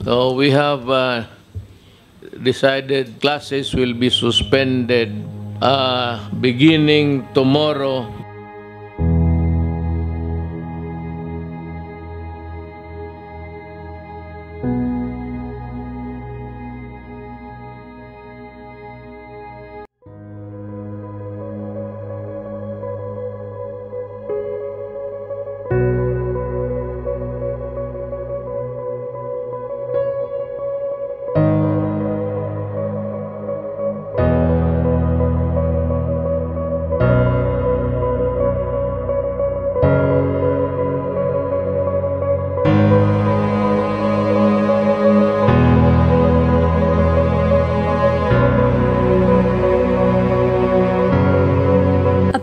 So we have decided classes will be suspended beginning tomorrow.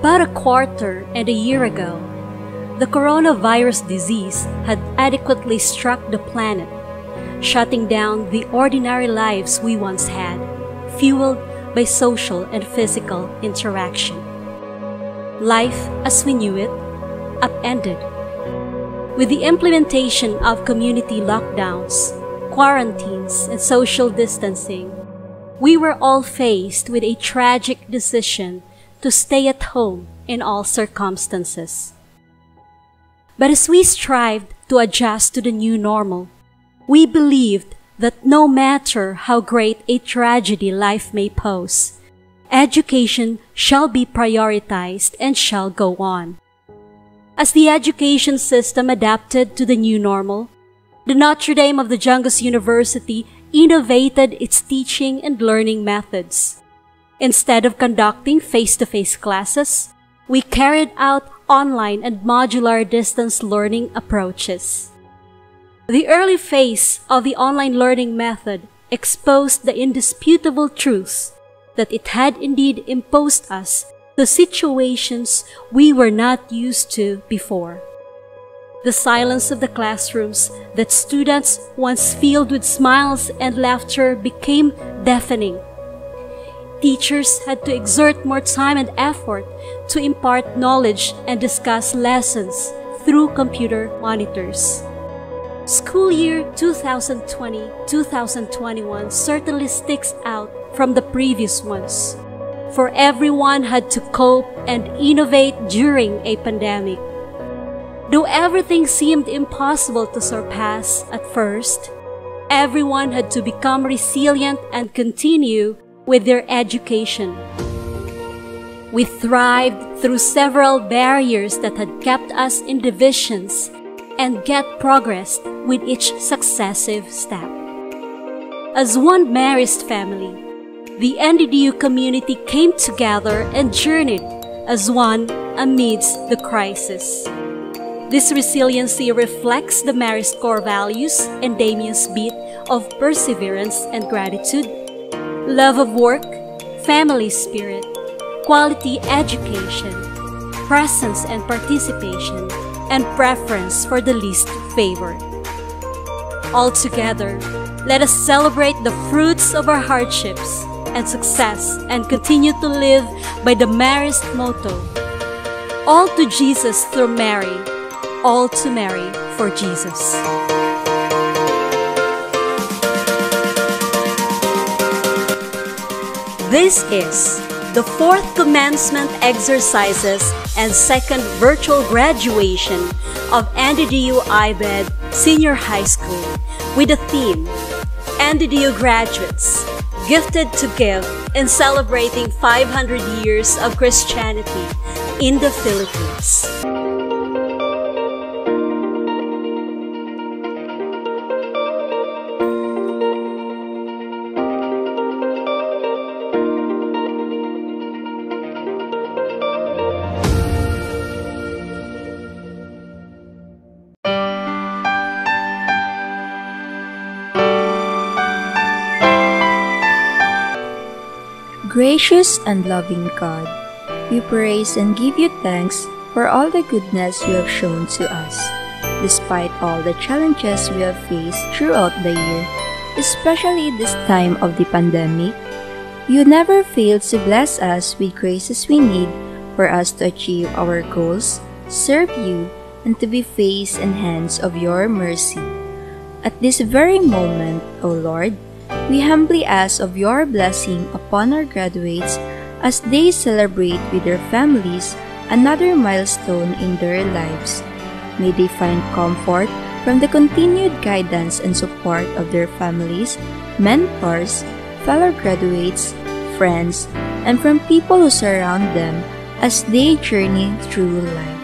About a quarter and a year ago, the coronavirus disease had adequately struck the planet, shutting down the ordinary lives we once had, fueled by social and physical interaction. Life as we knew it upended. With the implementation of community lockdowns, quarantines, and social distancing, we were all faced with a tragic decision to stay at home in all circumstances. But as we strived to adjust to the new normal, we believed that no matter how great a tragedy life may pose, education shall be prioritized and shall go on. As the education system adapted to the new normal, the Notre Dame of the Dandiangas University innovated its teaching and learning methods. Instead of conducting face-to-face classes, we carried out online and modular distance learning approaches. The early phase of the online learning method exposed the indisputable truths that it had indeed imposed us to situations we were not used to before. The silence of the classrooms that students once filled with smiles and laughter became deafening. Teachers had to exert more time and effort to impart knowledge and discuss lessons through computer monitors. School year 2020-2021 certainly sticks out from the previous ones, for everyone had to cope and innovate during a pandemic. Though everything seemed impossible to surpass at first, everyone had to become resilient and continue with their education. We thrived through several barriers that had kept us in divisions and get progressed with each successive step. As one Marist family, the Nddu community came together and journeyed as one amidst the crisis. This resiliency reflects the Marist core values and Damien's beat of perseverance and gratitude, love of work, family spirit, quality education, presence and participation, and preference for the least favored. Altogether, let us celebrate the fruits of our hardships and success and continue to live by the Marist motto, all to Jesus through Mary, all to Mary for Jesus. This is the fourth commencement exercises and second virtual graduation of Nddu IBED Senior High School with the theme, Nddu Graduates, Gifted to Give in celebrating 500 years of Christianity in the Philippines. Gracious and loving God, we praise and give you thanks for all the goodness you have shown to us. Despite all the challenges we have faced throughout the year, especially this time of the pandemic, you never failed to bless us with graces we need for us to achieve our goals, serve you, and to be face and hands of your mercy. At this very moment, O Lord, we humbly ask of your blessing upon our graduates as they celebrate with their families another milestone in their lives. May they find comfort from the continued guidance and support of their families, mentors, fellow graduates, friends, and from people who surround them as they journey through life.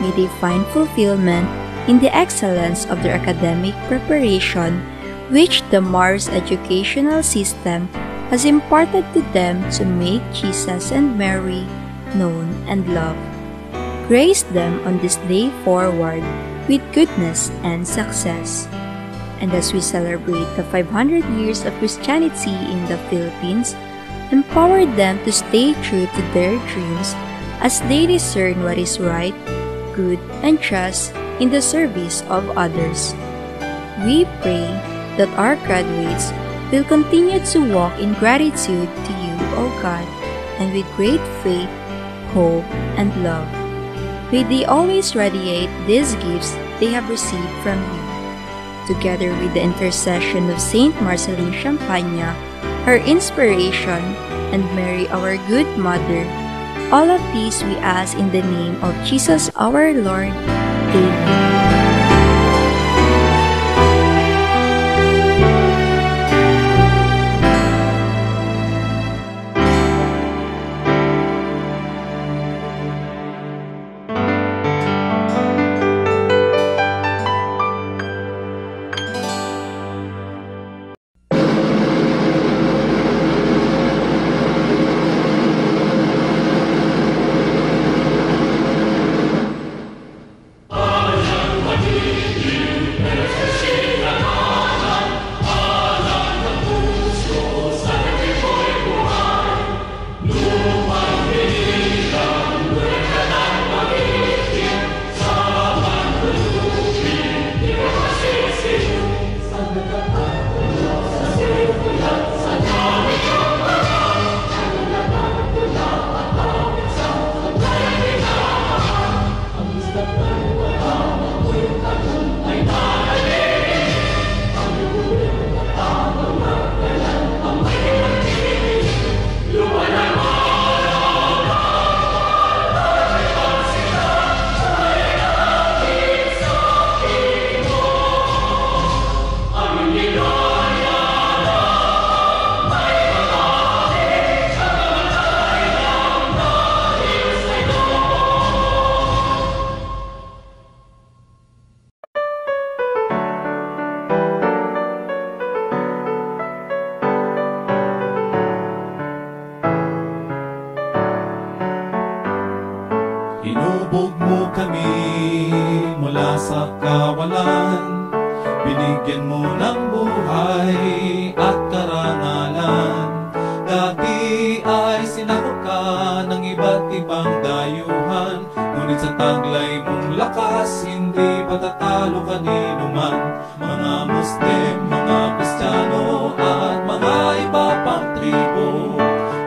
May they find fulfillment in the excellence of their academic preparation, which the Mars educational system has imparted to them to make Jesus and Mary known and loved. Grace them on this day forward with goodness and success. And as we celebrate the 500 years of Christianity in the Philippines, empower them to stay true to their dreams as they discern what is right, good, and just in the service of others. We pray that our graduates will continue to walk in gratitude to you, O God, and with great faith, hope, and love. May they always radiate these gifts they have received from you. Together with the intercession of Saint Marceline Champagne, her inspiration, and Mary, our good mother, all of these we ask in the name of Jesus our Lord. Amen. Inubog mo kami mula sa kawalan, binigyan mo ng buhay at karangalan. Dati ay sinakop ka ng iba't ibang dayuhan, ngunit sa taglay mong lakas, hindi patatalo kanino man. Mga Muslim, mga Kristiyano at mga iba pang tribo,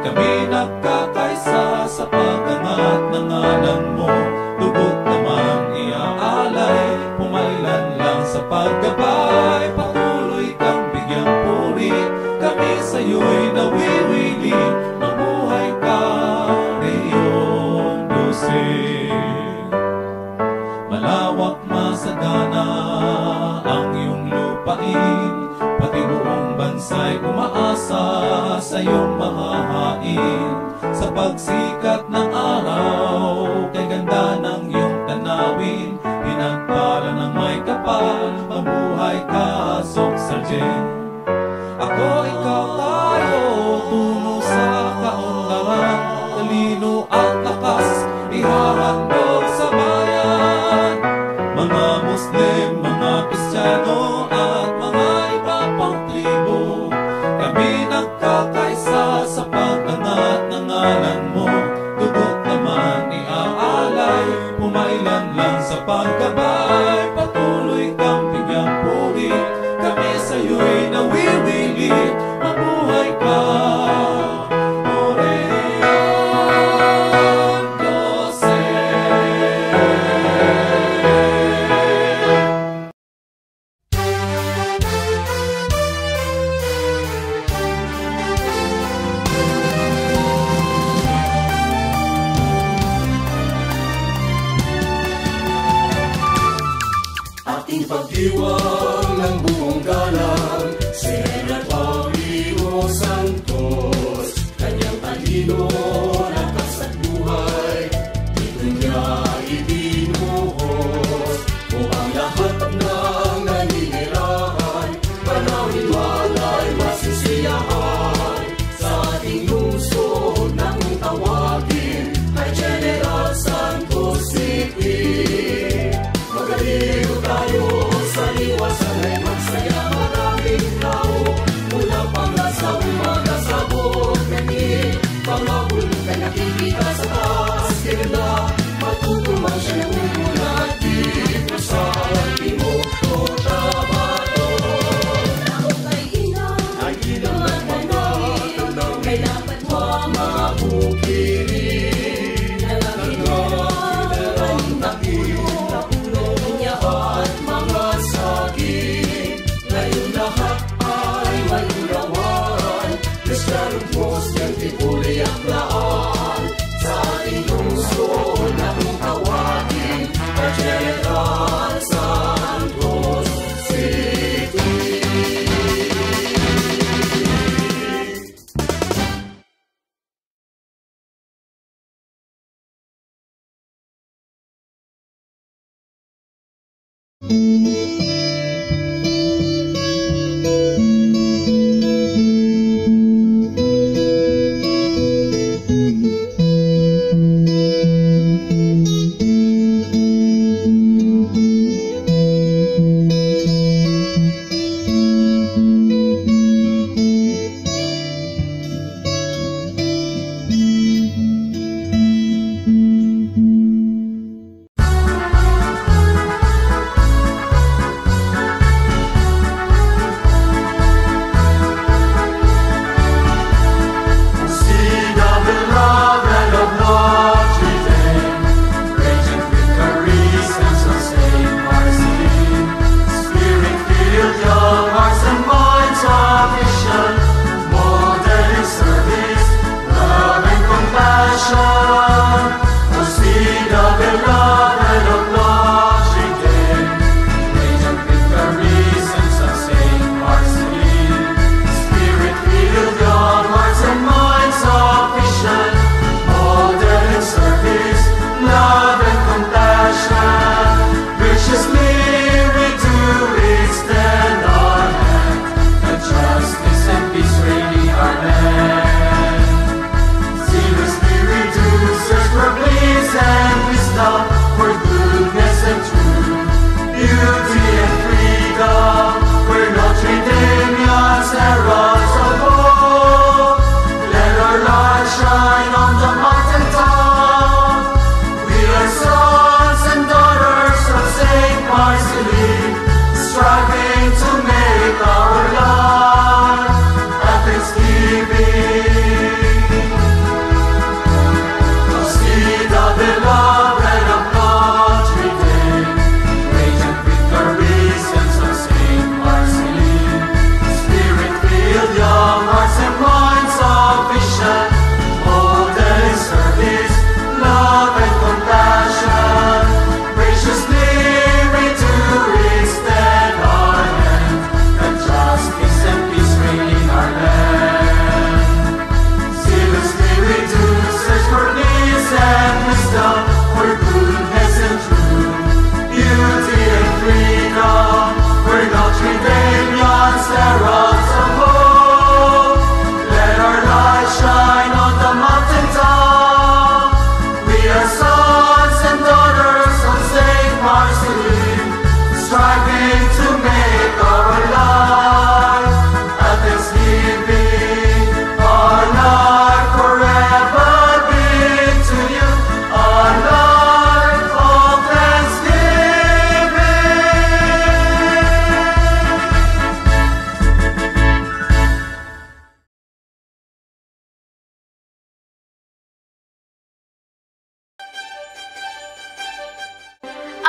kami nagkakaisa sa pag-angat ng ngalan mo. Lubot naman iaalay, pumailan lang sa paggabay. Patuloy kang bigyang puri, kami sa'yo'y nawiwili. Mabuhay ka, Reyong Dose. Malawak masagana ang iyong lupain, pati buong bansa'y umaasa sa iyong mga hain. Sa pagsikat ng araw, kay ganda ng iyong tanawin, pinagpala ng may kapal, mabuhay ka, Sok Sargent. Ako, ikaw, tayo, tungo sa kaunlaran, talino at lakas, ihahandog sa bayan. Mga Muslim, mga Kristiyano at mga iba pang tribo, kami nagkakaisa sa pag-angat ng ngalan mo. Dugot naman iaalay, pumailan lang sa paggabay. Patuloy kang bigyang puri, kami sa'yo'y nawiwili. Mabuhay ka, O Reyong Dose.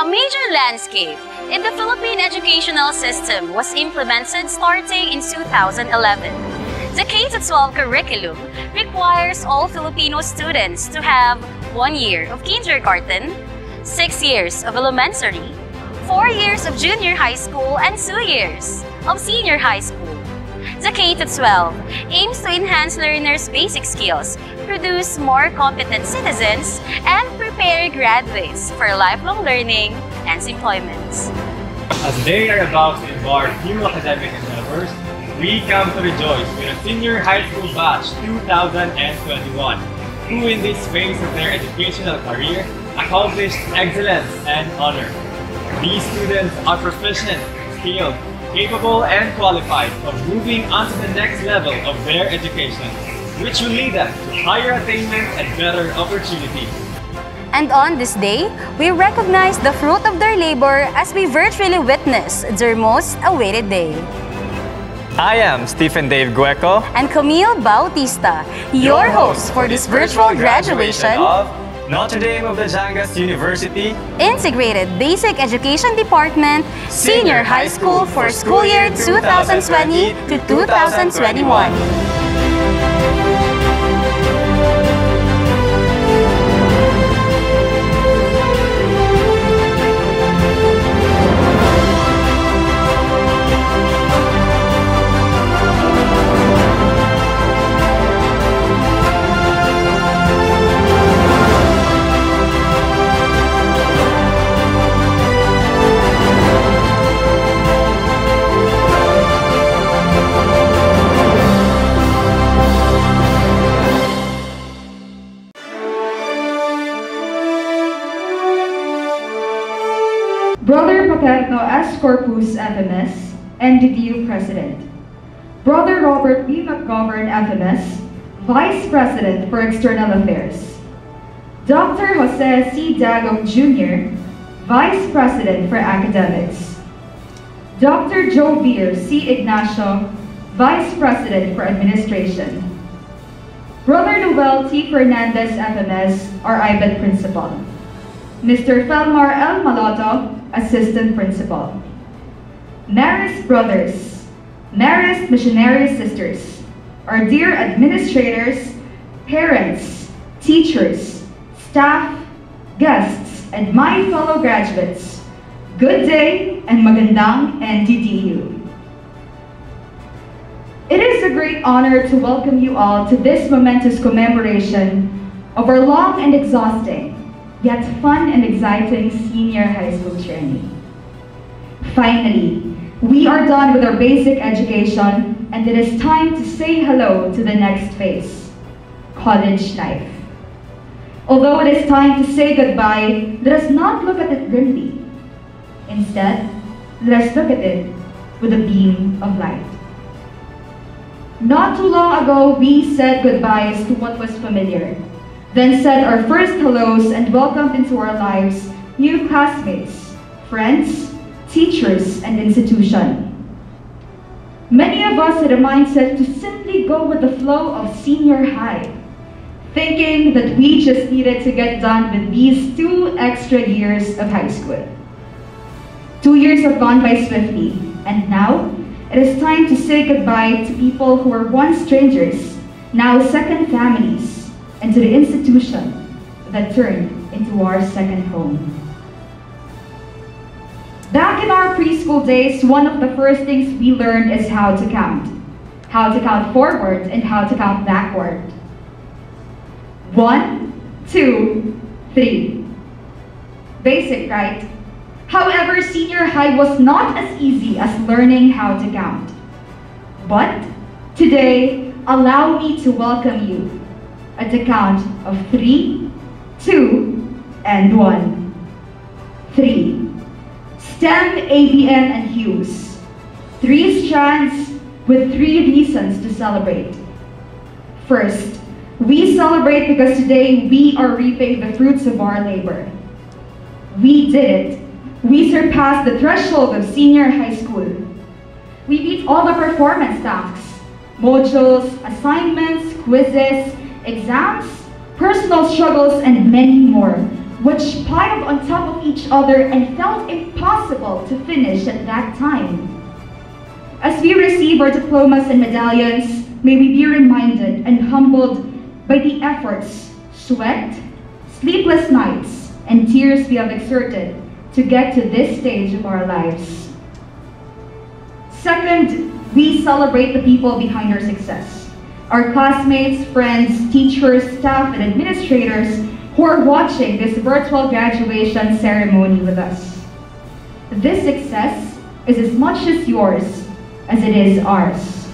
major landscape in the Philippine educational system was implemented starting in 2011. The K-12 curriculum requires all Filipino students to have 1 year of kindergarten, 6 years of elementary, 4 years of junior high school, and 2 years of senior high school. The K-12 aims to enhance learners' basic skills, produce more competent citizens, and prepare graduates for lifelong learning and employment. As they are about to embark new academic endeavors, we come to rejoice with a senior high school batch 2021, who in this phase of their educational career accomplished excellence and honor. These students are proficient, skilled, capable, and qualified of moving on to the next level of their education, which will lead them to higher attainment and better opportunities. And on this day, we recognize the fruit of their labor as we virtually witness their most awaited day. I am Stephen Dave Gueco And Camille Bautista, your hosts for this virtual graduation of Notre Dame of DADIANGAS University Integrated Basic Education Department, Senior High School for school year 2020 to 2021. Brother Paterno S. Corpus FMS, Nddu President. Brother Robert B. McGovern FMS, Vice President for External Affairs. Dr. Jose C. Dagom Jr., Vice President for Academics. Dr. Joe Beer C. Ignacio, Vice President for Administration. Brother Noel T. Fernandez FMS, our IBED Principal. Mr. Felmar L. Maloto, Assistant Principal. Marist Brothers, Marist Missionary Sisters, our dear administrators, parents, teachers, staff, guests, and my fellow graduates, good day and magandang NDDU. It is a great honor to welcome you all to this momentous commemoration of our long and exhausting, yet fun and exciting senior high school journey. Finally, we are done with our basic education and it is time to say hello to the next phase, college life. Although it is time to say goodbye, let us not look at it grimly. Instead, let us look at it with a beam of light. Not too long ago, we said goodbyes to what was familiar, then said our first hellos and welcomed into our lives new classmates, friends, teachers, and institution. Many of us had a mindset to simply go with the flow of senior high, thinking that we just needed to get done with these 2 extra years of high school. 2 years have gone by swiftly, and now it is time to say goodbye to people who were once strangers, now second families, and to the institution that turned into our second home. Back in our preschool days, one of the first things we learned is how to count forward and how to count backward. 1, 2, 3. Basic, right? However, senior high was not as easy as learning how to count. But today, allow me to welcome you at the count of 3, 2, and 1. 3. STEM, ABN, and Hughes. 3 strands with 3 reasons to celebrate. First, we celebrate because today we are reaping the fruits of our labor. We did it. We surpassed the threshold of senior high school. We beat all the performance tasks, modules, assignments, quizzes, exams, personal struggles, and many more, which piled on top of each other and felt impossible to finish at that time. As we receive our diplomas and medallions, may we be reminded and humbled by the efforts, sweat, sleepless nights, and tears we have exerted to get to this stage of our lives. Second, we celebrate the people behind our success. Our classmates, friends, teachers, staff, and administrators who are watching this virtual graduation ceremony with us. This success is as much as yours as it is ours.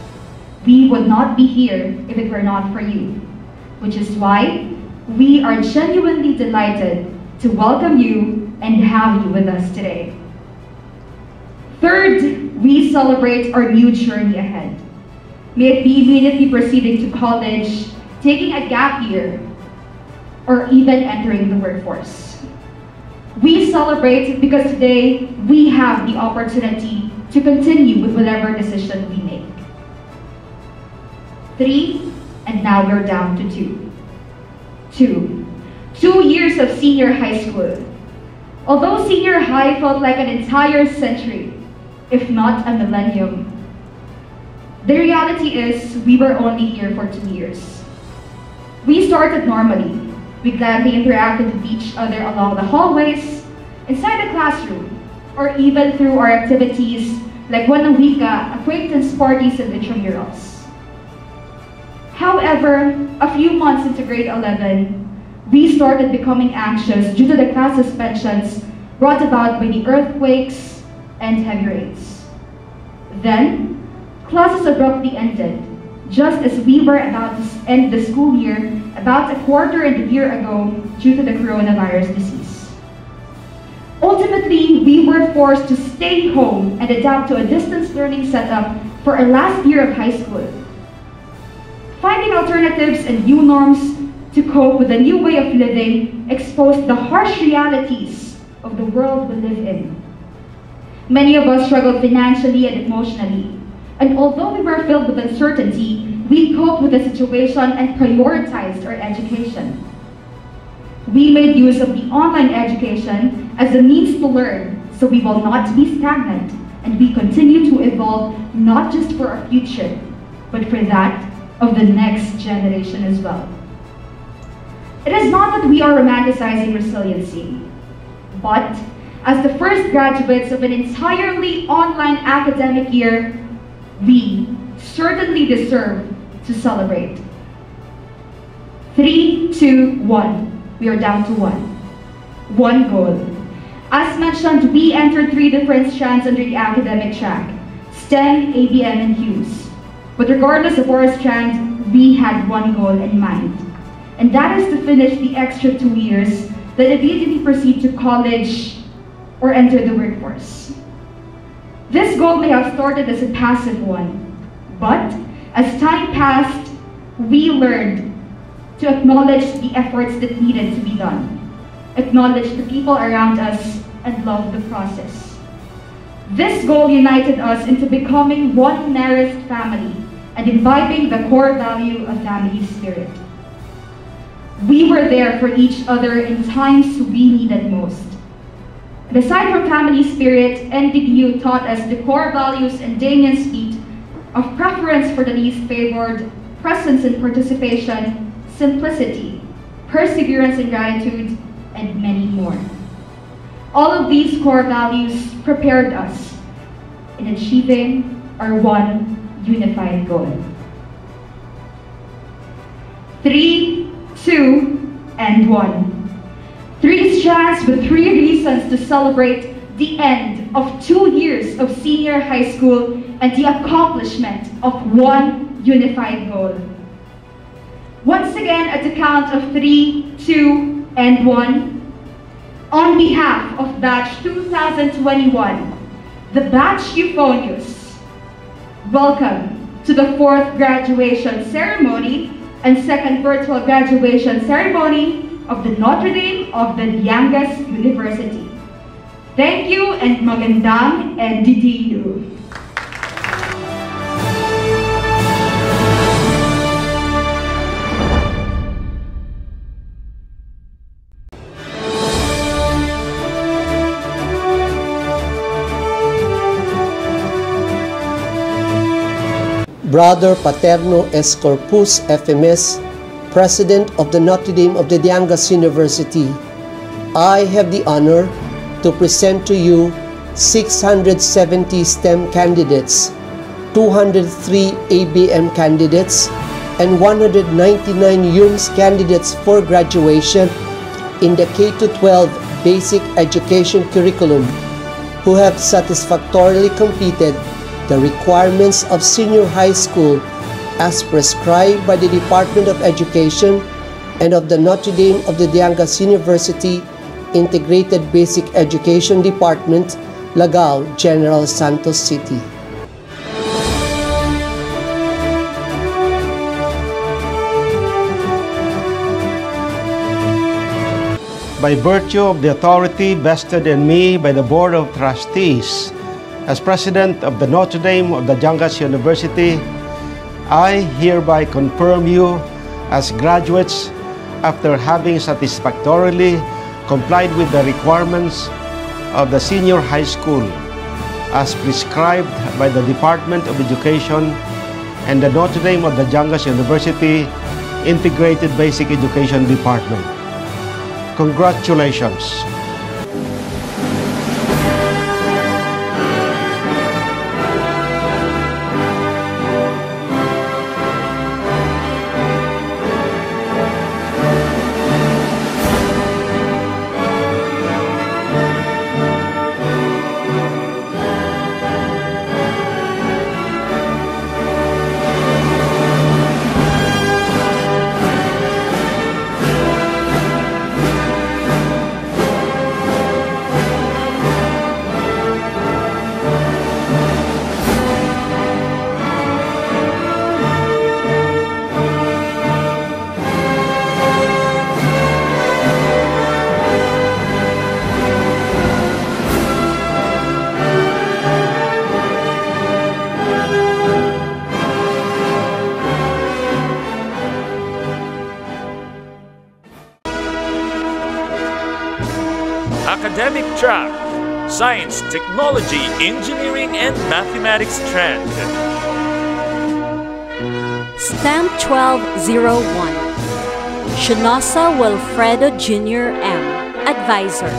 We would not be here if it were not for you, which is why we are genuinely delighted to welcome you and have you with us today. Third, we celebrate our new journey ahead. May it be immediately proceeding to college, taking a gap year, or even entering the workforce. We celebrate because today we have the opportunity to continue with whatever decision we make. 3, and now we're down to 2. 2 years of senior high school. Although senior high felt like an entire century, if not a millennium, the reality is we were only here for 2 years. We started normally. We gladly interacted with each other along the hallways, inside the classroom, or even through our activities like Wanawika, acquaintance parties, and intramurals. However, a few months into grade 11, we started becoming anxious due to the class suspensions brought about by the earthquakes and heavy rains. Then, classes abruptly ended, just as we were about to end the school year about a quarter of a year ago due to the coronavirus disease. Ultimately, we were forced to stay home and adapt to a distance learning setup for our last year of high school. Finding alternatives and new norms to cope with a new way of living exposed the harsh realities of the world we live in. Many of us struggled financially and emotionally, and although we were filled with uncertainty, we coped with the situation and prioritized our education. We made use of the online education as a means to learn, so we will not be stagnant, and we continue to evolve not just for our future, but for that of the next generation as well. It is not that we are romanticizing resiliency, but as the first graduates of an entirely online academic year, we certainly deserve to celebrate. 3, 2, 1. We are down to 1. One goal. As mentioned, we entered 3 different strands under the academic track: STEM, ABM, and Hughes. But regardless of our strand, we had one goal in mind, and that is to finish the extra 2 years, then immediately proceed to college or enter the workforce. This goal may have started as a passive one, but as time passed, we learned to acknowledge the efforts that needed to be done, acknowledge the people around us, and love the process. This goal united us into becoming one nourished family and imbibing the core value of family spirit. We were there for each other in times we needed most. And aside from family spirit, NDU taught us the core values and Damian speed of preference for the least favored, presence and participation, simplicity, perseverance and gratitude, and many more. All of these core values prepared us in achieving our one unified goal. 3, 2, and 1. 3 strands with 3 reasons to celebrate the end of 2 years of senior high school and the accomplishment of one unified goal. Once again, at the count of 3, 2, and 1, on behalf of batch 2021, the batch Euphonious, welcome to the 4th graduation ceremony and 2nd virtual graduation ceremony of the NOTRE of the DADIANGAS University. Thank you and magandang Nddu. Brother Paterno S. Corpus, FMS, President of the Notre Dame of DADIANGAS University, I have the honor to present to you 670 STEM candidates, 203 ABM candidates, and 199 UMS candidates for graduation in the K-12 basic education curriculum who have satisfactorily completed the requirements of senior high school as prescribed by the Department of Education and of the Notre Dame of DADIANGAS University Integrated Basic Education Department, Lagao, General Santos City. By virtue of the authority vested in me by the Board of Trustees, as President of the Notre Dame of DADIANGAS University, I hereby confirm you as graduates after having satisfactorily complied with the requirements of the senior high school as prescribed by the Department of Education and the Notre Dame of DADIANGAS University Integrated Basic Education Department. Congratulations! Academic track, Science, Technology, Engineering, and Mathematics trend. STEM 1201, Shinosa Wilfredo Jr. M., Advisor.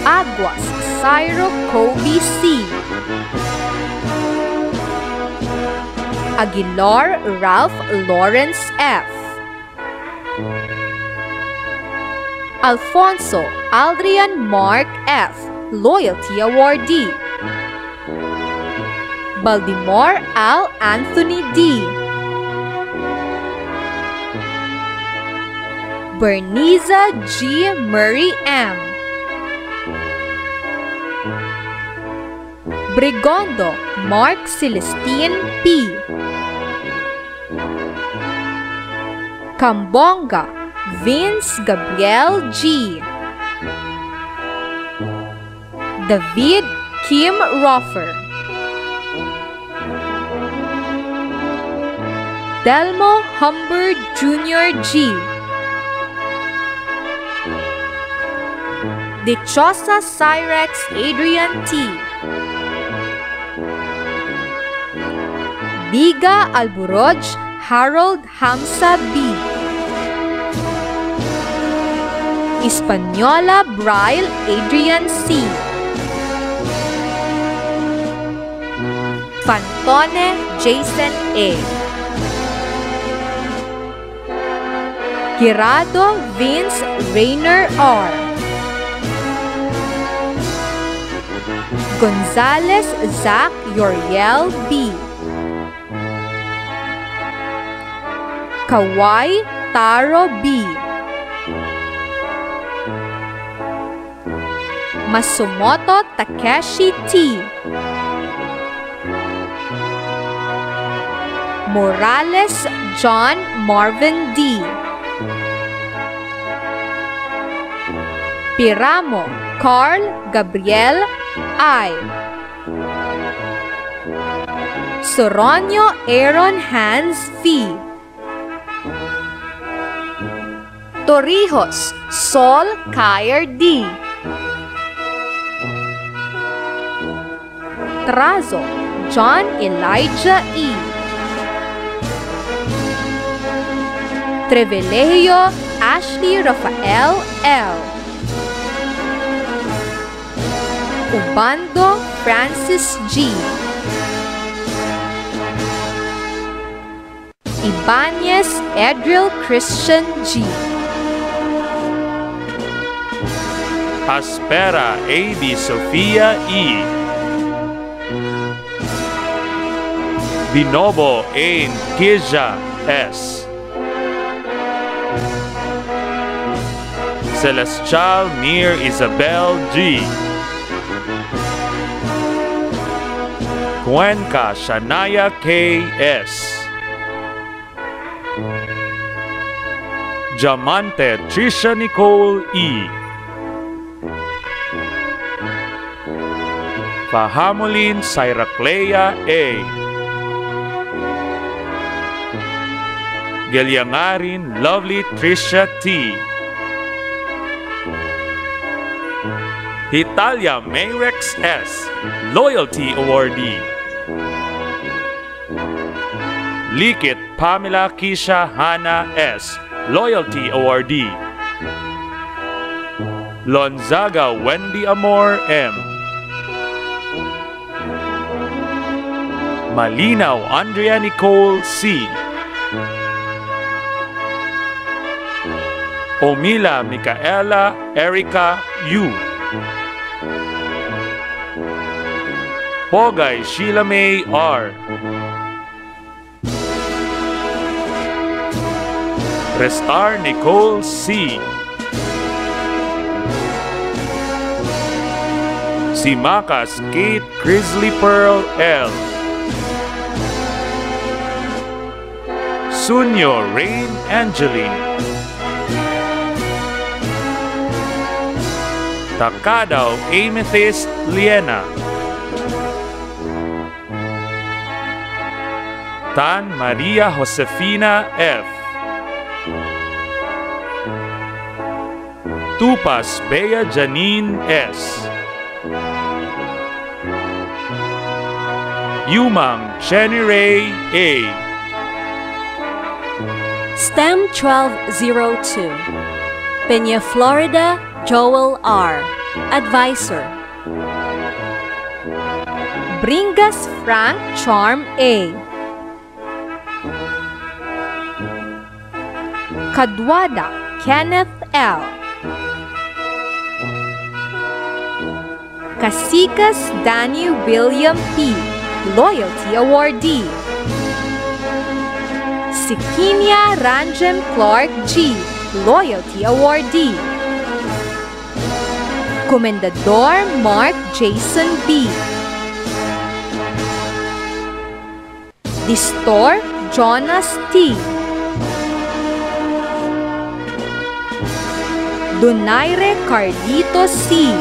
Aguas Cyro Kobe C. Aguilar Ralph Lawrence F. Alfonso Aldrian Mark F., Loyalty Awardee. Baltimore Al Anthony D. Berniza G. Murray M. Brigondo Mark Celestine P. Cambonga Vince Gabriel G. David Kim Roffer. Delmo Humbert Jr. G. Dichosa Cyrex Adrian T. Diga Alburoj Harold Hamza B. Hispaniola Braille Adrian C. Fantone Jason A. Girado Vince Rainer R. Gonzalez Zach Yoriel B. Kawai Taro B. Masumoto Takeshi T. Morales John Marvin D. Piramo Carl Gabriel I. Soronio Aaron Hans V. Torrijos Sol Kyer D. Trazo John Elijah E. Trevellejo Ashley Rafael L. Ubando Francis G. Ibanez Edril Christian G. Aspera A.B. Sofia E. Binobo A. Kija S. Celestial Mir Isabel G. Cuenca Shania K. S. Diamante Trisha Nicole E. Fahamulin Cyraclea A. Geliangarin Lovely Trisha T. Italia Mayrex S. Loyalty Awardee. Likit Pamela Kisha Hana S. Loyalty Awardee. Lonzaga Wendy Amor M. Malinaw Andrea Nicole C. Omila Micaela Erica U. Pogay Sheila May R. Restar Nicole C. Simakas Kate Grizzly Pearl L. Sunyo Rain Angeline. Takadaw Amethyst Liena. Tan Maria Josefina F. Tupas Bea Janine S. Yumang Jenny Ray A. STEM 1202, Peña Florida Joel R. Advisor. Bringas Frank Charm A. Kadwada Kenneth L. Casikas Danny William P. Loyalty Awardee. Sikinia Ranjem Clark G. Loyalty Awardee. Comendador Mark Jason B. Distor Jonas T. Donaire Carlito C.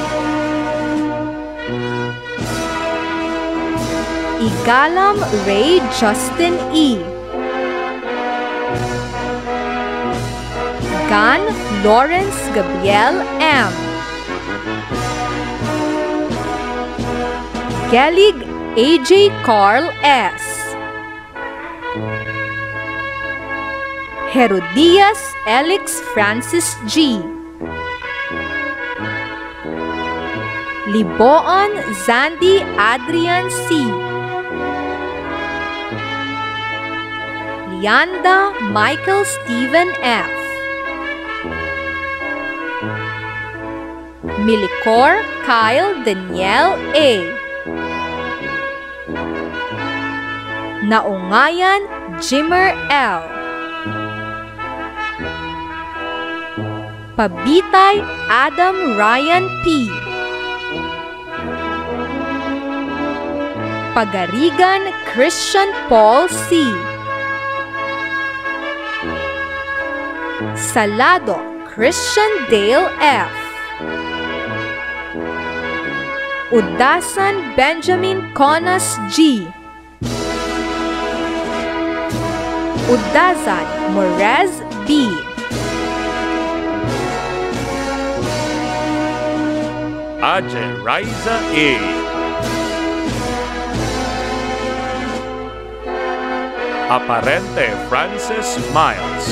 Igalam Ray Justin E. Gan Lawrence Gabriel M. Gelig AJ Carl S. Herodias Elix Francis G. Liboon Zandy Adrian C. Lianda Michael Steven F. Milicor Kyle Danielle A. Naungayan Jimmer L. Pabitay Adam Ryan P. Pagarigan Christian Paul C. Salado Christian Dale F. Udasan Benjamin Conas G. Udazan Morez B. Ajay Riza A. Aparente Francis Miles.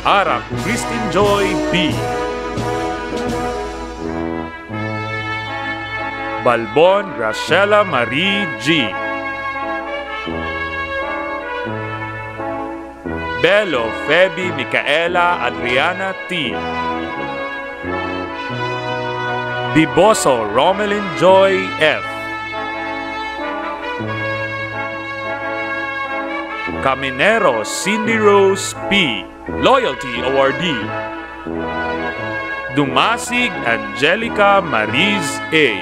Arak Christine Joy B. Balbon Graciela Marie G. Belo Feby Micaela Adriana T. Biboso Romelyn Joy F. Caminero Cindy Rose P. Loyalty Awardee. Dumasig Angelica Mariz A.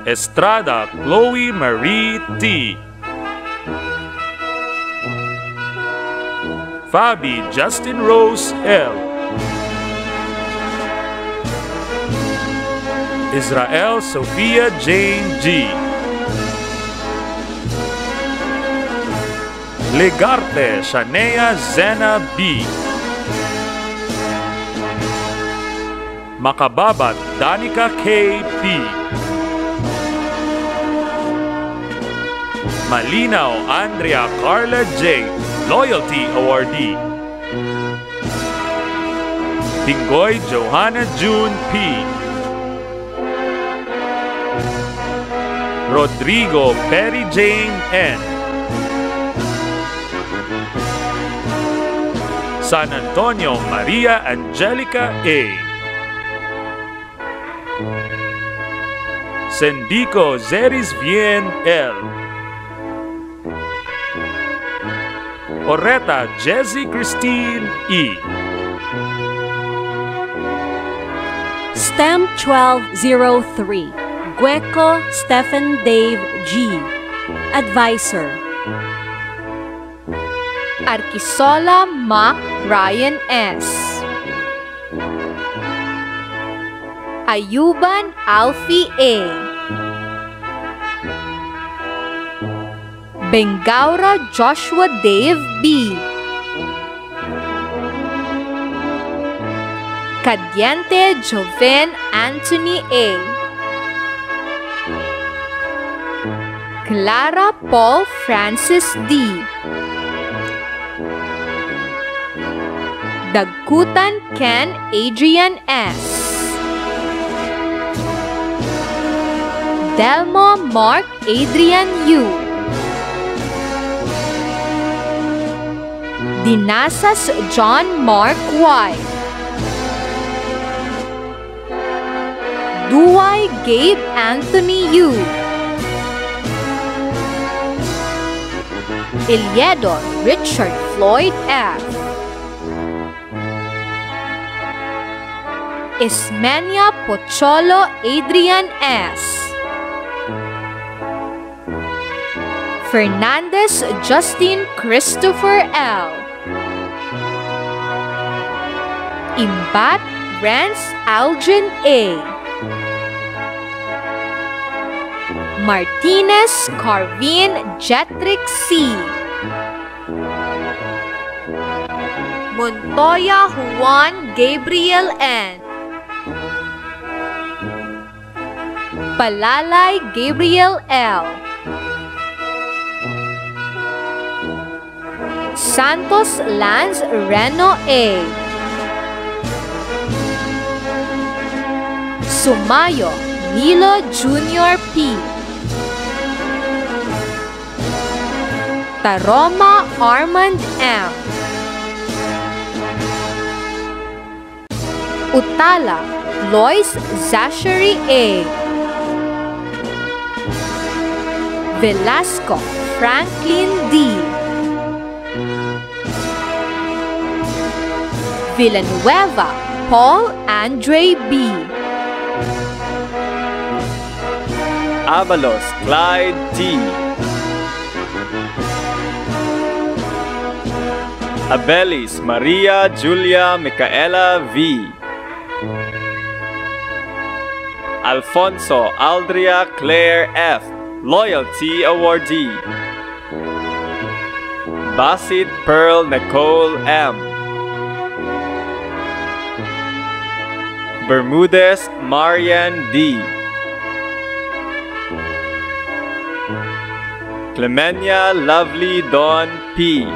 Estrada Chloe Marie T. Fabi Justin Rose L. Israel Sophia Jane G. Legarte Shanea Zena B. Makababat Danica K. P. Malinaw Andrea Carla J. Loyalty Awardee. Tinggoy Johanna June P. Rodrigo Perry Jane N. San Antonio Maria Angelica A. Sendico Zeris Bien L. Oreta Jessie Christine E. STEM 1203, Gueco Stephen Dave G. Advisor. Arquisola Mac Ryan S. Ayuban Alfie A. Bengaura Joshua Dave B. Cadiente Joven Anthony A. Clara Paul Francis D. Dagkutan Ken Adrian S. Delmo Mark Adrian U. Dinasas John Mark Y. Duay Gabe Anthony U. Iliedo Richard Floyd F. Ismenia Pocholo Adrian S. Fernandez Justin Christopher L. Imbat Rance Algin A. Martinez Carvin Jetrick C. Montoya Juan Gabriel N. Palalay Gabriel L. Santos Lance Reno A. Sumayo Nilo Jr. P. Taroma Armand M. Utala Lois Zachary A. Velasco Franklin D. Villanueva Paul Andre B. Abalos Clyde T. Abelis Maria Julia Micaela V. Alfonso Aldria Claire F. Loyalty Awardee. Basit Pearl Nicole M. Bermudez Marian D. Clemenia Lovely Dawn P.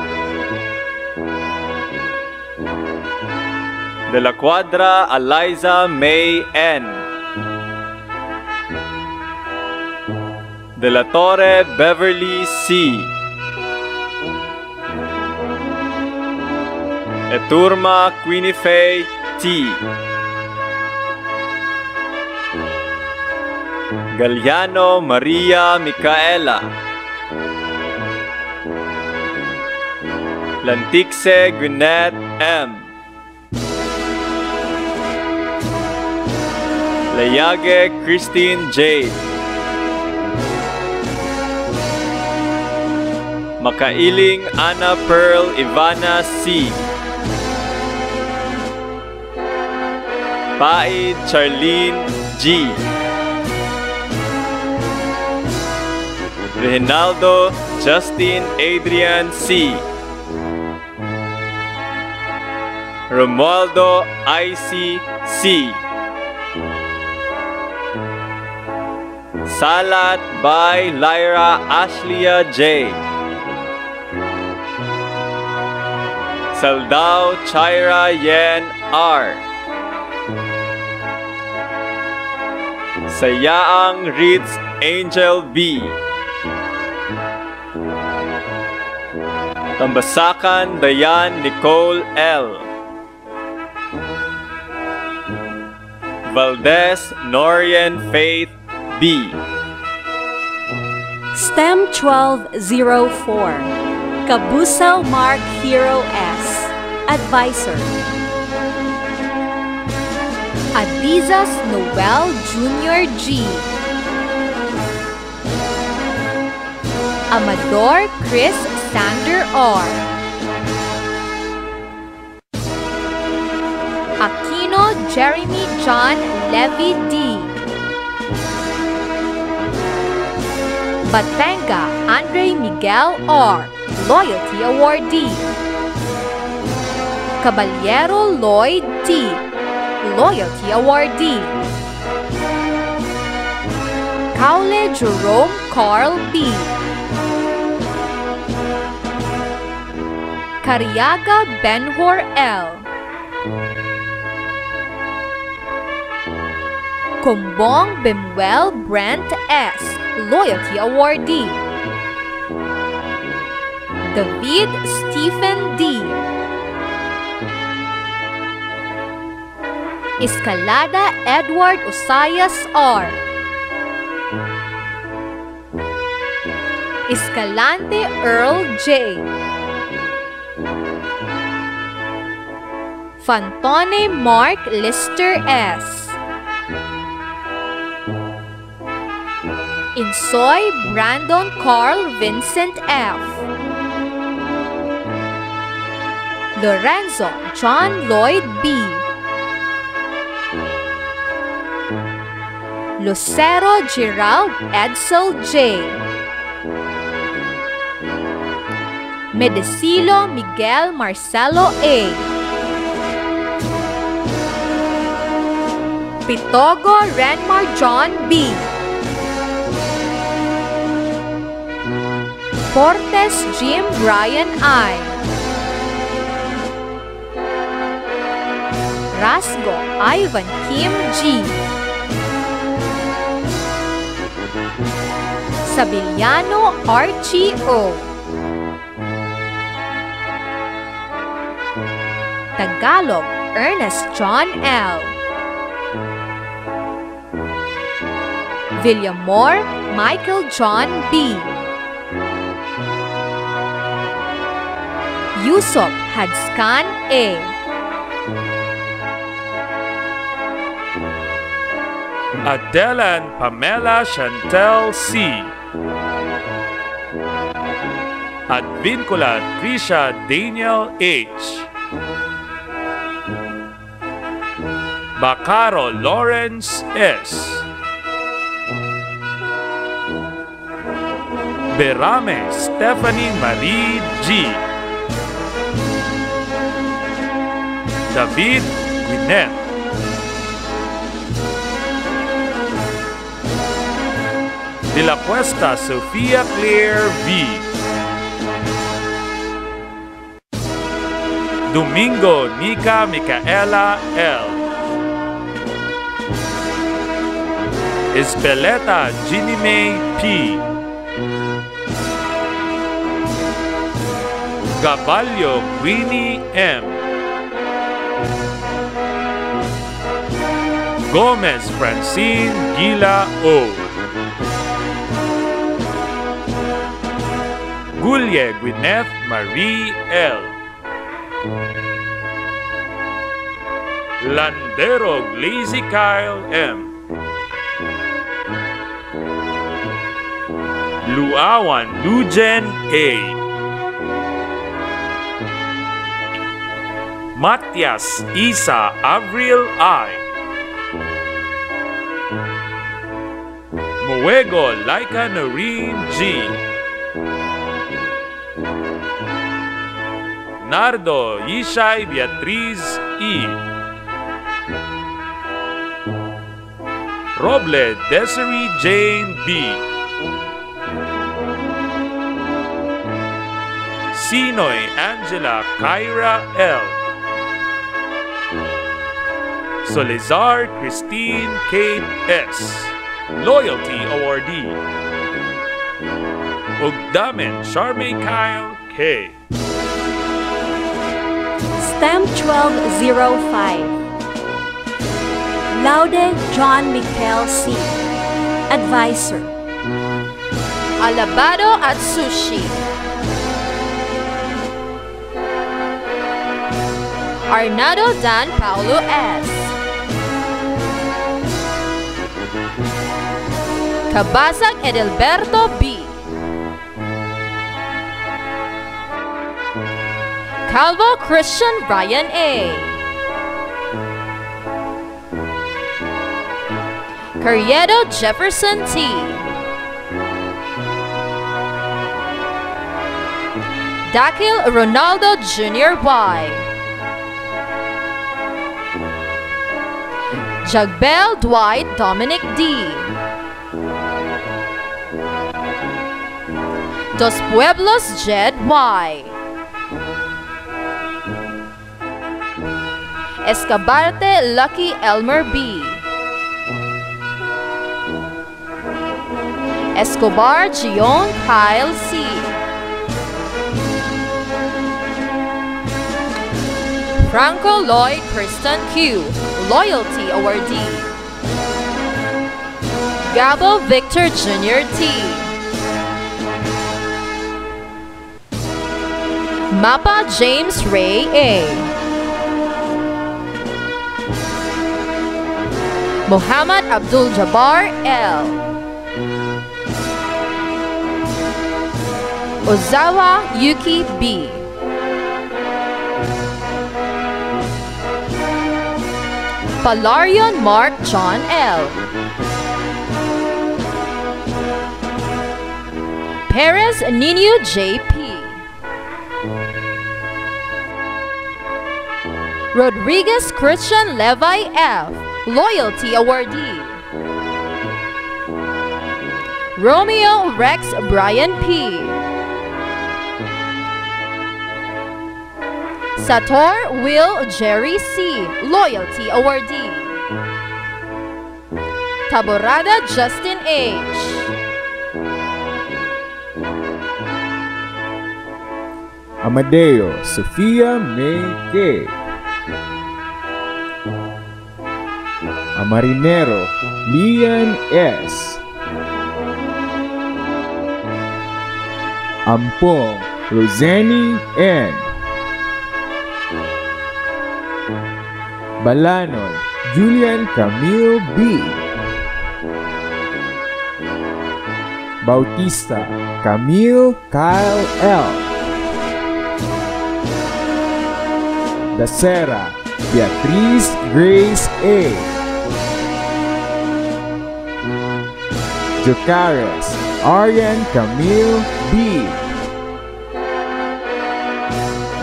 De la Cuadra Eliza May N. De la Torre Beverly C. Eturma Quinifay T. Galliano Maria Micaela. Lantixe Gwyneth M. Layage Christine J. Makailing Anna Pearl Ivana C. Paid Charlene G. Reynaldo Justin Adrian C. Romualdo IC C. Salat by Lyra Ashlia J. Saldao Chaira Yen R. Sayaang Reads Angel B. Tambasakan Dayan Nicole L. Valdez Norian Faith B. STEM 1204, Kabusel Mark Hero S, Advisor. Adizas Noel Jr. G. Amador Chris Sander R. Aquino Jeremy John Levy D. Batenga Andre Miguel R. Loyalty Awardee. Caballero Lloyd T. Loyalty Awardee. Caule Jerome Carl B. Cariaga Benhor L. Kumbong Bemuel Brent S. Loyalty Awardee. David Stephen D. Escalada Edward Osayas R. Escalante Earl J. Fantone Mark Lister S. Insoy Brandon Carl Vincent F. Lorenzo John Lloyd B. Lucero Gerald Edsel J. Medicilo Miguel Marcelo A. Pitogo Renmar John B. Portes Jim Brian I. Rasgo Ivan Kim G. Sabiliano Archie O. Tagalog Ernest John L. Villamor Michael John B. Yusuf Hadskan A. Adelan Pamela Chantel C. Advincula Trisha Daniel H. Bacaro Lawrence S. Berame Stephanie Marie G. David Gwyneth. De la Cuesta Sofia Claire V. Domingo Nica Micaela L. Espeleta Ginny May P. Gabalio Queenie M. Gomez Francine Gila O. Gulye Gwyneth Marie L. Landero Glazy Kyle M. Luawan Lujen A. Matias Isa Avril I. Muego Laika Noreen G. Nardo Yishai Beatriz E. Roble Desiree Jane B. Sinoy Angela Kyra L. Solizar Christine Kate S. Loyalty Awardee. Ugdamen Charmaine Kyle K. STEM 1205. Laude John Michael C. Advisor. Alabado at Sushi. Arnado Dan Paulo S. Kabasag Edelberto B. Calvo Christian Ryan A. Carriedo Jefferson T. Dakil Ronaldo Jr. Y. Jagbel Dwight Dominic D. Dos Pueblos Jed Y. Escabarte Lucky Elmer B. Escobar Gion Kyle C. Franco Lloyd Kristen Q. Loyalty Awardee. Gabo Victor Jr. T. Mapa James Ray A. Muhammad Abdul Jabbar L. Ozawa Yuki B. Palarion Mark John L. Perez Nino J.P. Rodriguez Christian Levi F. Loyalty Awardee. Romeo Rex Brian P. Sator Will Jerry C. Loyalty Awardee. Taborada Justin H. Amadeo Sofia May K. Amarinero Lian S. Ampong Roseni N. Balanon Julian Camille B. Bautista Camille Kyle L. Dacera Beatriz Grace A. Jocares Aryan Camille B.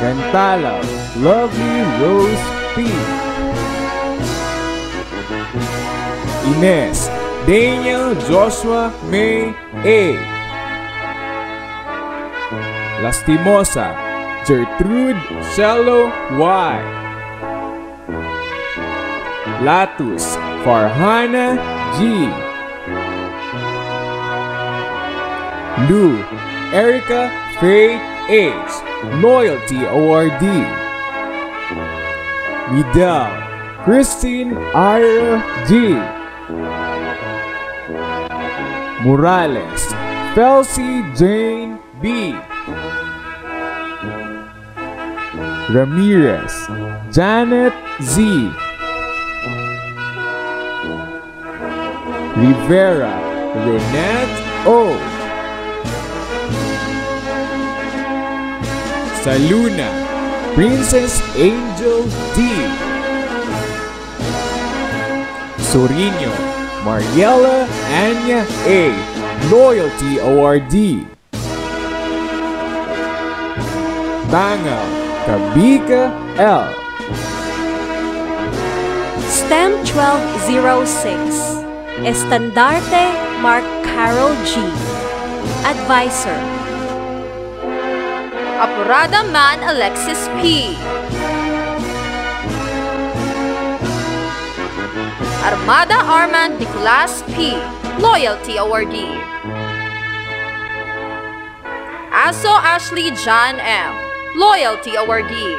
Gantala Lovely Rose P. Ines Daniel Joshua May A. Lastimosa Gertrude Shello Y. Latus Farhana G. Nddu Erica Faith H. Loyalty Awardee. Midel Christine Ira G. Morales Felcy Jane B. Ramirez Janet Z. Rivera Ronette O. Saluna Princess Angel D. Sorino Mariela Anya A. Loyalty Awardee. Bangal Kabika L. STEM 1206, Estandarte Mark Carol G. Advisor. Apurada Man Alexis P. Armada Armand Nicolas P. Loyalty Awardee. Aso Ashley John M. Loyalty Awardee.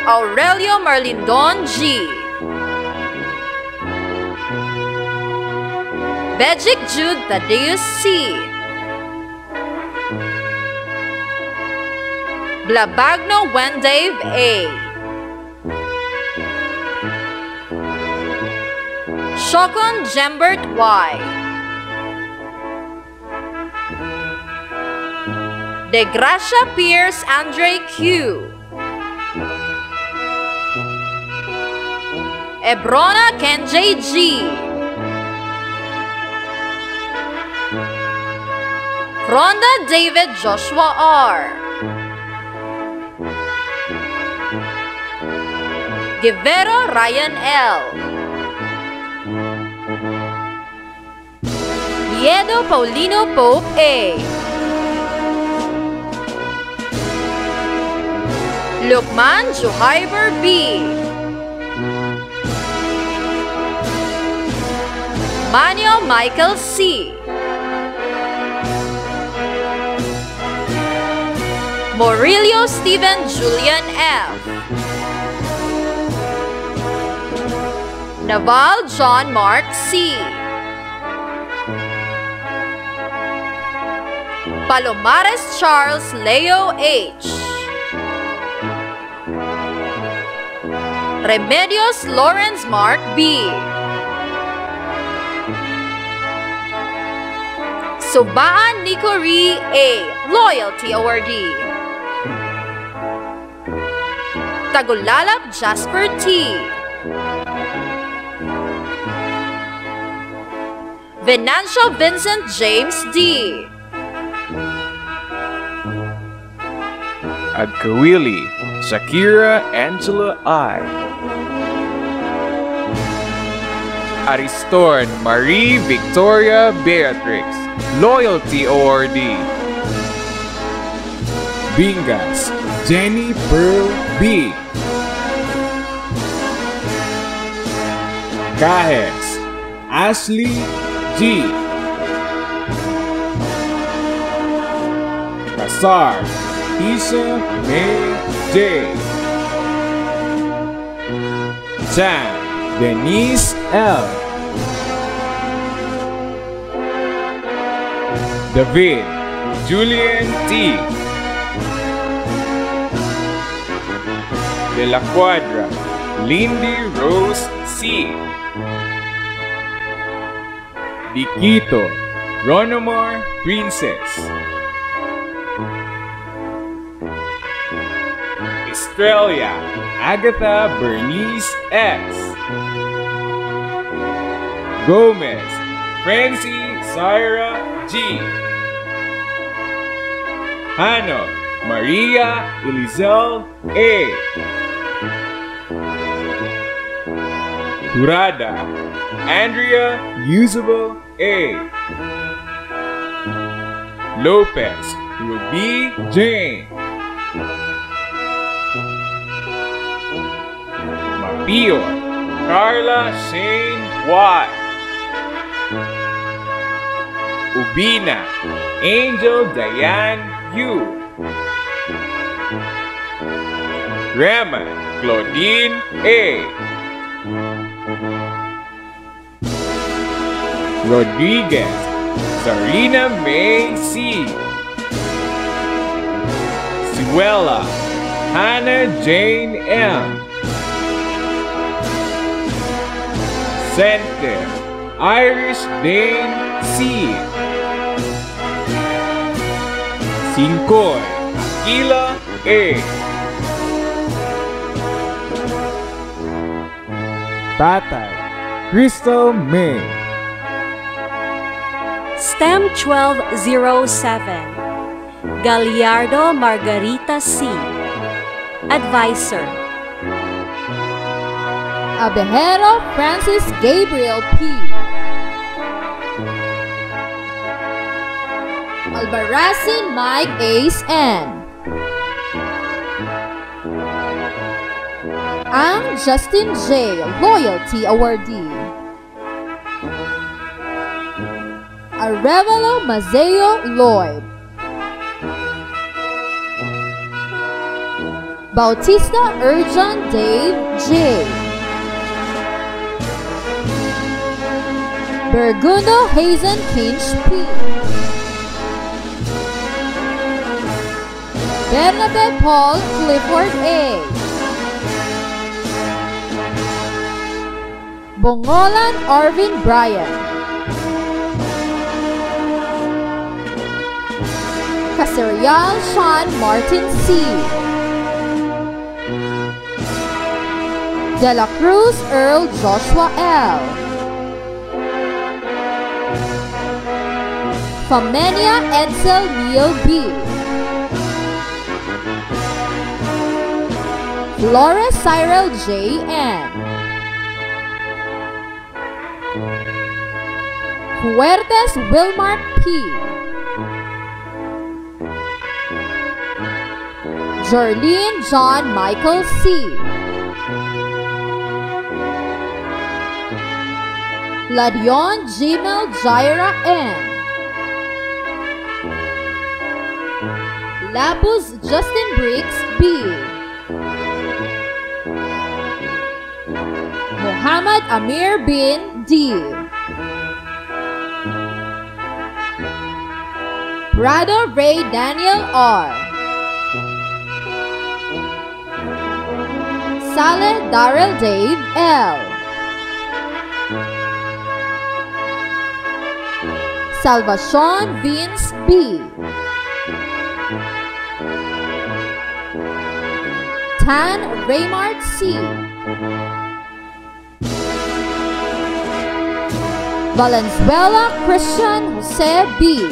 Aurelio Marlindon G. Bejic Jude Thaddeus C. Blabagno Wendave A. Shokon Jembert Y. De Gracia Pierce Andre Q. Ebrona Kenjay G. Ronda David Joshua R. Guevero Ryan L. Diedo Paulino Pope A. Lukman Juhaiber B. Manuel Michael C. Morilio Steven Julian F. Naval John Mark C. Palomares Charles Leo H. Remedios Lawrence Mark B. Subaan Nikori A. Loyalty Awardee. Tagulalap Jasper T. Venancio Vincent James D. Agkawili Shakira Angela I. Aristorn Marie Victoria Beatrix, Loyalty Awardee. Bingas Jenny Pearl B. Cajes Ashley G. Casar Isha May J. Chan Denise L. David Julian T. De la Cuadra Lindy Rose C. Diquito Ronomar Princess. Australia Agatha Bernice X. Gomez Francie Zaira G. Hano Maria Elisel A. Jurada Andrea Usable A. Lopez Ruby Jane. Mapio Carla Shane Y. Ubina Angel Diane U. Rema Claudine A. Rodriguez Sarina May C. Siwela Hannah Jane M. Center Irish Dane C. Cincoy Aquila A. Tatay Crystal May. STEM 1207, Gallardo Margarita C. Advisor. Abejero Francis Gabriel P. Albarazin Mike Ace N. Ang Justin J. Loyalty Awardee. Arevalo Mazeo Lloyd. Bautista Urjan Dave J. Bergundo Hazen Kinch P. Bernabe Paul Clifford A. Bongolan Arvin Bryan. Caserial Sean Martin C. De la Cruz Earl Joshua L. Famenia Edsel Neil B. Flores Cyril J. N. Fuertes Wilmar P. Jorlene John Michael C. Ladion Gmail Jaira N. Lapus Justin Briggs B. Muhammad Amir bin D. Prado Ray Daniel R. Saleh Darrell Dave L. Salvacion Vince B. Tan Raymart C. Valenzuela Christian Jose B.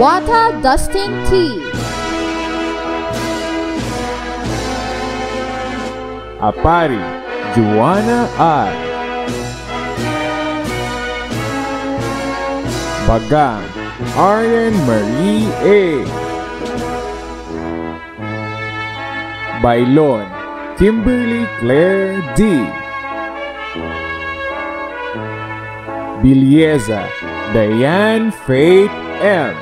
Wata Dustin T. Apari Juana R. Bagang Aryan Marie A. Bailon Kimberly Claire D. Bilieza Diane Faith M.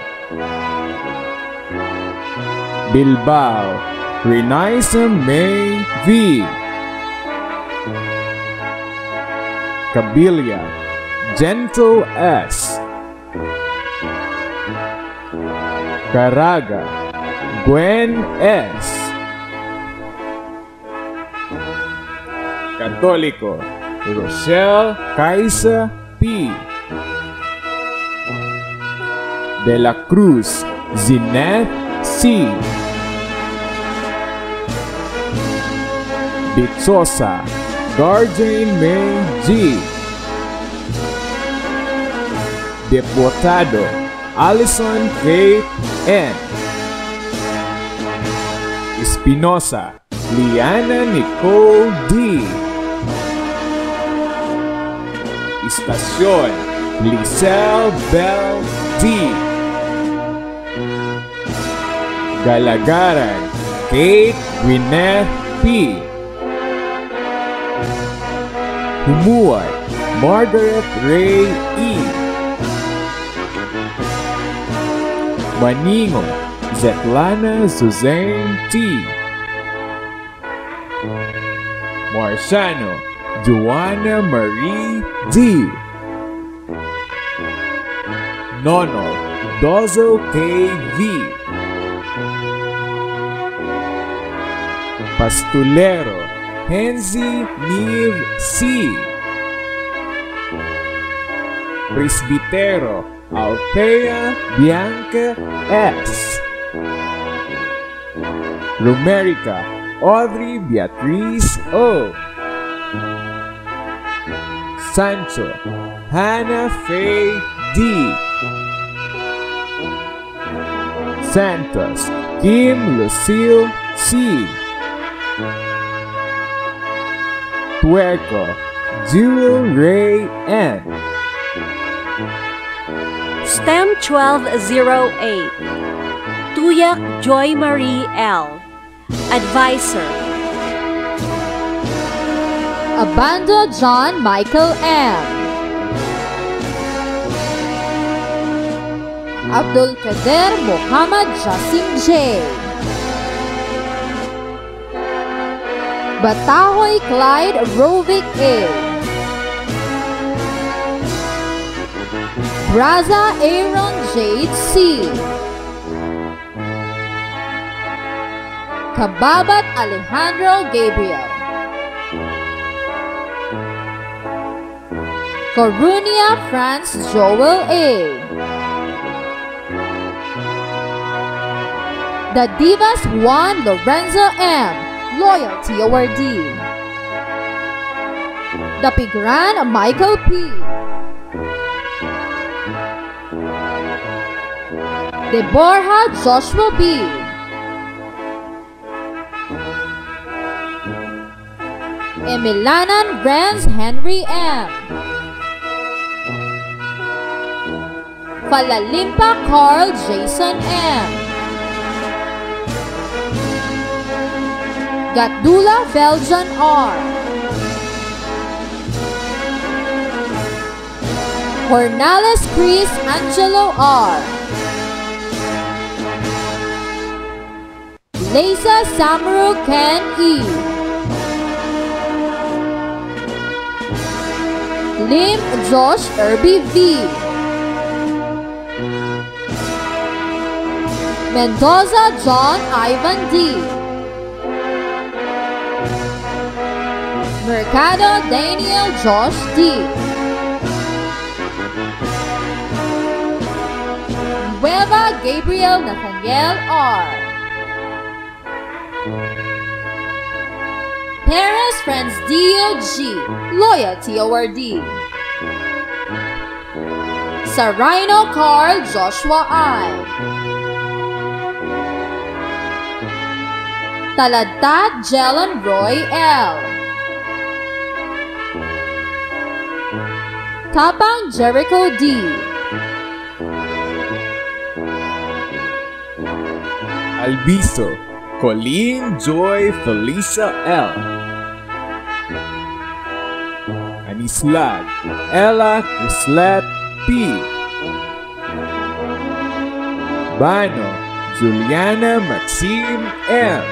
Bilbao Renaisa May V. Cabilia Gento S. Caraga Gwen S. Católico Rochelle Kaisa P. De la Cruz Zinette C. Bitsosa Guardian May G. Deputado Alison Faith N. Espinosa Liana Nicole D. Estación Lisel Bell D. Galagaran Kate Gwyneth P. Humuay Margaret Ray E. Maningo Zetlana Suzanne T. Marciano Joanna Marie D. Nono Dozo K.V. Pastulero Henzi Nive C. Presbitero Althea Bianca S. Romerica Audrey Beatriz O. Sancho Hannah Faye D. Santos Kim Lucille C. Tuerco Jewel Ray N. STEM 1208 Tuyak Joy Marie L. Advisor. Abando John Michael M. Abdul Kader Muhammad Jasim J. Batahoy Clyde Rovic A. Braza Aaron Jade C. Kababat Alejandro Gabriel. Corunia France Joel A. The Divas Juan Lorenzo M. Loyalty Awardee. The Pigran Michael P. Deborah Joshua B. Emilanan Renz Henry M. Falalimpa Carl Jason M. Gatdula Belgian R. Hornales Chris Angelo R. Lisa Samaru Ken E. Lim Josh Irby V. Mendoza John Ivan D. Mercado Daniel Josh D. Nueva Gabriel Nathaniel R. Paris Friends D.O.G. Loyalty Awardee. Sarino Carl Joshua I. Taladtat Jelen Roy L. Tapang Jericho D. Albiso Colleen Joy Felicia L. Anislag Ella Crislet P. Bano Juliana Maxine M.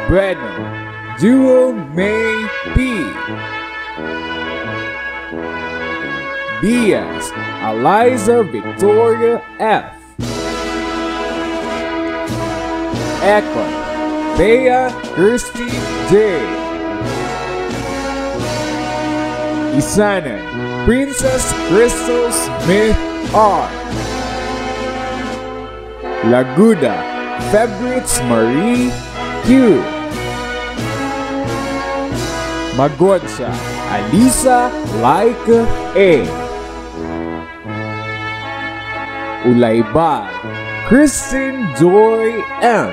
Breno Jewel May P. Diaz Eliza Victoria F. Ekon Bea Kirsty J. Isanan Princess Crystal Smith R. Laguda Fabrics Marie Q. Magodsa Alisa Laika A. Ulaybal Kristen Joy M.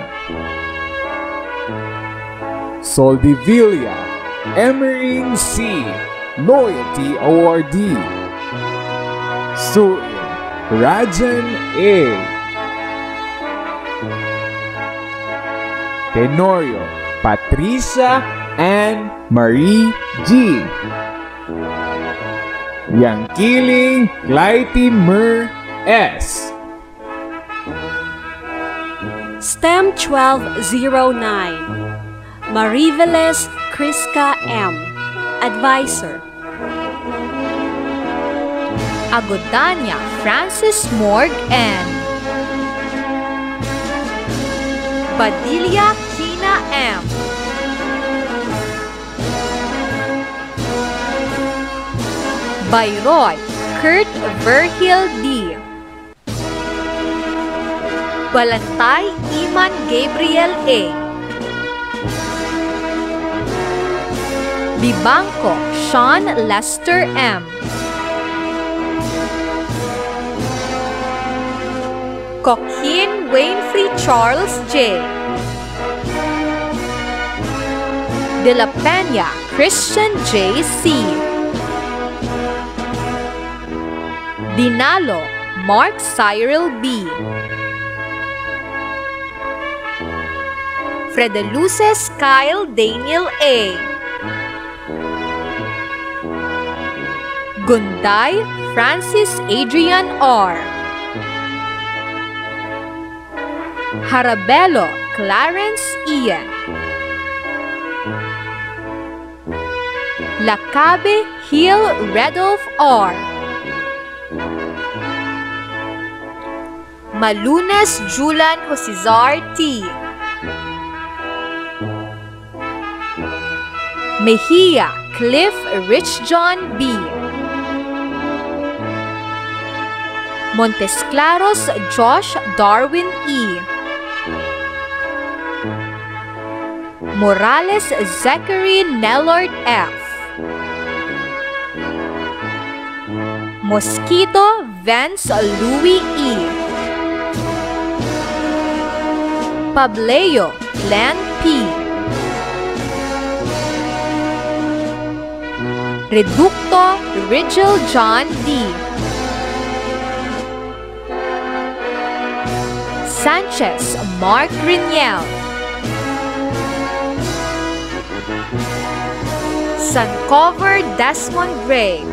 Soldevilla, Emering C. Loyalty Awardee. Suin, Rajan A. Tenorio, Patricia Ann Marie G. Yangkiling Clytie Mer S. STEM 1209, Mariveles Criska M. Advisor. Agodania Francis Morg N. Padilla Kina M. Bayroy Kurt Verhil D. Balantay Iman Gabriel A. Bibangco Sean Lester M. Coquin Wainfrey Charles J. De La Peña Christian J. C. Dinalo Mark Cyril B. Fredeluces Kyle Daniel A. Gunday Francis Adrian R. Harabelo Clarence Ian. Lacabe Hill Redolph R. Malunes Julan Josizar T. Mejia Cliff Rich John B. Montesclaros Josh Darwin E. Morales Zachary Nellard F. Mosquito Vance Louis E. Pableo Glenn P. Reducto Rigel John D. Sanchez Mark Grignell. Suncover Desmond Gray.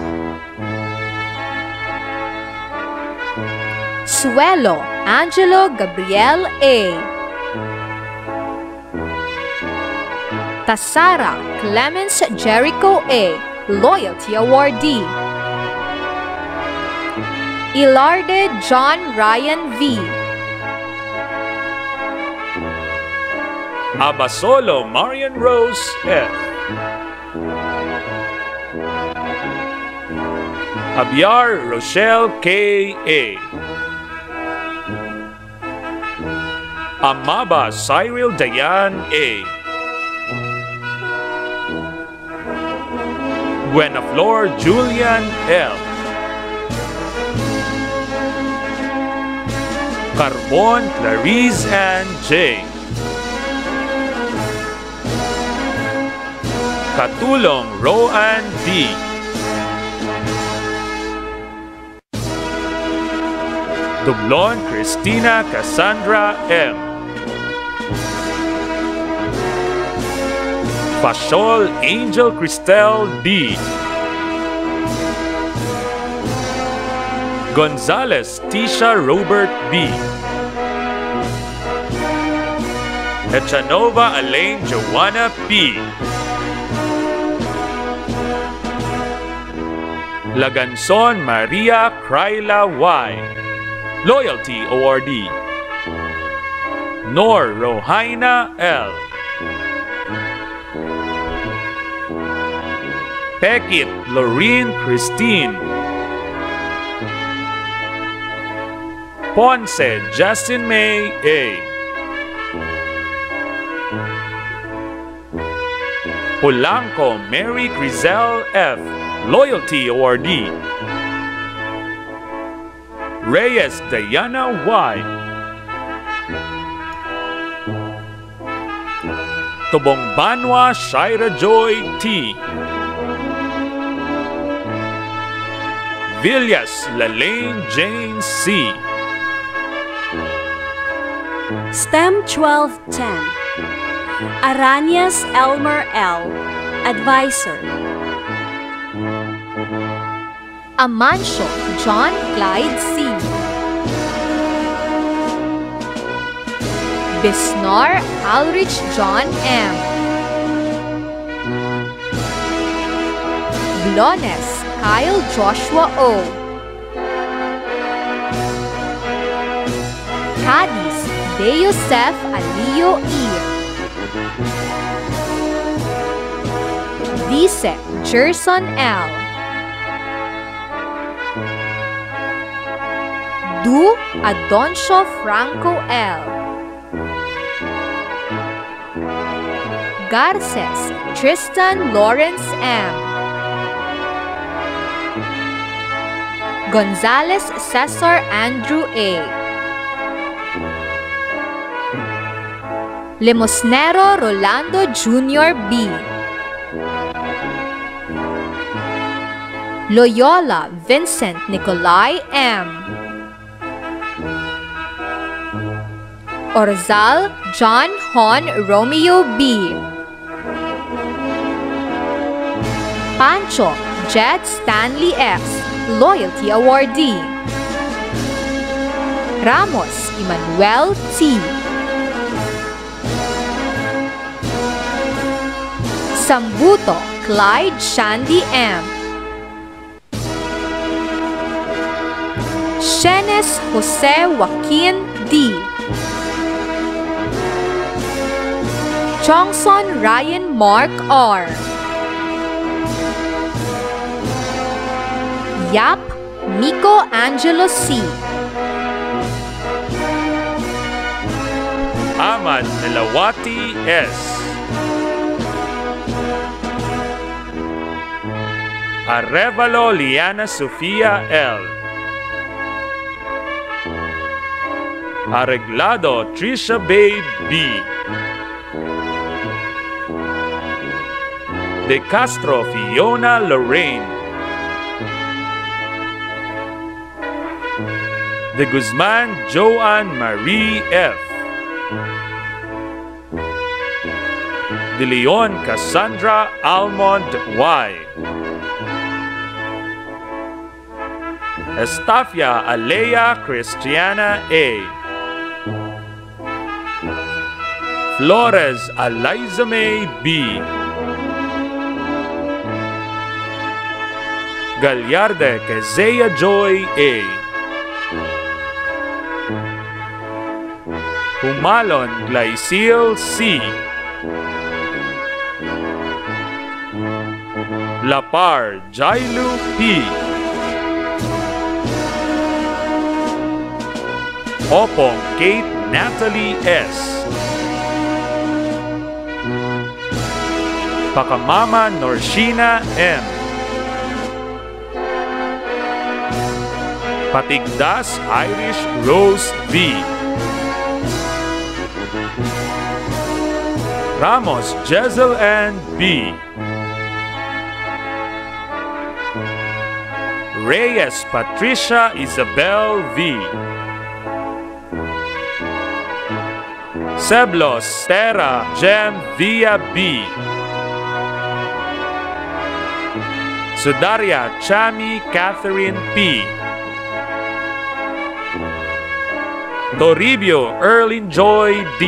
Suelo Angelo Gabriel A. Tasara Clemens Jericho A. Loyalty Awardee. Ilarde John Ryan V. Abasolo Marian Rose F. Abiar Rochelle K. A. Amaba Cyril Dayan A. Buenaflor Julian L. Carbon Clarice Ann J. Katulong Roan D. Dublon Cristina Cassandra M. Fasol Angel Cristel D. Gonzalez Tisha Robert B. Echanova Elaine Joanna P. Laganson Maria Kryla Y. Loyalty Awardee. Nor Rohaina L. Pekit Lorene Christine. Ponce Justin May A. Polanco Mary Grizel F. Loyalty Awardee. Reyes Diana Y. Tubong Banwa Shaira Joy T. Villas Lalaine Jane C. STEM 1210. Aranias Elmer L. Advisor. Amancio John Clyde C. Bisnar Alrich John M. Blones Kyle Joshua O. Cadiz De Yosef Alio E. Dice Gerson L. Du Adoncio Franco L. Garces Tristan Lawrence M. Gonzalez Cesar Andrew A. Limosnero Rolando Jr. B. Loyola Vincent Nicolai M. Orzal John Hon Romeo B. Pancho Jed Stanley X, Loyalty Awardee. Ramos Emmanuel T. Sambuto Clyde Shandy M. Shenes Jose Joaquin D. Chongson Ryan Mark R. Yap Miko Angelo C. Ahmad Melawati S. Arevalo Liana Sofia L. Arreglado Trisha Babe B. De Castro Fiona Lorraine. De Guzman Joanne Marie F. De Leon Cassandra Almond Y. Estafia Alea Cristiana A. Flores Eliza May B. Gallarde Kezea Joy A. Humalon Glycil C. Lapar Jailu P. Opong Kate Natalie S. Pakamama Norshina M. Patigdas Irish Rose V. Ramos Jezel and B. Reyes Patricia Isabel V. Seblos Terra Gem Via B. Sudaria Chami Catherine P. Toribio Erlin Joy D.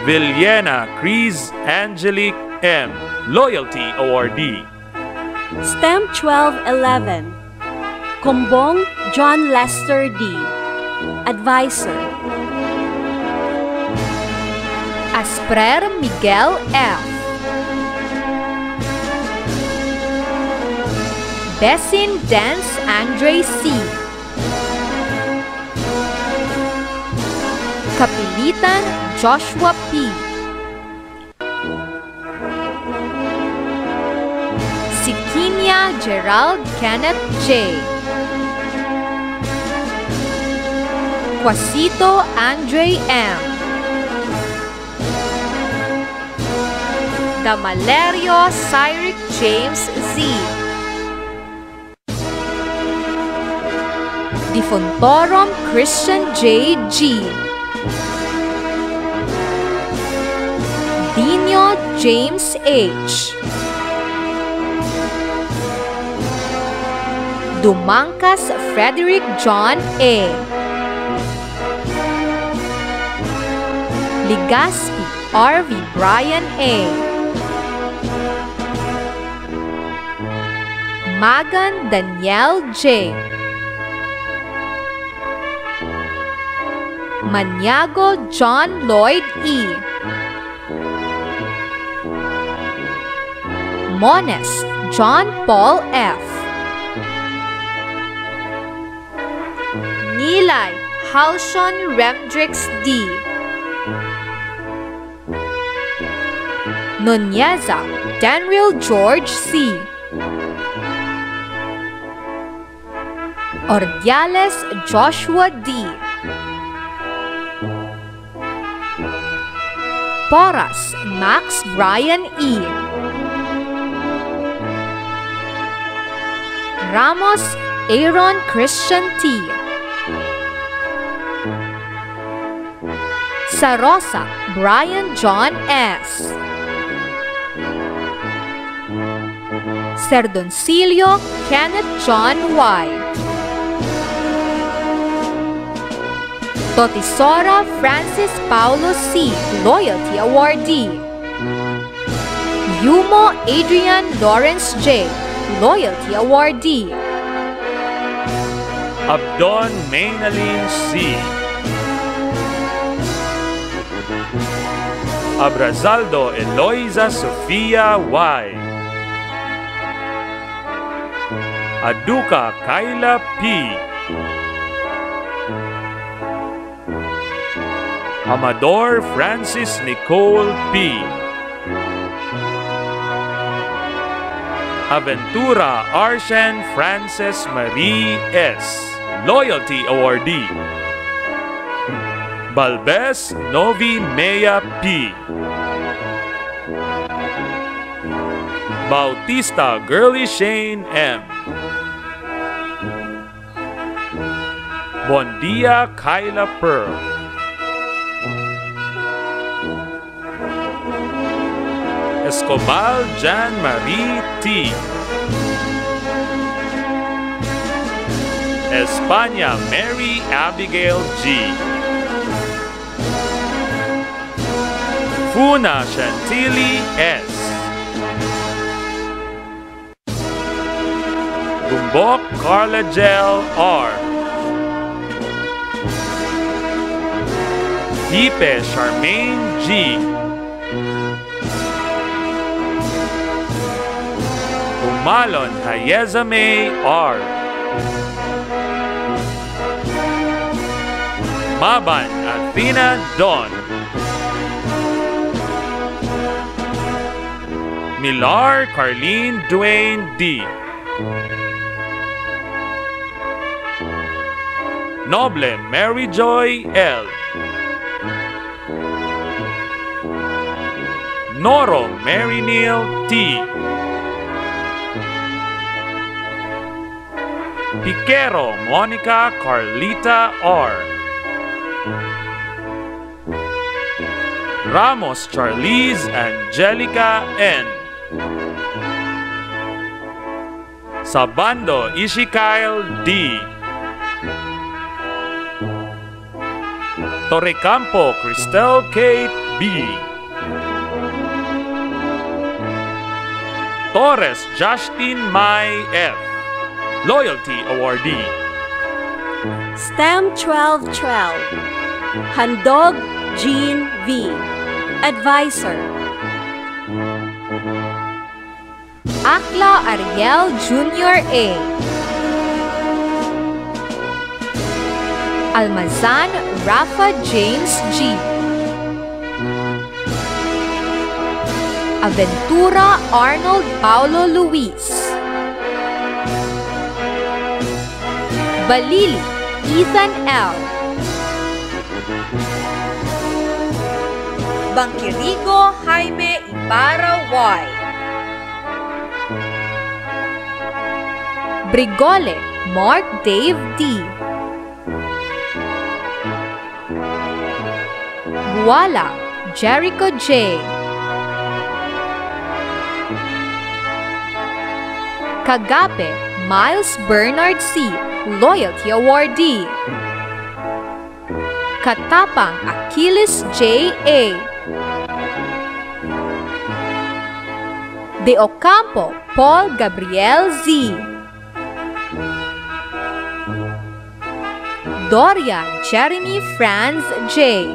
Villena Chris Angelique M. Loyalty Awardee. STEM 1211. Kumbong John Lester D. Advisor. Asprer Miguel F. Bessin Dance Andre C. Kapilitan Joshua P. Sikinia Gerald Kenneth J. Juacito Andre M. Damalerio Cyric James Z. Difontorum Christian J. G. Dino James H. Dumangkas Frederick John A. Ligaspi R.V. Brian A. Magan Danielle J. Maniago John Lloyd E. Mones John Paul F. Nilay Halshon Remdrix D. Nuneza Daniel George C. Ordiales Joshua D. Poras Max Brian E. Ramos Aaron Christian T. Sarosa Brian John S. Serdoncillo Kenneth John Y. Totisora Francis Paulo C. Loyalty Awardee. Yumo Adrian Lawrence J. Loyalty Awardee. Abdon Maynalin C. Abrazaldo Eloisa Sofia Y. Aduka Kyla P. Amador Francis Nicole P. Aventura Arshen Frances Marie S. Loyalty Awardee. Balbes Novi Mea P. Bautista Girly Shane M. Bondia Kyla Pearl. Escobal Jan Marie T. España Mary Abigail G. Funa Chantilly S. Bumbok Carla Gel R. Hipe Charmaine G. Umalon Hayezame R. Maban Athena Don. Milar Carlene Dwayne D. Noble Mary Joy L. Noro Mary Neal T. Piquero Monica Carlita R. Ramos Charlize Angelica N. Sabando Ishikail D. Torrecampo Cristel Kate B. Torres Justin Mai F. Loyalty Awardee. STEM 1212. Handog Jean V. Advisor. Akla Ariel Jr. A. Almazan Rafa James G. Aventura Arnold Paulo Luis. Balili Ethan L. Bangkirigo Jaime Ibarra Y. Brigole Mark Dave D. Buala Jericho J. Kagape Miles Bernard C. Loyalty Awardee. Katapang Achilles J. A. De Ocampo Paul Gabriel Z. Doria Jeremy Franz J.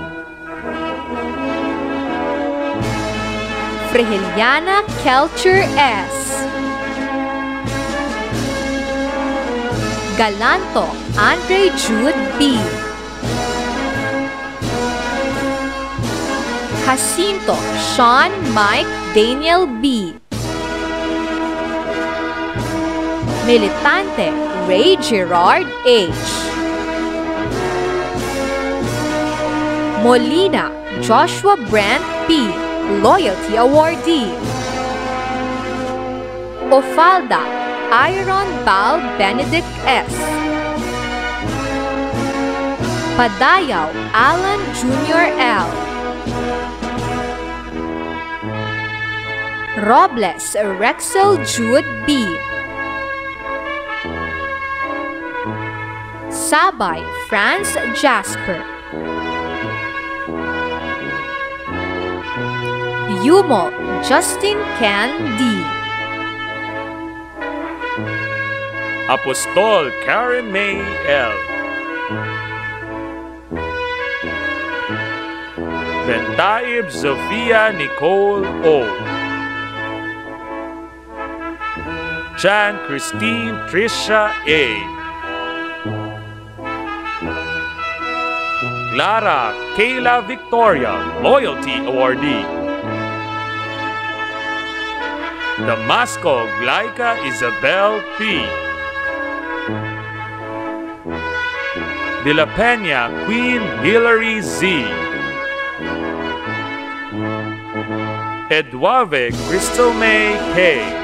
Freheliana Kelcher S. Galanto Andre Jude B. Jacinto Sean Mike Daniel B. Militante Ray Gerard H. Molina Joshua Brent P. Loyalty Awardee. Ofalda Iron Bal Benedict S. Padayaw Alan Jr. L. Robles Rexel Jude B. Sabay Franz Jasper. Yumo Justin Ken D. Apostol Karen May L. Bentaib Sofia Nicole O. Jan Christine Trisha A. Clara Kayla Victoria Loyalty Awardee. Damasco Glaika Isabel P. De La Peña Queen Hillary Z. Eduave Crystal May K.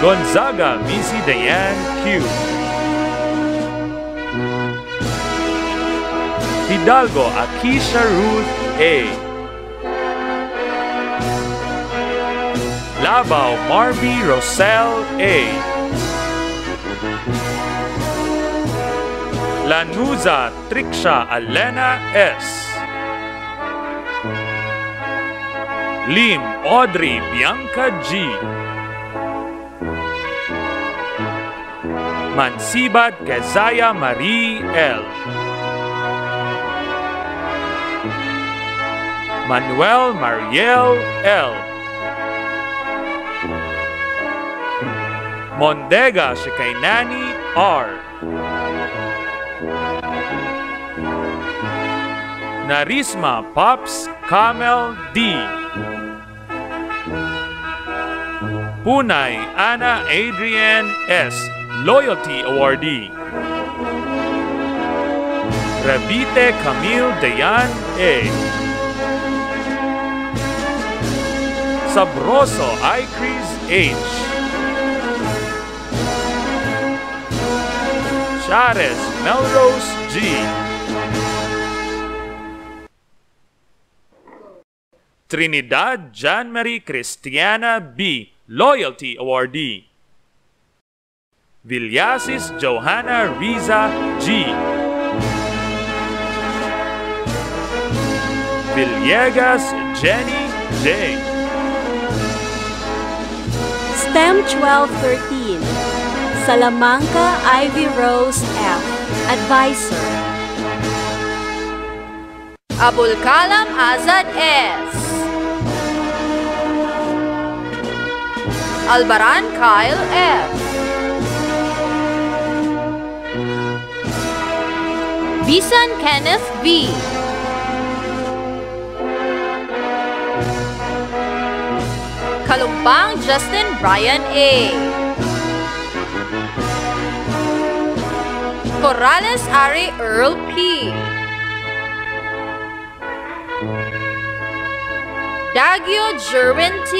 Gonzaga Missy Diane Q. Hidalgo Akisha Ruth A. Labao Marby Rosel A. Lanuza Triksha Alena S. Lim Audrey Bianca G. Mansibat Kezaya Marie L. Manuel Mariel L. Mondega Shikainani R. Narisma Pops Camel D. Punay Ana Adrian S. Loyalty Awardee. Rabite Camille Dayan A. Sabroso Icris H. Chares Melrose G. Trinidad Jan Marie Cristiana B. Loyalty Awardee. Villasis Johanna Riza G. Villegas Jenny J. STEM 1213, Salamanca Ivy Rose F. Advisor. Abul Kalam Azad S. Albaran Kyle F. Bisan Kenneth V. Kalumpang Justin Brian A. Corrales Ari Earl P. Adagio Jerwin T.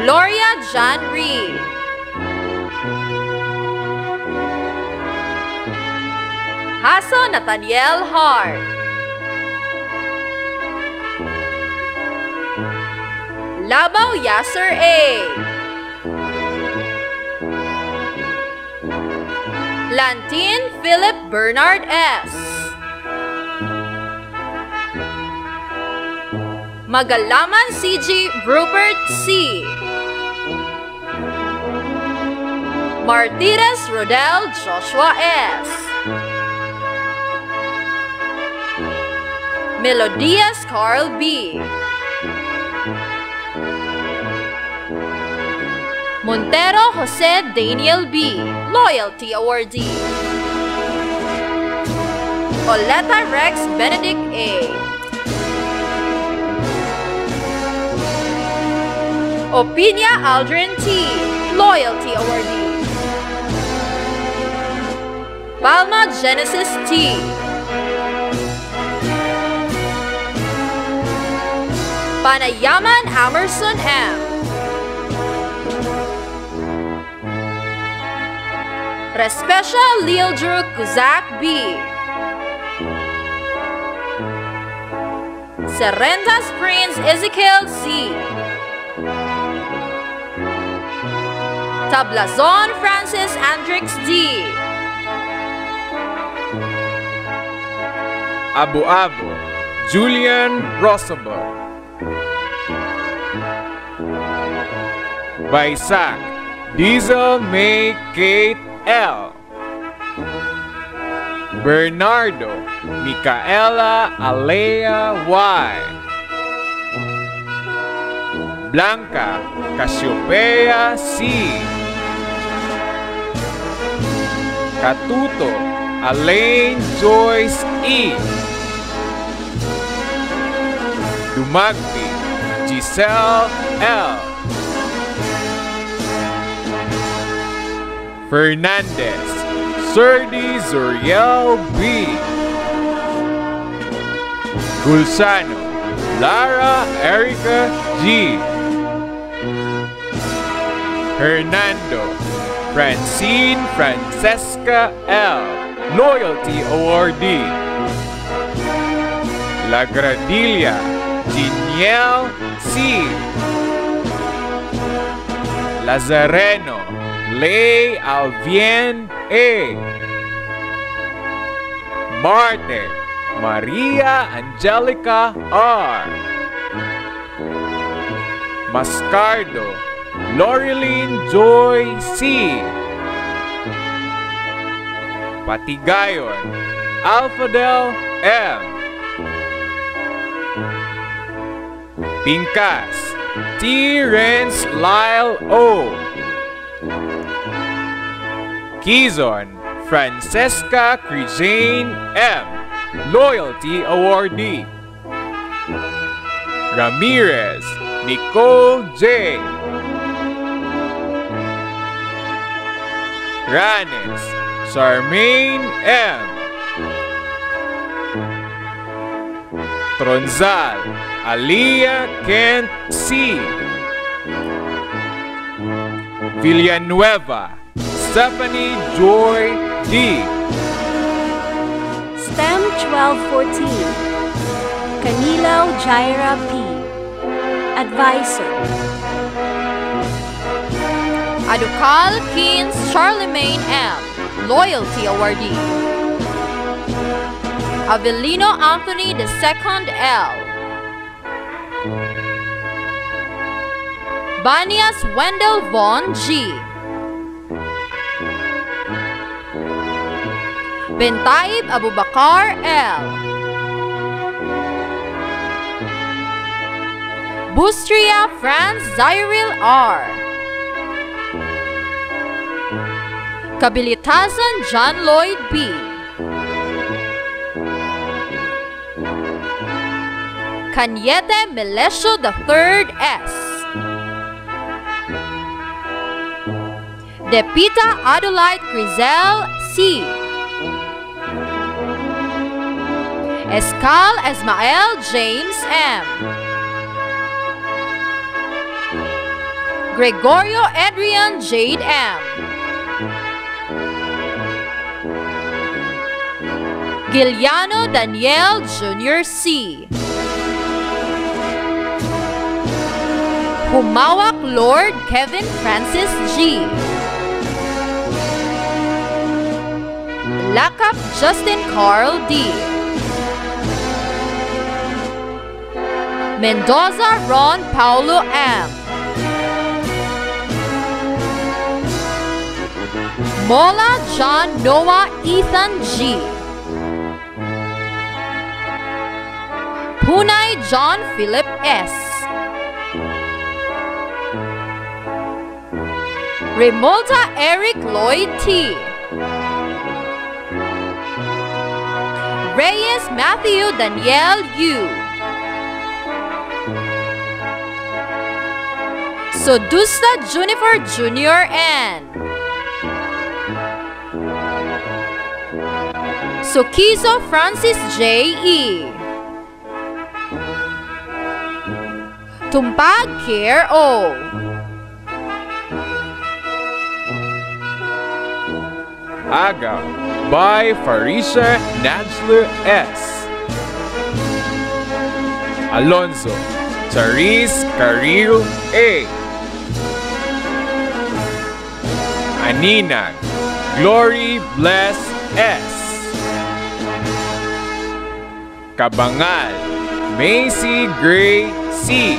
Gloria John Reed. Haso Nathaniel Hart. Labaw Yasser A. Lantin Philip Bernard S. Magalaman CG Rupert C. Martires Rodel Joshua S. Melodias Carl B. Montero Jose Daniel B. Loyalty Awardee. Oleta Rex Benedict A. Opinia Aldrin T. Loyalty Awardee. Palma Genesis T. Panayaman Amerson M. Respecia Leildrew Kuzak B. Serentas Prince Ezekiel C. Tablazon Francis Andrix D. Abu-Abu, Julian Roosevelt. Baisak, Diesel May Kate L. Bernardo, Micaela Alea Y. Blanca, Cassiopeia C. Katuto, Alain Joyce E. Dumagpi, Giselle L. Fernandez, Serdi Zuriel B. Gulsano, Lara Erica G. Hernando, Francine Francesca L. Loyalty Awardee. La Gradilla, Giniel C. Lazareno, Lay Alvien A. Marte, Maria Angelica R. Mascardo, Laureline Joy C. Patigayon, Alfadel M. Pincas, Terence Lyle O. Quezon, Francesca Crijane M. Loyalty Awardee. Ramirez, Nicole J. Ranes, Charmaine M. Tronzal, Aliyah Kent C. Villanueva, Stephanie Joy D. STEM 1214, Canilo Jaira P. Advisor. Adukal Keynes Charlemagne M. Loyalty Awardee. Avelino Anthony II L. Banias Wendell Vaughn G. Bentaib Abubakar L. Bustria Franz Zyril R. Kabilitasan John Lloyd B. Kanyete Melesio III S. Depita Adelaide Crizel C. Escal Esmael James M. Gregorio Adrian Jade M. Giuliano Daniel Jr. C. Humawak Lord Kevin Francis G. Lakap Justin Carl D. Mendoza Ron Paulo M. Mola John Noah Ethan G. Punay John Philip S. Remolta Eric Lloyd T. Reyes Matthew Daniel U. Sodusta Junifer Jr. N. Sukizo Francis J. E. Tumpag Care O. Agaw by Farisha Najlu S. Alonzo Charis Caril A. Aninag Glory Bless S. Kabangal Macy Gray C.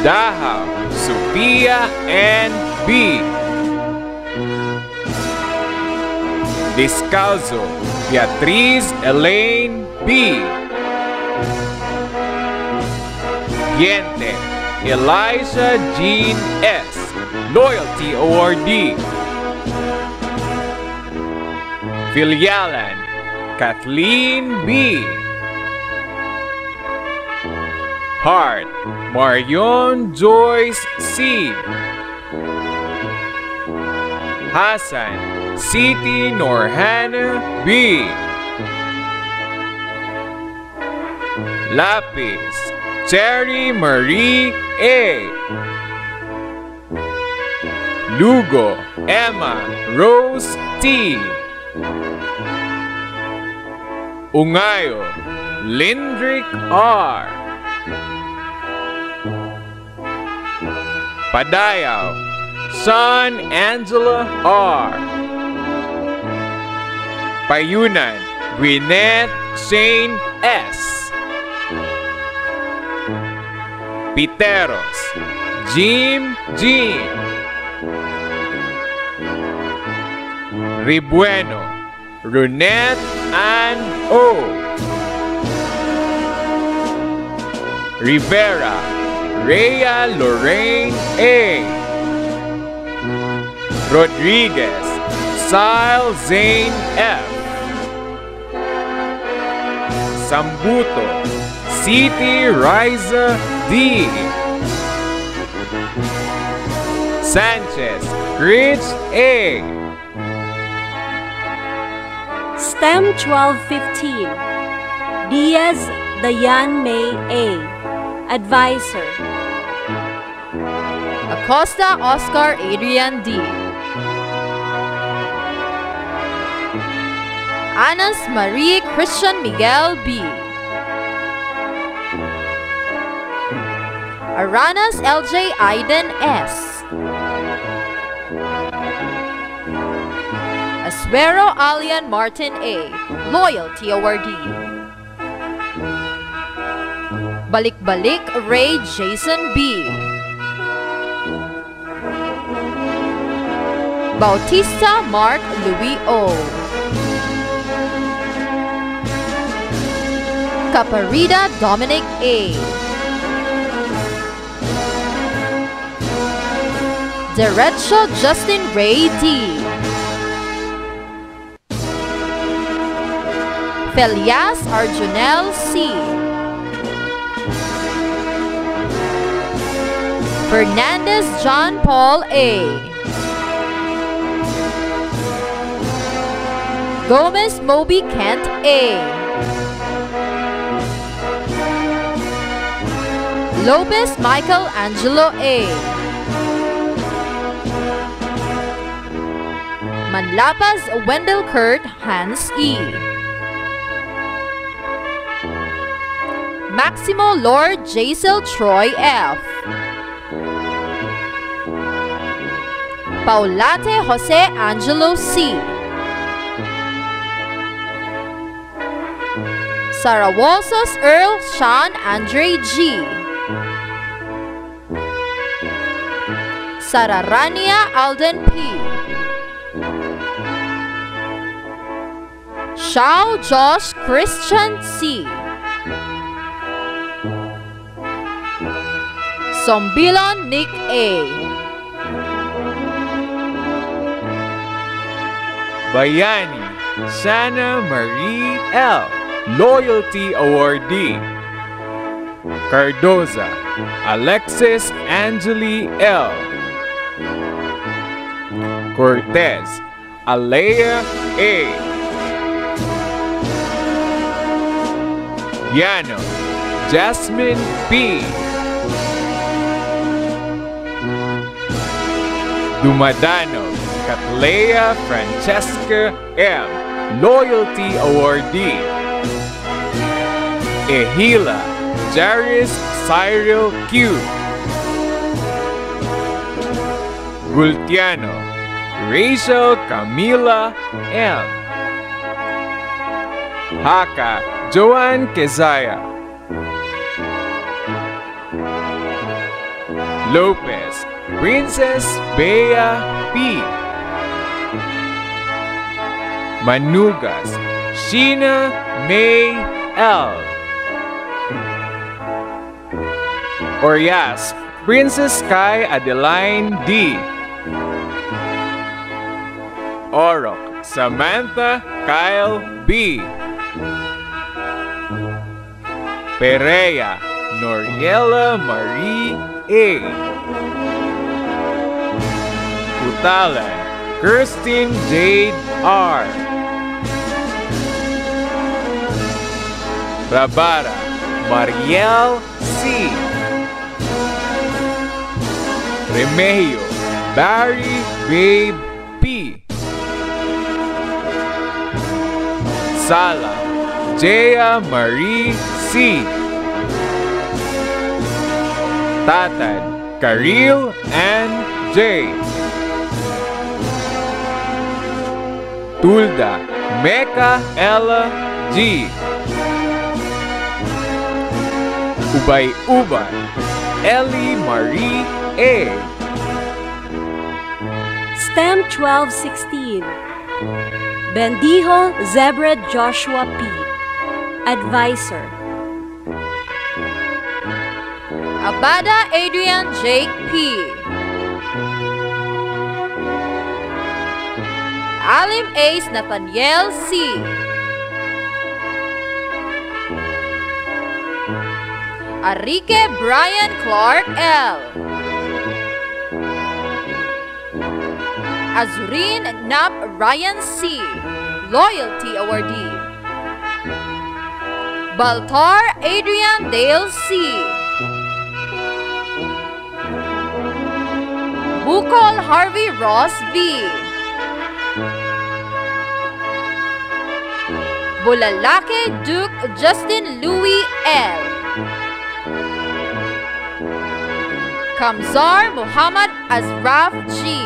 Dahaw Sophia N. B. Descalzo Beatriz Elaine B. Diente Elijah Jean S. Loyalty Awardee. Filialan Kathleen B. Heart Marion Joyce C. Hassan Siti Norhana B. Lapis Cherry Marie A. Lugo Emma Rose T. Ungayo Lindrick R. Padayaw Sean Angela R. Payunan Gwyneth Shane S. Piteros Jim Jean. Ribueno Runette Ann O. Rivera Rhea Lorraine A. Rodriguez Sile Zane F. Sambuto City Riza D. Sanchez Rich A. STEM 1215, Diaz Dayan May A. Advisor. Acosta Oscar Adrian D. Anas Marie Christian Miguel B. Aranas LJ Aiden S. Aswero Alian Martin A. Loyalty Awardee. Balik-Balik Ray Jason B. Bautista Mark Louis O. Caparida Dominic A. Derecho Justin Ray D. Felias Arjunel C. Fernandez John Paul A. Gomez Moby Kent A. Lopez Michael Angelo A. Manlapas Wendell Kurt Hans E. Maximo Lord Jaisel Troy F. Paulate Jose Angelo C. Sarawosos Earl Sean Andre G. Sararania Alden P. Shao Josh Christian C. Sombilon Nick A. Bayani Sana Marie L. Loyalty Awardee. Cardoza Alexis Angeli L. Cortez Alea A. Yano Jasmine P. Dumadano Catlea Francesca M. Loyalty Awardee. Ehila Jaris Cyril Q. Gultiano Rachel Camila M. Haka Joan Kezaya. Lopez Princess Bea P. Manugas Sheena May L. Orias Princess Sky Adeline D. Orok Samantha Kyle B. Perea Noriela Marie A. Utalan Kirsten Jade R. Rabara Mariel C. Remeo Barry Babe P. Sala Jaya Marie C. Tatad Karil and J. Tulda Mecca Ella G. Ubay-ubay Ellie Marie A. STEM 1216. Bendijo Zebred Joshua P. Advisor. Abada Adrian Jake P. Alim Ace Nathaniel C. Arike Brian Clark L. Azurin Nap Ryan C. Loyalty Awardee. Baltar Adrian Dale C. Bukol Harvey Ross V. Bulalake Duke Justin Louis L. Kamzar Muhammad Azraf G.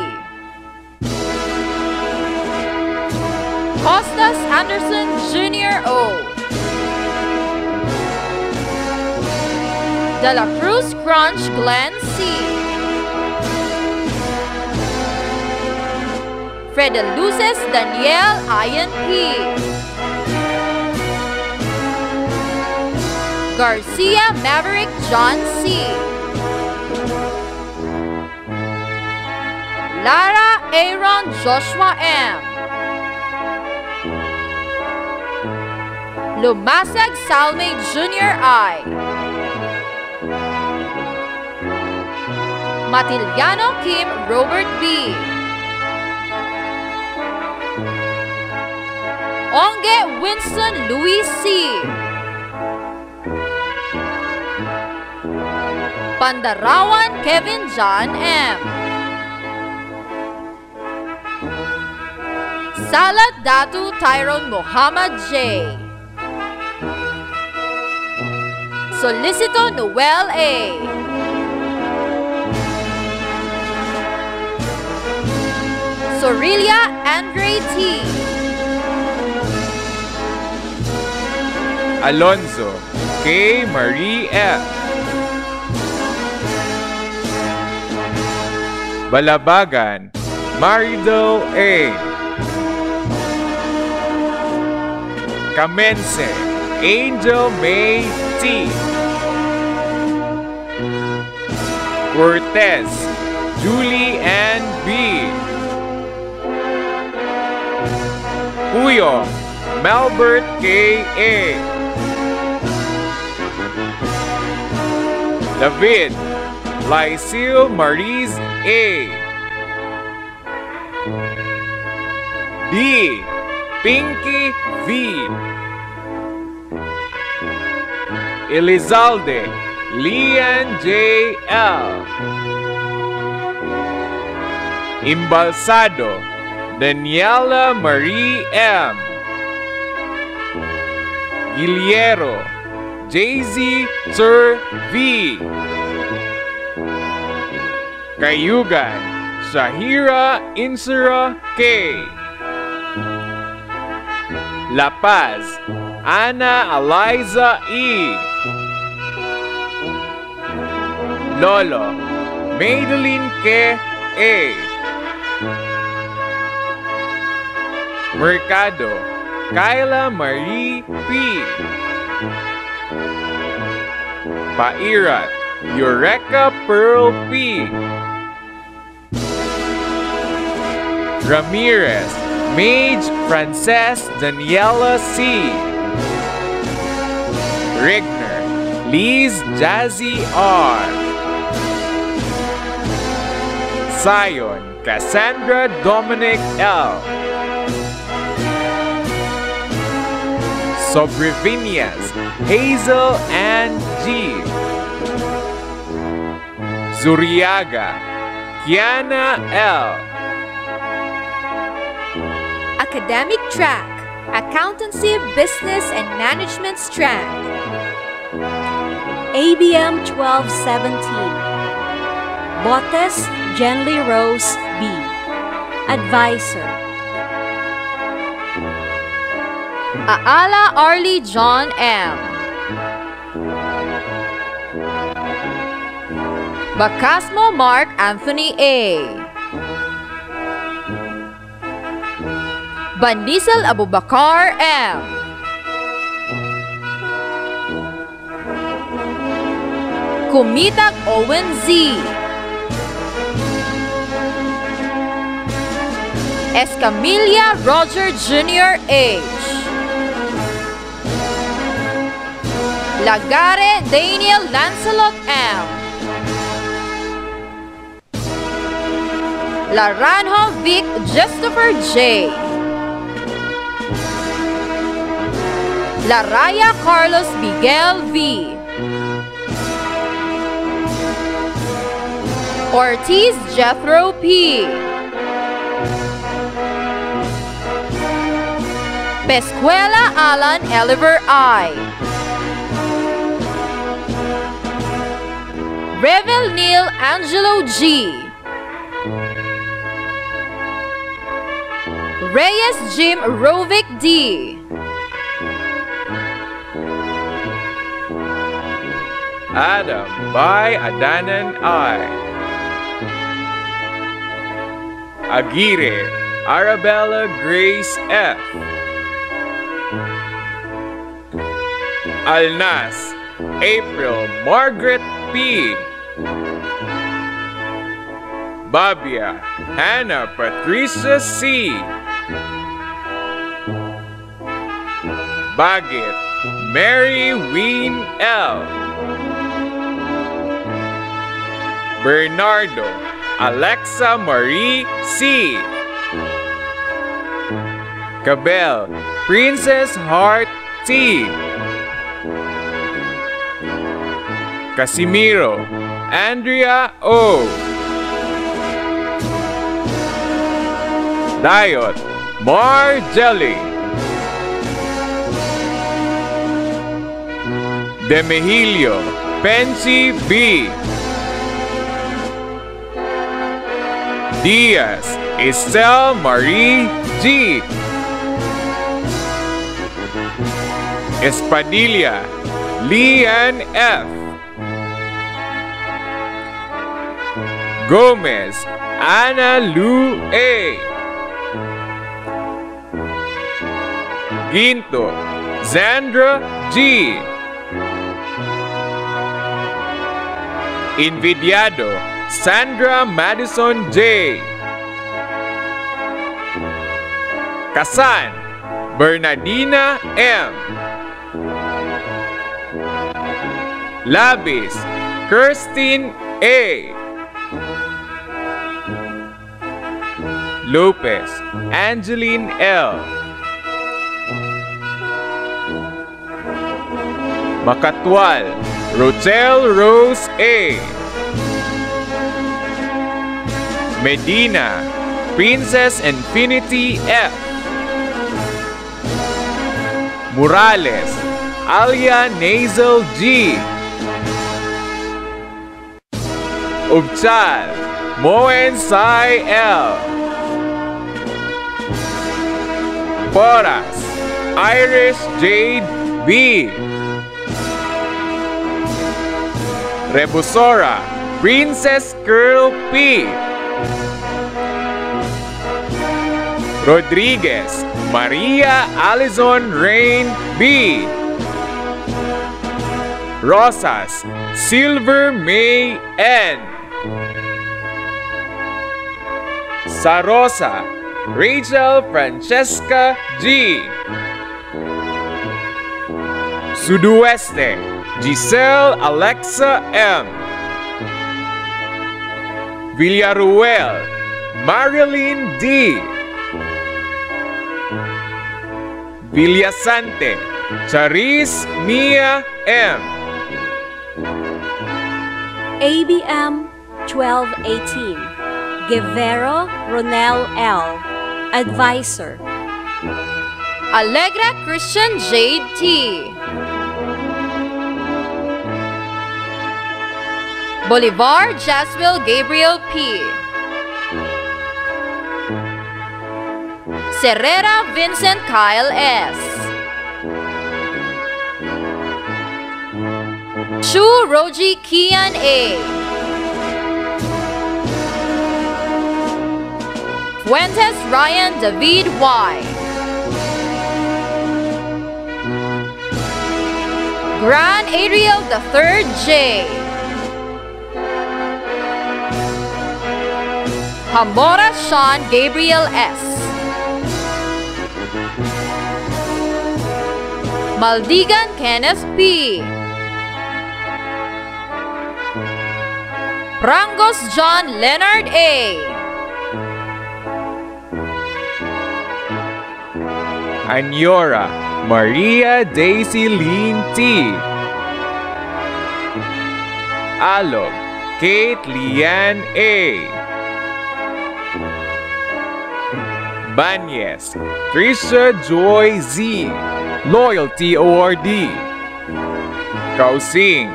Costas Anderson Jr. O. De La Cruz Crunch Glenn C. Fredeluces Daniel Ian P. Garcia Maverick John C. Lara Aaron Joshua M. Lumasag Salme Jr. I. Matiliano Kim Robert B. Onge Winston Louis C. Pandarawan Kevin John M. Salat Datu Tyrone Muhammad J. Solicito Noel A. Sorilia Andre T. Alonzo K. Marie F. Balabagan Maridol A. Kamense Angel May T. Cortez Julie Ann B. Puyo Melbert K. A. David Lysil Maurice A. D. Pinky V. Elizalde Lian J. L. Imbalsado Daniela Marie M. Giliero JZ Sir V. Kayugan Shahira Insura K. La Paz Ana Eliza E. Lolo Madeline K. A. Mercado Kyla Marie P. Pairat Eureka Pearl P. Ramirez Mage Frances Daniela C. Rigner Liz Jazzy R. Sion Cassandra Dominic L. Sobrevinias Hazel Ann G. Zuriaga Kiana L. Academic Track, Accountancy, Business and Management Strand. ABM 1217. Botes Jenly Rose B. Advisor. Aala Arlie John M. Bacasmo Mark Anthony A. Bandisal Abubakar M. Kumitag Owen Z. Escamilla Roger Jr. H. Lagare Daniel Lancelot M. Laranjo Vic Christopher J. Laraya Carlos Miguel V. Ortiz Jethro P. Pescuela Alan Eliver I. Revel Neil Angelo G. Reyes Jim Rovic D. Adam by Adanan I. Aguirre Arabella Grace F. Alnas April Margaret P. Babia Hannah Patricia C. Bagit Mary Ween L. Bernardo Alexa Marie C. Cabell Princess Heart T. Casimiro Andrea O. Diot Marjelly. Demihilio Pensi B. Diaz Estelle Marie G. Espadilla Lian F. Gomez Ana Lu A. Ginto Zandra G. Invidiado Sandra Madison J. Kasan Bernardina M. Labis Kirstine A. Lopez Angeline L. Makatwal Rochelle Rose A. Medina Princess Infinity F. Morales Alia Nasal G. Ubchal Moen Sai L. Poras Iris Jade B. Rebusora Princess Girl P. Rodriguez Maria Alison Rain B. Rosas Silver May N. Sarosa Rachel Francesca G. Sudoeste Giselle Alexa M. Villaruel Marilyn D. Villasante Charis Mia M. ABM 1218 Guevara Ronel L. Advisor. Allegra Christian Jade T. Bolivar Jaswell Gabriel P. Serrera Vincent Kyle S. Chu Roji Kian A. Fuentes Ryan David Y. Gran Ariel III J. Hamora Sean Gabriel S. Maldigan Kenneth P. Prangos John Leonard A. Anyora Maria Daisy Lynn T. Alog Kate Lian A. Banyes Trisha Joy Z. Loyalty Awardee. Kausing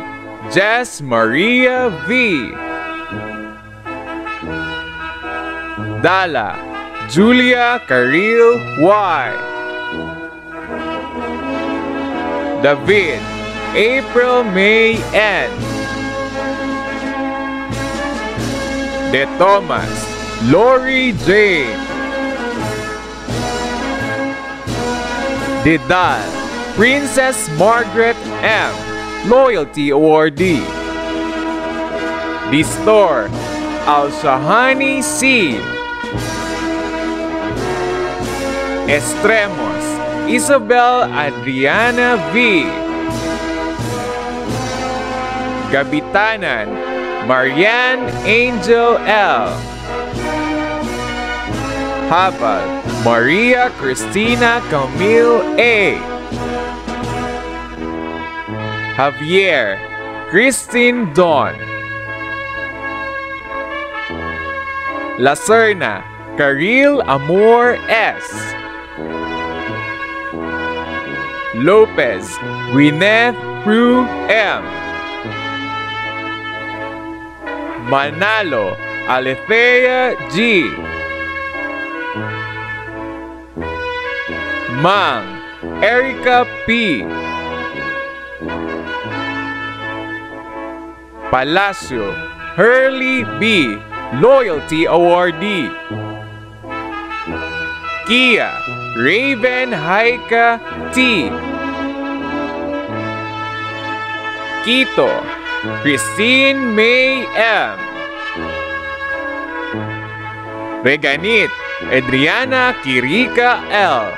Jess Maria V. Dala Julia Karil Y. David April May N. De Thomas Lori Jane. Didal Princess Margaret M. Loyalty Awardee. Distor Al-Shahani C. Estremos Isabel Adriana V. Gabitanan Marianne Angel L. Habal Maria Cristina Camille A. Javier Christine Don. Lacerna Caril Amor S. Lopez Gwyneth Prue M. Manalo Alethea G. Mang Erica P. Palacio Hurley B. Loyalty Awardee. Kia Raven Haika T. Quito Christine May M. Reganit Adriana Kirika L.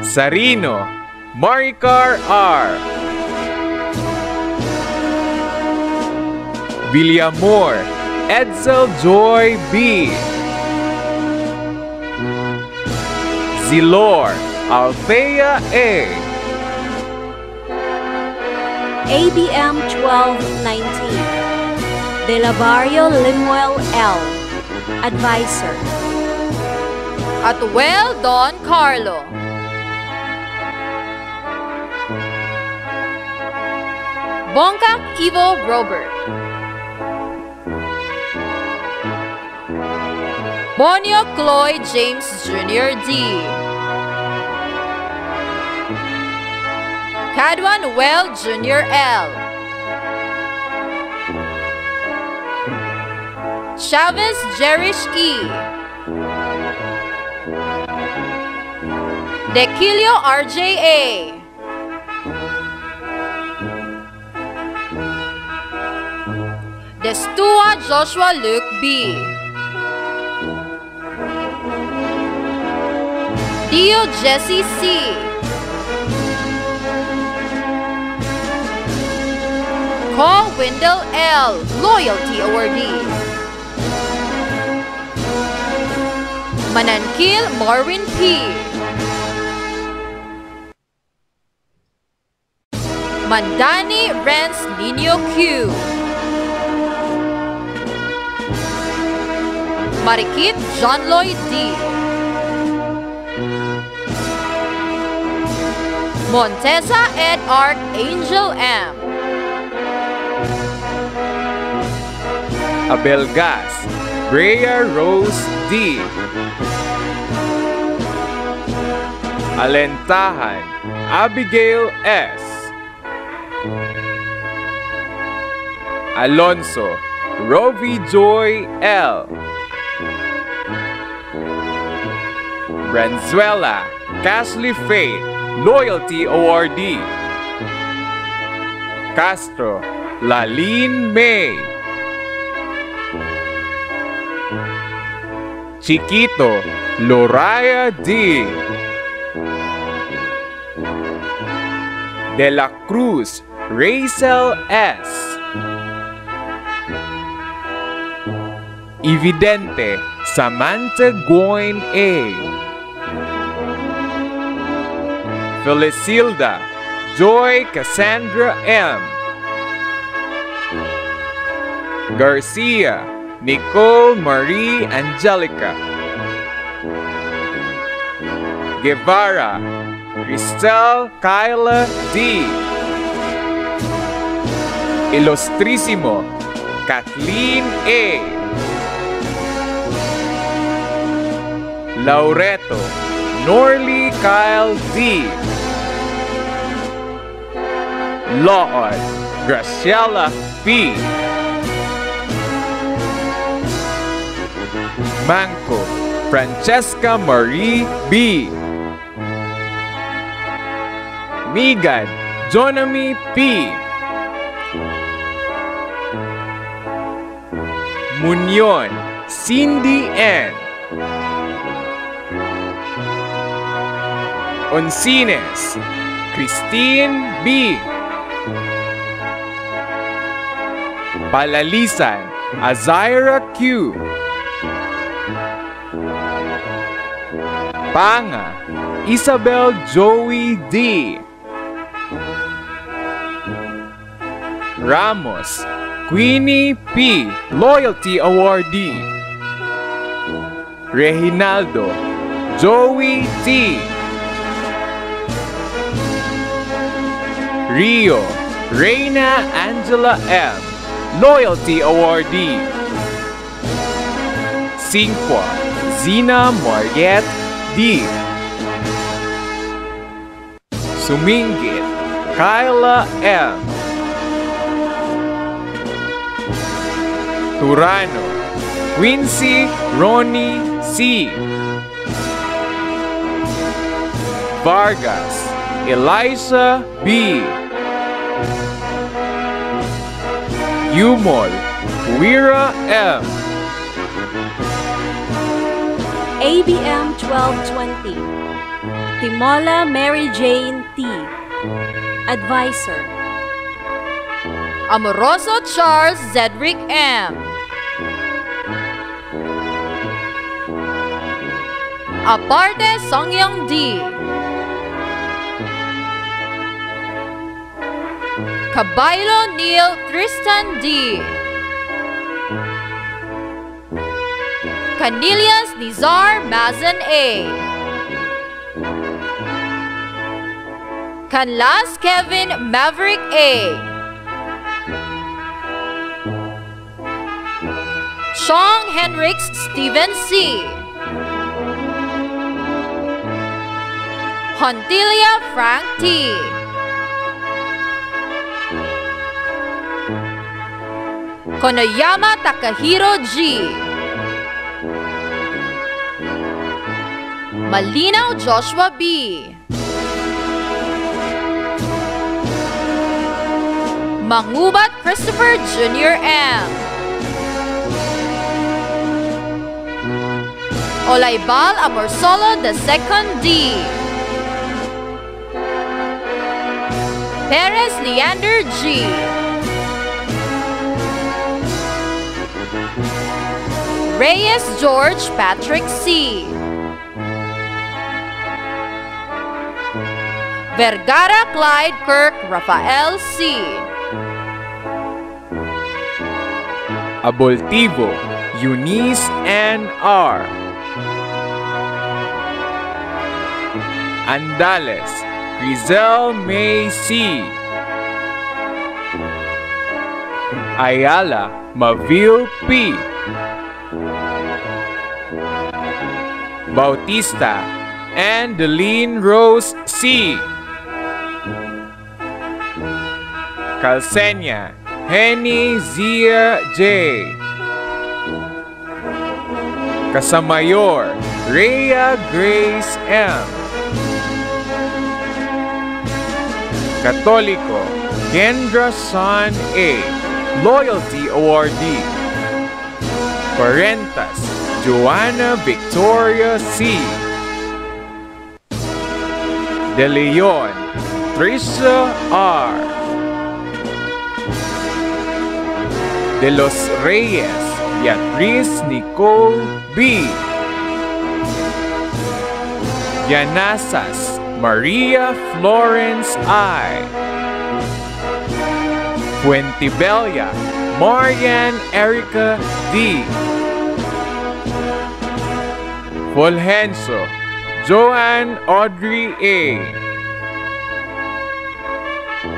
Sarino Maricar R. Villamor Edsel Joy B. Zilor Althea A. ABM 1219. De la Barrio Limuel L. Advisor. At well Don Carlo. Bongkak Ivo Robert. Bonio Chloe James Jr. D. Cadwan Well Jr. L. Chavez Jerish E. Dequilio RJA. Destua Joshua Luke B. Dio Jesse C. Cole Wendell L. Loyalty Awardee. Manankil Marvin P. Mandani Renz Nino Q. Marikit John Lloyd D. Montesa Ed Arc Angel M. Abelgas Brea Rose D. Alentahan Abigail S. Alonso Rovi Joy L. Branzuela Cashley Faith Loyalty Awardee. Castro Laline May. Chiquito Loraya D. De la Cruz Rachel S. Evidente Samantha Goin A. Felicilda Joy Cassandra M. Garcia Nicole Marie Angelica. Guevara Cristel Kyla D. Ilustrísimo Kathleen A. Laureto Norly Kyle D. Lord Graciela P. Manco Francesca Marie B. Megan Jonami P. Munyon Cindy N. Oncines Christine B. Palalisan Azira Q. Panga, Isabel Joey D. Ramos, Queenie P. Loyalty Awardee. Reginaldo, Joey T. Rio, Reina Angela M. Loyalty Awardee. Singqua, Zina Mariette D. Sumingit, Kyla M. Turano, Quincy Ronnie C. Vargas, Elisha B. Yumol, Wira M. ABM 1220, Timola Mary Jane T. Advisor. Amoroso Charles Zedric M. Aparte Songyong D. Caballo Neil Tristan D. Canilias Nizar Mazen A. Canlas Kevin Maverick A. Chong Henrix Steven C. Hontilia Frank T. Konoyama Takahiro G. Malinaw Joshua B. Mangubat Christopher Jr. M. Olaybal Amorsolo II D. Perez Leander G. Reyes George Patrick C. Vergara Clyde Kirk Rafael C. Aboltivo, Eunice N. R. Andales, Rizal May C. Ayala, Mavil P. Bautista, Andeline Rose C. Calcenia, Henny Zia J. Casamayor, Rhea Grace M. Católico, Kendra Son A. Loyalty Awardee. Parentas, Joanna Victoria C. De Leon, Trisha R. De los Reyes, Beatriz Nicole B. Yanasas, Maria Florence I. Fuentibella, Marian Erica D. Fulgencio, Joanne Audrey A.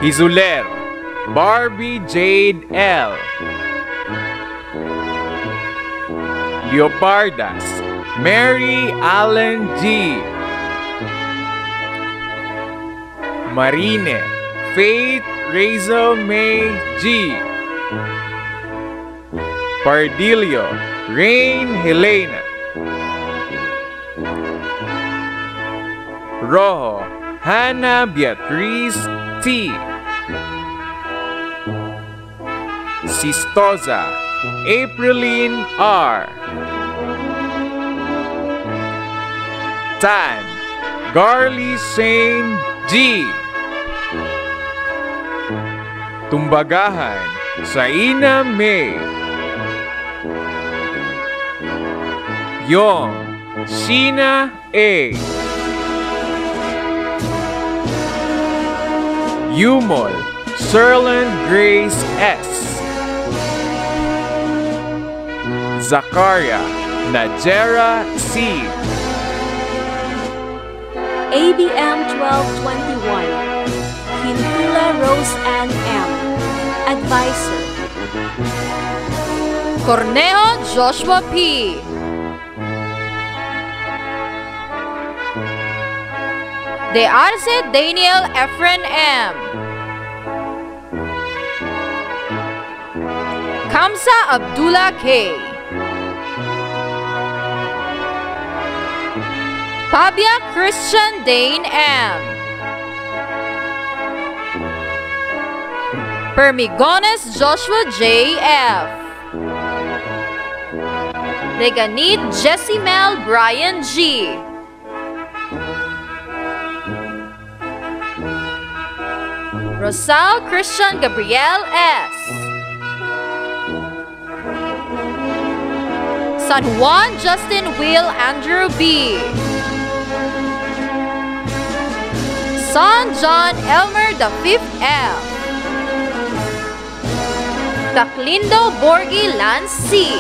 Hizuler, Barbie Jade L. Leopardas, Mary Allen G. Marine, Faith Razel May G. Pardilio, Rain Helena. Rojo, Hannah Beatriz T. Sistosa, Apriline R. Tan, Garly Shane G. Tumbagahan, Saina May. Yong Sheena A. Yumol Sherlyn Grace S. Zakaria Najera C. ABM 1221, Hintula Rose Ann M. Advisor. Cornejo Joshua P. De Arce Daniel Efren M. Kamsa Abdullah K. Pabia Christian Dane M. Permigones Joshua J. F. Leganit Jessie Mel Brian G. Rosal Christian Gabriel S. San Juan Justin Will Andrew B. Son John Elmer the 5th F. Taklindo Borgi Lance C.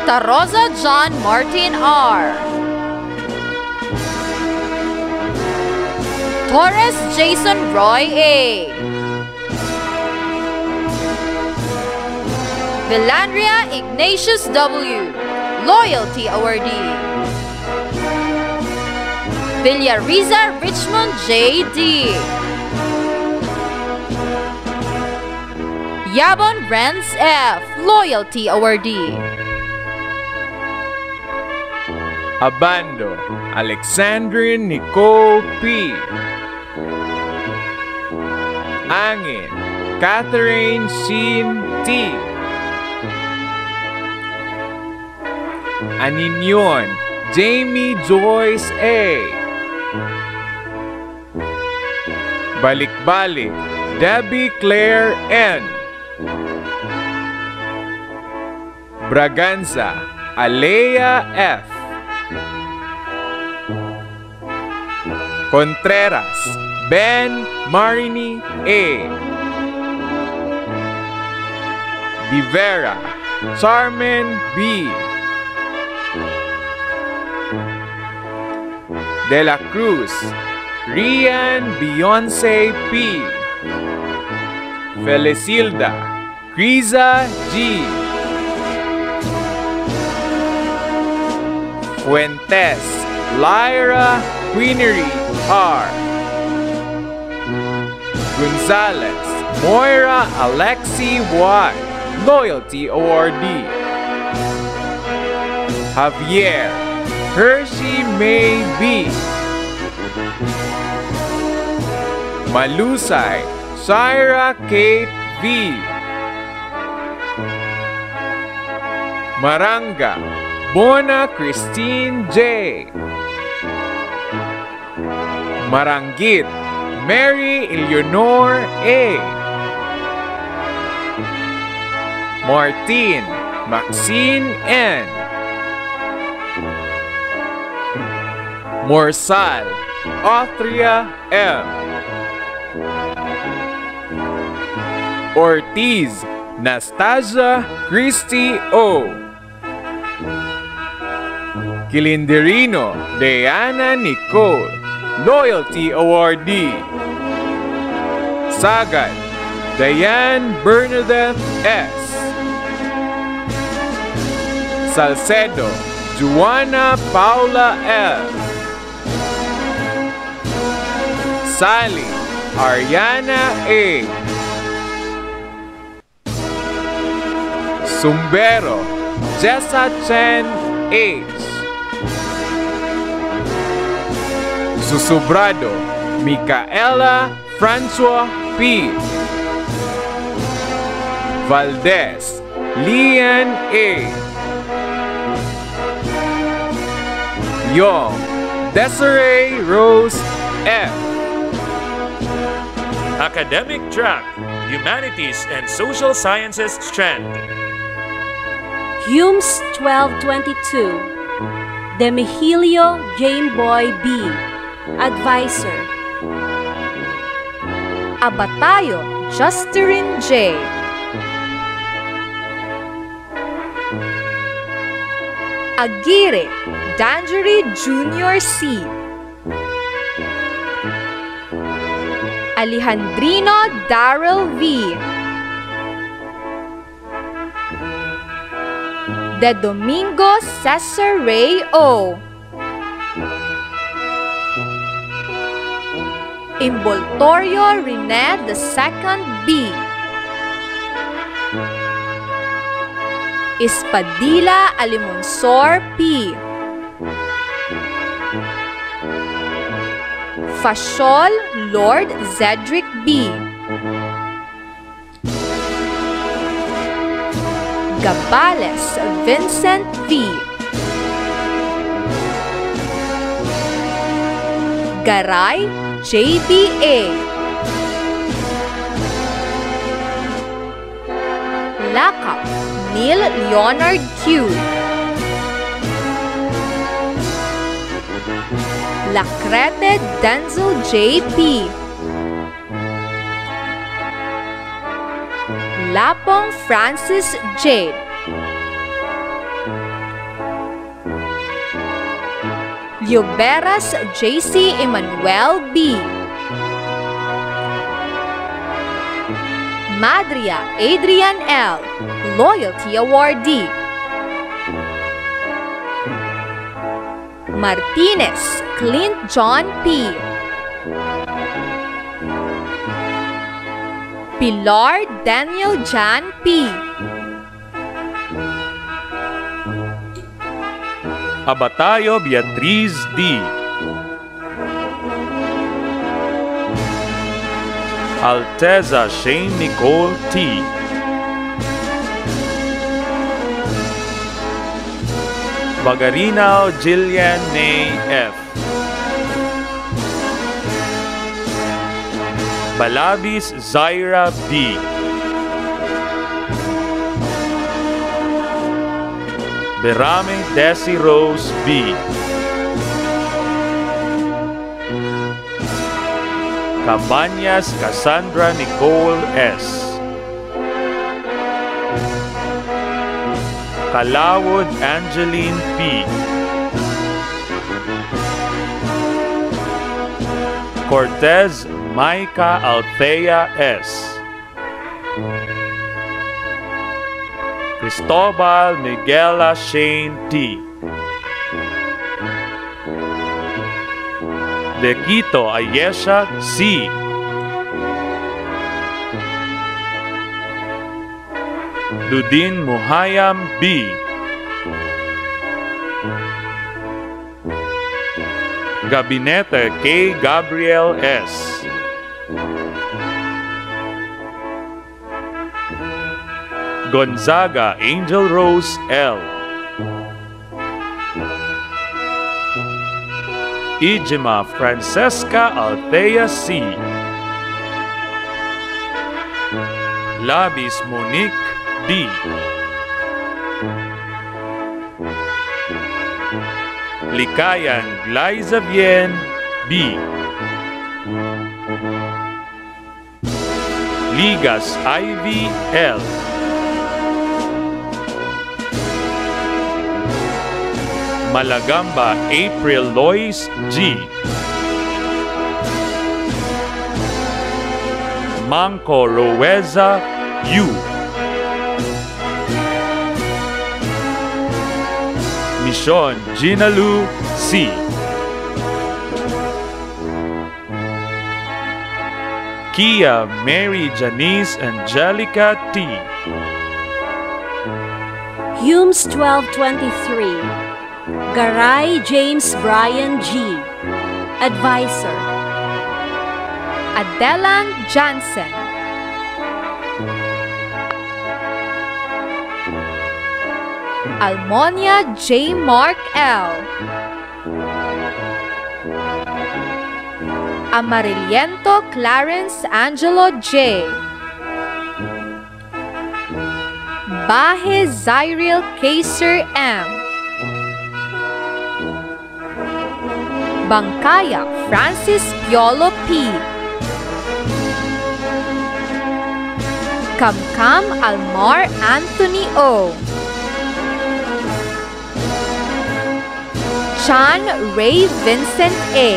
Tarosa John Martin R. Torres Jason Roy A. Villandria Ignatius W. Loyalty Awardee. Villariza Richmond J.D. Yabon Renz F. Loyalty Awardee. Abando Alexandrine Nicole P. Angin Catherine Shin T. Aninyon Jamie Joyce A. Balik-balik Debbie Claire N. Braganza Alea F. Contreras Ben Marini A. Divera Charmen B. De la Cruz Rian Beyonce P. Felicilda Criza G. Fuentes Lyra Queenery R. Gonzalez Moira Alexi Y. Loyalty Awardee. Javier Hershey May B. Malusay Syra Kate V. Maranga Bona Christine J. Maranggit Mary Eleanor A. Martin Maxine N. Morsal Austria M. Ortiz Nastasia Christy O. Kilinderino Diana Nicole Loyalty Awardee. Sagad Diane Bernadette S. Salcedo Juana Paula L. Sally Ariana A. Sumbero Jessa Chen H. Susubrado Micaela Francois P. Valdez Lian A. Young Desiree Rose F. Academic track Humanities and Social Sciences strand. Humes 1222, Demihilio Jameboy B, Advisor. Abatayo Justerin J. Aguirre Dangery Jr. C. Alejandrino Darrell V. De Domingo Cesar Ray O. Involtorio Rene II B. Espadilla Alimonsor P. Fasciol Lord Zedric B. Gabales Vincent V. Garay JBA. Lakap Neil Leonard Q. Lacrete Denzel J.P. Lapong Francis Jade. Lioberas J.C. Emmanuel B. Madria Adrian L. Loyalty Awardee. Martinez Clint John P. Pilar Daniel Jan P. Abatayo Beatriz D. Alteza Shane Nicole T. Bagarinao Jillian Nay F. Balabis Zaira B. Berame Desi Rose B. Cabañas Cassandra Nicole S. Calawod Angeline P. Cortez Maika Althea S. Cristobal Miguela Shane T. De Quito Ayesha C. Ludin Muhayam B. Gabinete K. Gabriel S. Gonzaga Angel Rose L. Ijima Francesca Althea C. Labis Monique D. Likayan Glyzavien B. Ligas Ivy L. Malagamba April Lois G. Manco Roeza U. Mission Ginalu C. Kia Mary Janice Angelica T. Humes 1223, Garay James Brian G. Advisor. Adelan Johnson. Almonia J. Mark L. Amariliento Clarence Angelo J. Bahe Zyril Kaiser M. Bangkaya Francis Piolo P. Kamkam Almar Anthony O. Chan Ray Vincent A.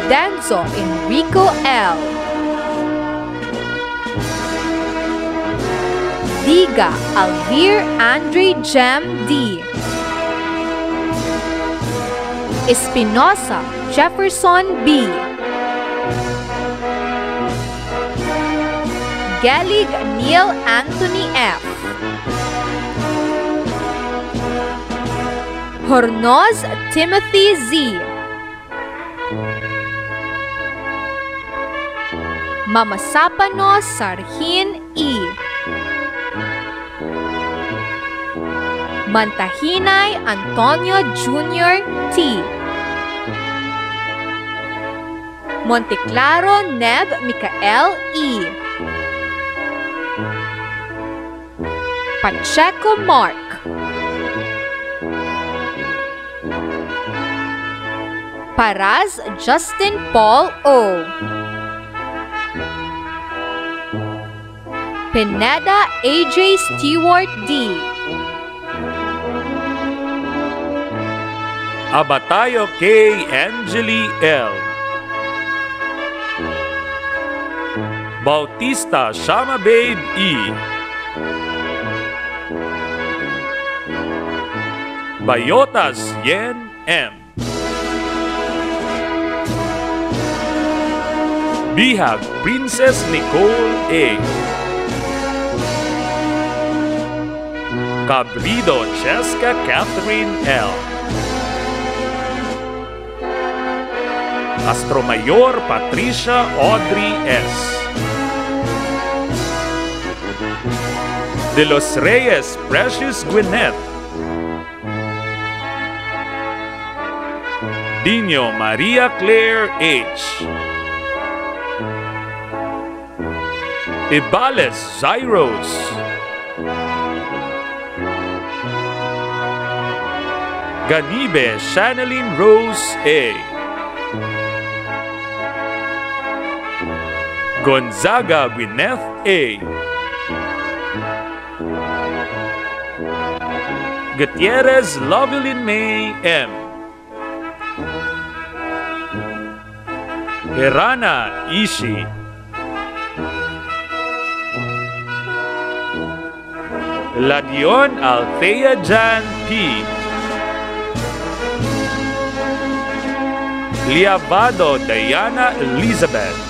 Denzo Enrico L. Diga Alvir Andre Jem D. Espinosa Jefferson B. Gelig Neil Anthony F. Hornoz Timothy Z. Mamasapano Sarhin E. Mantahinay Antonio Jr. T. Monteclaro Neb Micael E. Pacheco Mark. Paraz Justin Paul O. Pineda AJ Stewart D. Abatayo K. Angeli L. Bautista Shama Babe E. Bayotas Yen M. Bihag Princess Nicole A. Cabrido Cheska Catherine L. Astromayor Patricia Audrey S. De los Reyes Precious Gwyneth. Dino Maria Claire H. Ibales Zyros. Ganibe Shanneline Rose A. Gonzaga Gwyneth A. Gutierrez Lovelyn May M. Herana Ishi. Ladion Althea Jan P. Liabado Diana Elizabeth.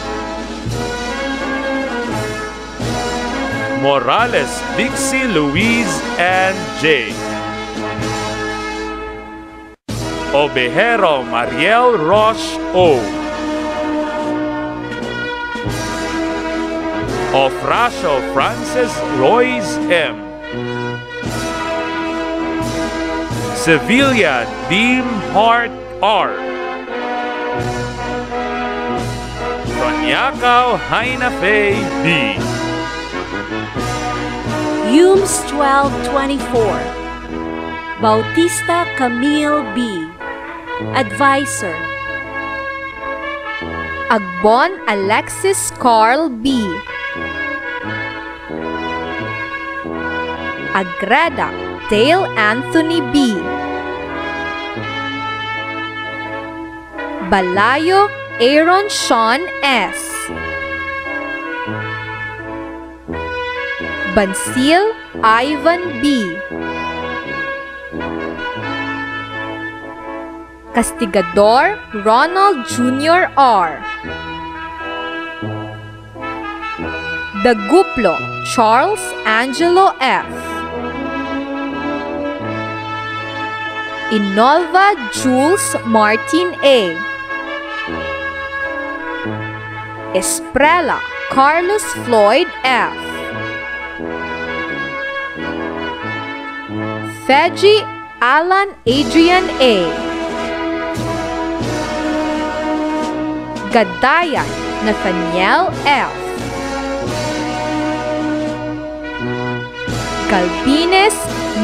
Morales Dixie Louise and J. Obejero Mariel Roche O. Ofrasio Francis Royce M. Sevilla Deem Hart R. Tonyacao Haina Fe D. Humes 1224. Bautista Camille B. Advisor. Agbon Alexis Carl B. Agreda Dale Anthony B. Balayo Aaron Sean S. Bansil Ivan B. Castigador Ronald Jr. R. Daguplo Charles Angelo F. Inolva Jules Martin A. Esprella Carlos Floyd F. Feji Alan Adrian A. Gadayan Nathaniel F. Calvines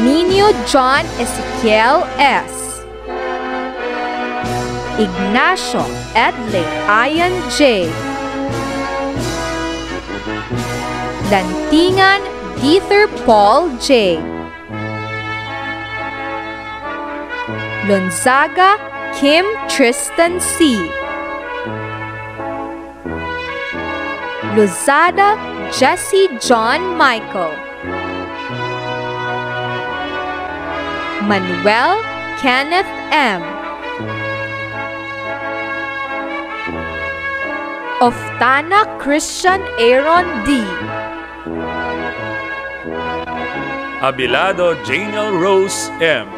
Nino John Ezequiel S. Ignacio Edley Ian J. Lantingan Dieter Paul J. Lonzaga Kim Tristan C. Lozada Jesse John Michael. Manuel Kenneth M. Oftana Christian Aaron D. Abilado Janiel Rose M.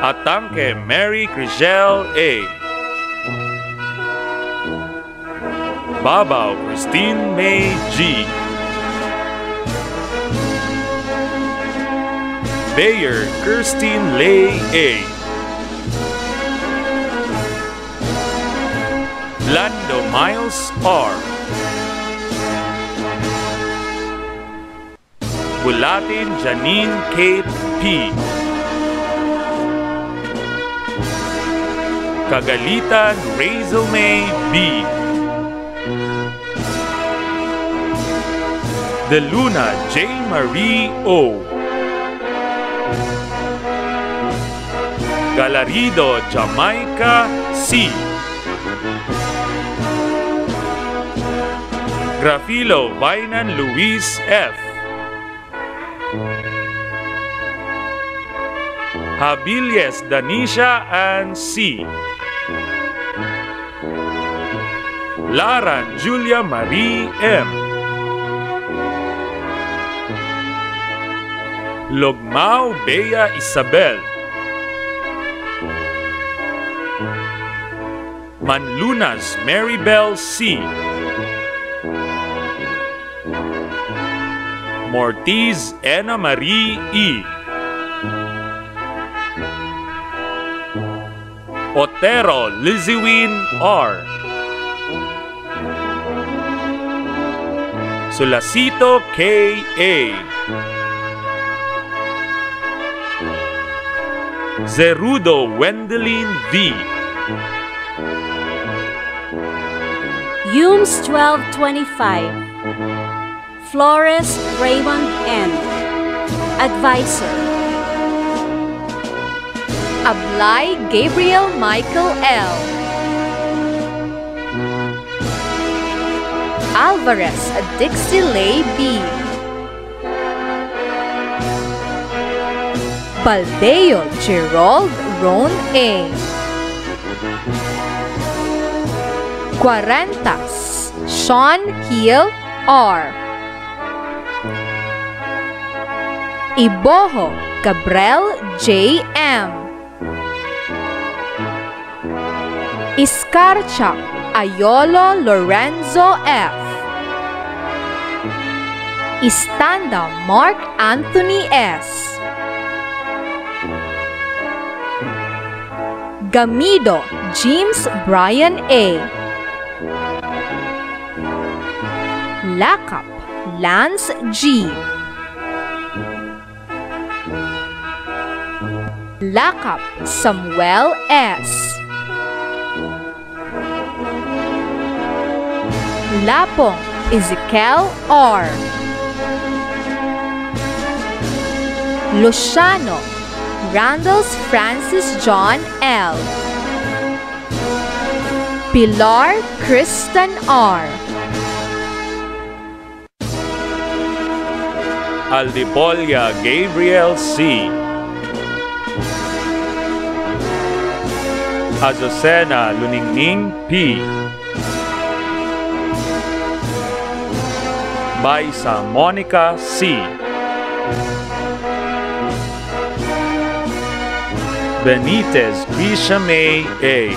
Atangke Mary Crisel A. Babaw Christine May G. Bayer Kirstine Lay A. Lando Miles R. Bulatin Janine Kate P. Kagalitan Razel May B. De Luna J. Marie O. Galarido Jamaica C. Grafilo Vainan Luis F. Habilies Danisha and C. Laran Julia Marie M. Logmao Bea Isabel. Manlunas Maribel C. Mortiz Ena Marie E. Otero Liziwin R. Solacito K. A. Zerudo Wendelin V. Humes 1225. Flores Raymond N. Advisor. Ablay Gabriel Michael L. Alvarez Dixie Lay B. Baldeo Gerald Ron A. Cuarentas Sean Hill R. Iboho Gabriel J. M. Iscarcha Ayolo Lorenzo F. Istanda Mark Anthony S. Gamido James Brian A. Lakap Lance G. Lakap Samuel S. Lapong Ezekiel R. Luciano Randall's Francis John L. Pilar Kristen R. Aldipolia Gabriel C. Azucena Luningning P. Baisa Monica C. Benitez Grisha May A.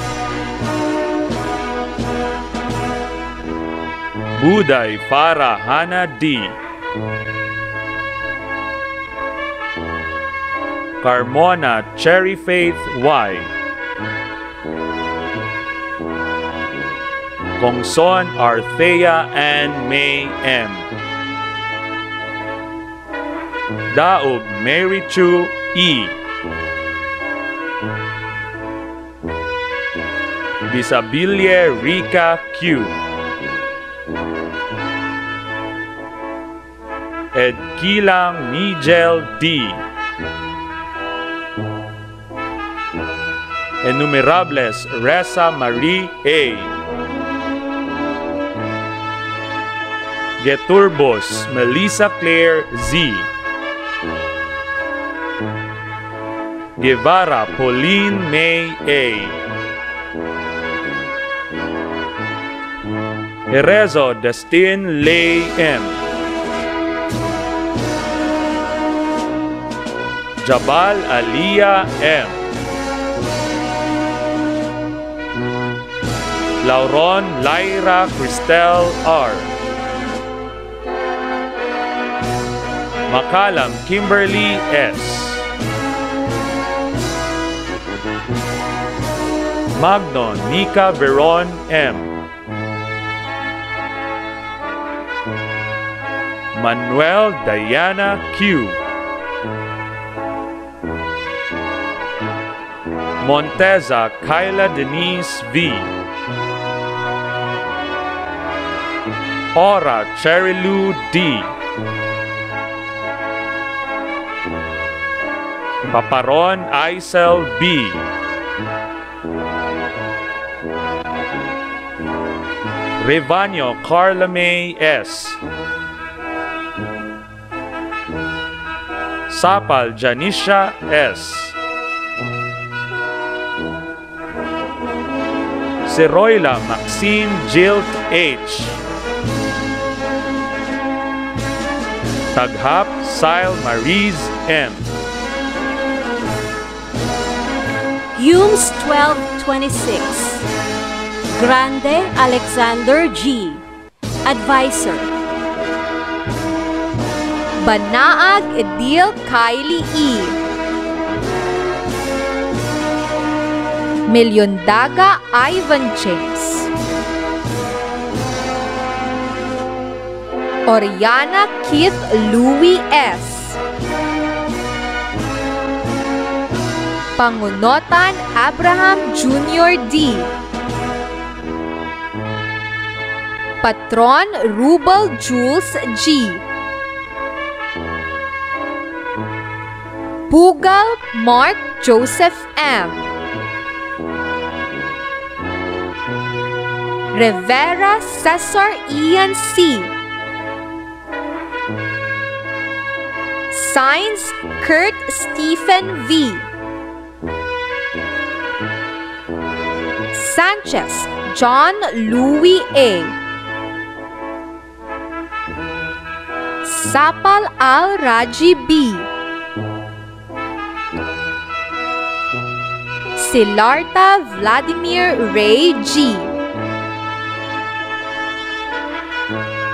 Buday Farah Hana D. Carmona Cherry Faith Y. Kongson Arthea and May M. Daog Mary Chu E. Bisabilie Rika Q. Edkilang Nigel D. Enumerables Reza Marie A. Geturbos Melissa Claire Z. Guevara Pauline May A. Herezo Destin Lay M. Jabal Aliyah M. Lauron Lyra Cristel R. Makalam Kimberly S. Magno Nika Veron M. Manuel Diana Q. Monteza Kyla Denise V. Ora Cherilu D. Paparon Aisel B. Revanyo Carla May S. Sapal Janisha S. Seroyla Maxine Jilt H. Taghap Sile Maries M. Humes 1226. Grande Alexander G. Advisor. Banaag Edil Kylie E. Milyondaga Ivan James. Oriana Keith Louie S. Pangunotan Abraham Jr. D. Patron Rubel Jules G. Pugal Mark Joseph M. Rivera Cesar Ian C. Signs Kurt Stephen V. Sanchez John Louis A. Sapal Al Raji B. Silarta Vladimir Ray G.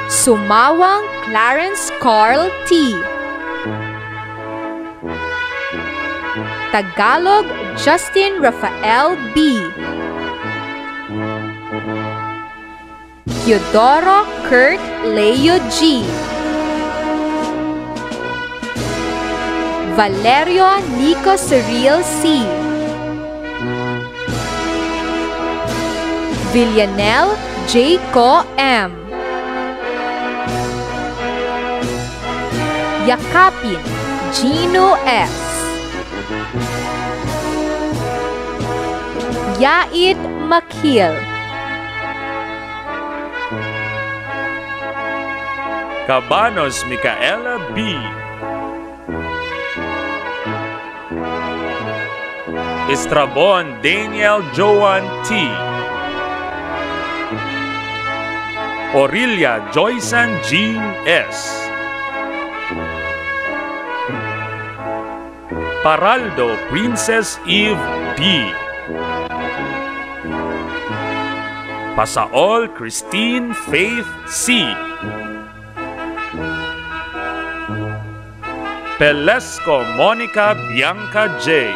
Sumawang Clarence Carl T. Tagalog Justin Rafael B. Teodoro Kurt Leo G. Valerio Nico Cyril C. Villanelle J. Co. M. Yakapin Gino S. Yaid Makhil. Cabanos Micaela B. Estrabon Daniel Joan T. Aurelia Joycean Jean S. Paraldo Princess Eve D. Pasaol Christine Faith C. Pelesco Monica Bianca J.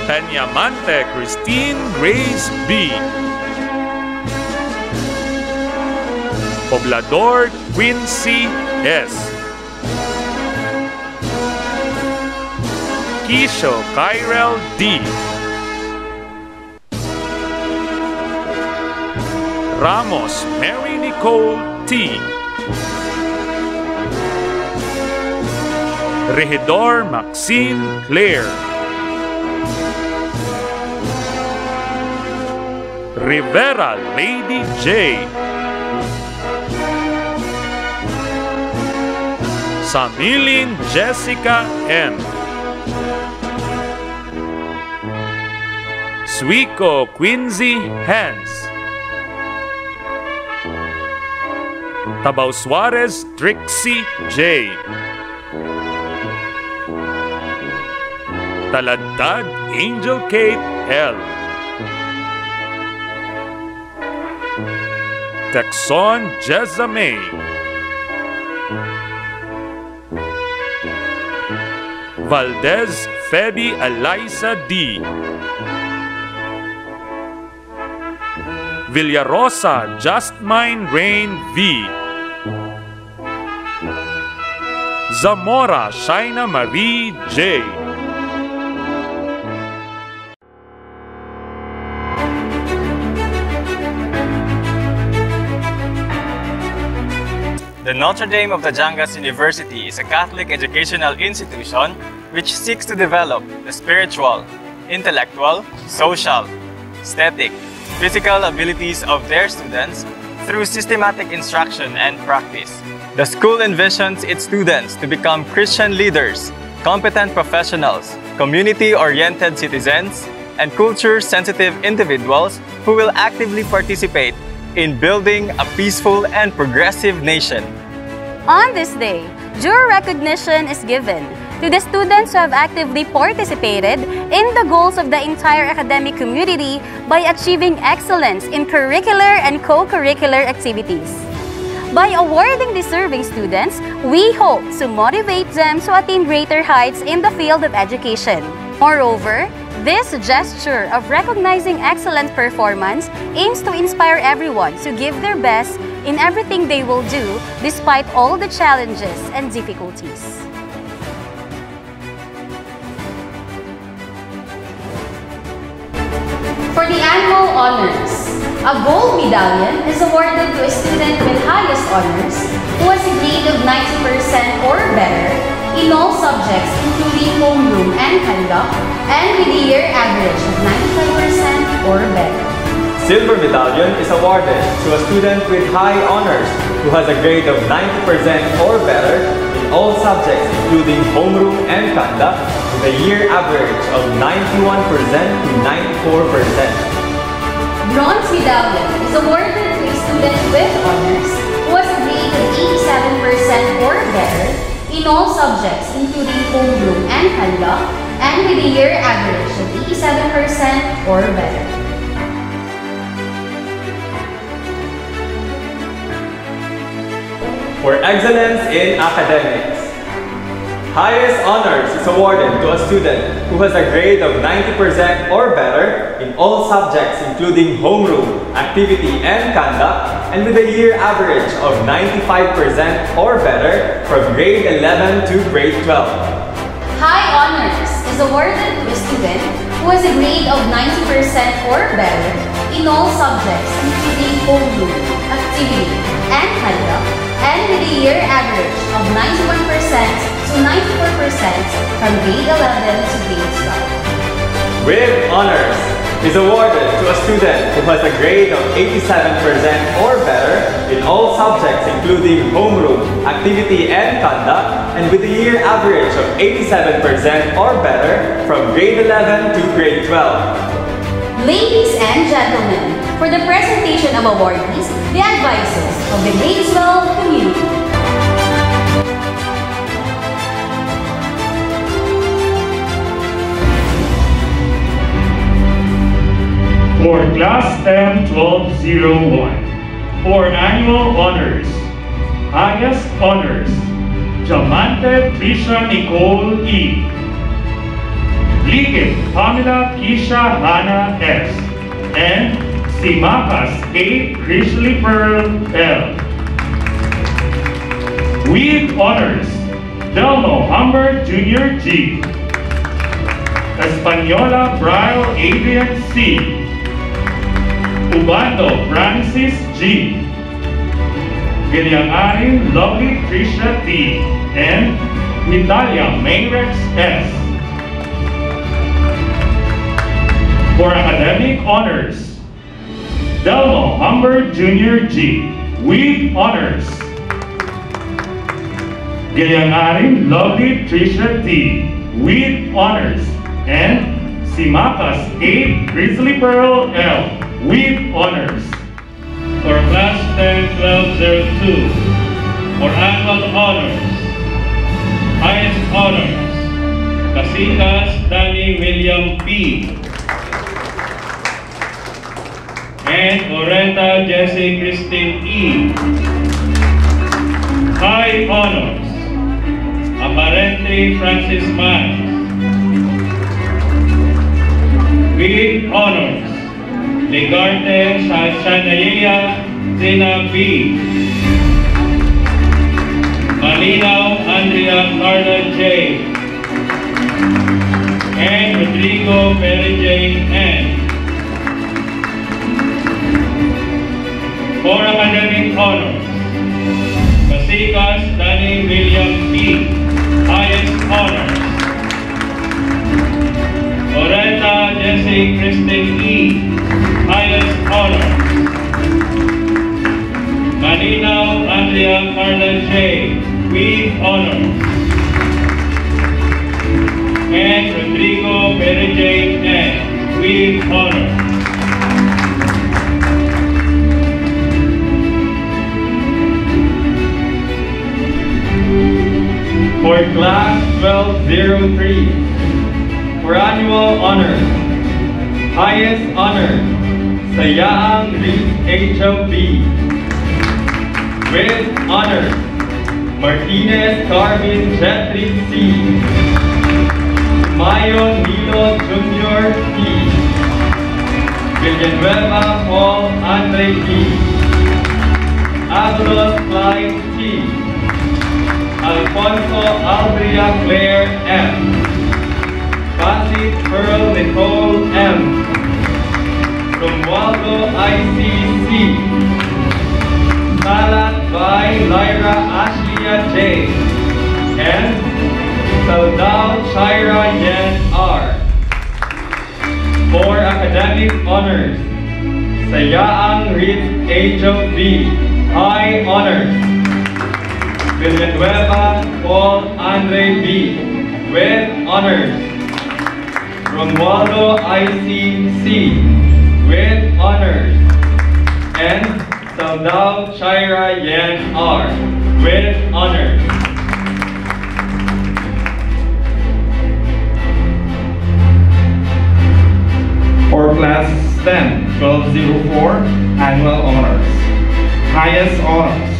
Peñamante Christine Grace B. Poblador Quincy S. Kisho Kyrel D. Ramos Mary Nicole T. Regidor Maxine Claire. Rivera Lady J. Samilin Jessica M. Suico Quincy Hans. Tabaw Suarez Trixie J. Taladtad Angel Kate L. Texon Jezame. Valdez Feby Eliza D. Villarosa Justmine Rain V. Zamora Shaina Marie J. The Notre Dame of Dadiangas University is a Catholic educational institution which seeks to develop the spiritual, intellectual, social, aesthetic, physical abilities of their students through systematic instruction and practice. The school envisions its students to become Christian leaders, competent professionals, community-oriented citizens, and culture-sensitive individuals who will actively participate in building a peaceful and progressive nation. On this day, due recognition is given to the students who have actively participated in the goals of the entire academic community by achieving excellence in curricular and co-curricular activities. By awarding deserving students, we hope to motivate them to attain greater heights in the field of education. Moreover, this gesture of recognizing excellent performance aims to inspire everyone to give their best in everything they will do despite all the challenges and difficulties. For the annual honors, a gold medallion is awarded to a student with highest honors who has a grade of 90% or better in all subjects including homeroom and conduct, and with a year average of 95% or better. Silver medallion is awarded to a student with high honors who has a grade of 90% or better in all subjects including homeroom and conduct, with a year average of 91% to 94%. Bronze medallion is awarded to a student with honors who has a grade of 87% or better in all subjects including homeroom and conduct, and with a year average of 87% or better. For excellence in academics, highest honors is awarded to a student who has a grade of 90% or better in all subjects including homeroom, activity, and conduct, and with a year average of 95% or better from grade 11 to grade 12. High honors is awarded to a student who has a grade of 90% or better in all subjects including homeroom, activity, and conduct, and with a year average of 91% to 94% from grade 11 to grade 12. With honors is awarded to a student who has a grade of 87% or better in all subjects including homeroom, activity, and conduct, and with a year average of 87% or better from grade 11 to grade 12. Ladies and gentlemen, for the presentation of awardees, the advisors of the grade 12 community. For Class M1201, for annual honors, highest honors, Diamante Trisha Nicole E. Likit Pamela Kisha Hannah S. and Simakas A. Grizzly Pearl L. With honors, Delmo Humber Jr. G. Española Brian Adrian C. Ubando Francis G. Giliangarin Lovely Trisha T. and Natalia Mayrex S. For academic honors, Delmo Humber Jr. G. With honors, Giliangarin Lovely Trisha T. With honors, and Simakas A. Grizzly Pearl L. With honors. For class 10-1202, for annual honors, highest honors, Casitas Danny William P. and Oreta Jessie Christine E. High honors, Aparente Francis Mann. With honors, Ligarte Shanaya Zena B. Malinaw Andrea Carla J. and Rodrigo Mary Jane N. For academic honors, Basikas Danny William P. Highest honors, Oreta Jessie Christine E. Highest honors, Malinaw Andrea Carla J. With honors, and Rodrigo Mary Jane N. With honors. For class 1203, for annual honor, highest honor, Sayaang Reed HOB. With honor, Martinez Carvin Jeffrey C. Mayo Nilo Jr. T. Villanueva Paul Andre T. Avalos Clyde T. Alfonso Aldria Claire M. Pasit Pearl Nicole M. Romualdo ICC. Salat by Lyra Ashlia J. and Saudal Shaira Yen R. For academic honors, Sayaang Reed HOB. High honors, Villanueva Paul Andre B. With honors, Romualdo ICC. With honors, and Saudal Shaira Yen R. With honors. For class 10-1204, annual honors. Highest honors,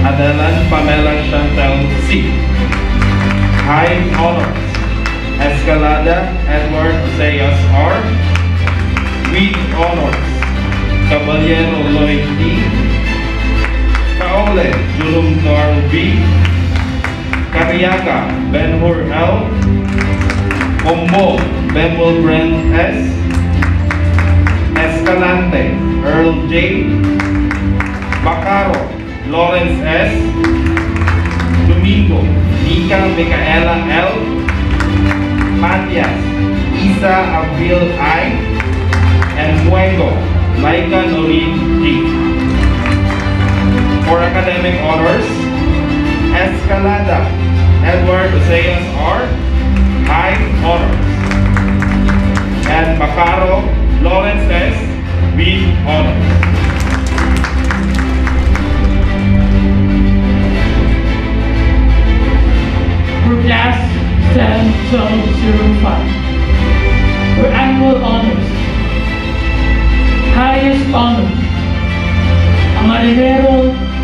Adelan Pamela Chantel C. High honors, Escalada Edward Zayas R. With honors, Caballero Lloyd D. Kaole Julum Carl B. Cariaga Ben-Hur L. Combo Bemble Brent S. Escalante Earl J. Bacaro Lawrence S. Domingo Nika Micaela L. Matias Isa Abril I. and Fuego Laika Norin G. For academic honors, Escalada Edward Oseas R. High honors, and Bacaro Lawrence S. with honors. For class 10-1205, for annual honors, highest honors, Amarilero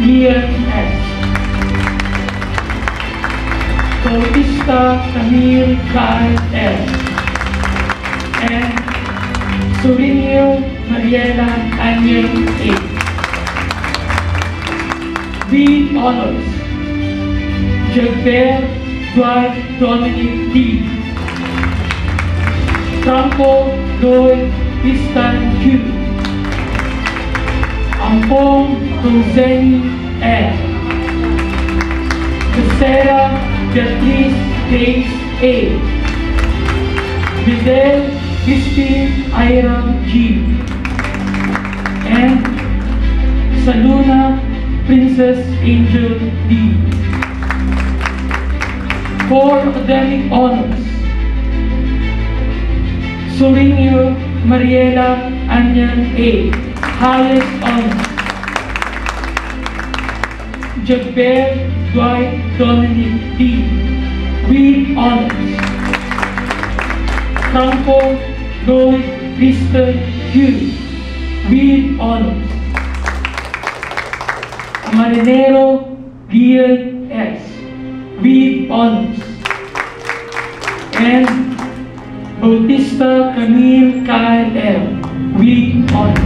Lian S. Bautista Camille Kyle L. and Surinio Mariela Aniel A. With honors, Gilbert Dwight Dominic D. Franco Lloyd Pistan Q. Ampong Roseni L. Becerra Beatriz Grace A. Vidal Crispin Iram G. And Saluna Princess Angel D. For academic honors, Surinio Mariela Anyan A. Highest honors, Gilbert Dwight Dominic D. With honors, Franco Lloyd Kristen Q. With honors, Marinero Gian S. With honors, and Bautista Camille Kyle L. With honors.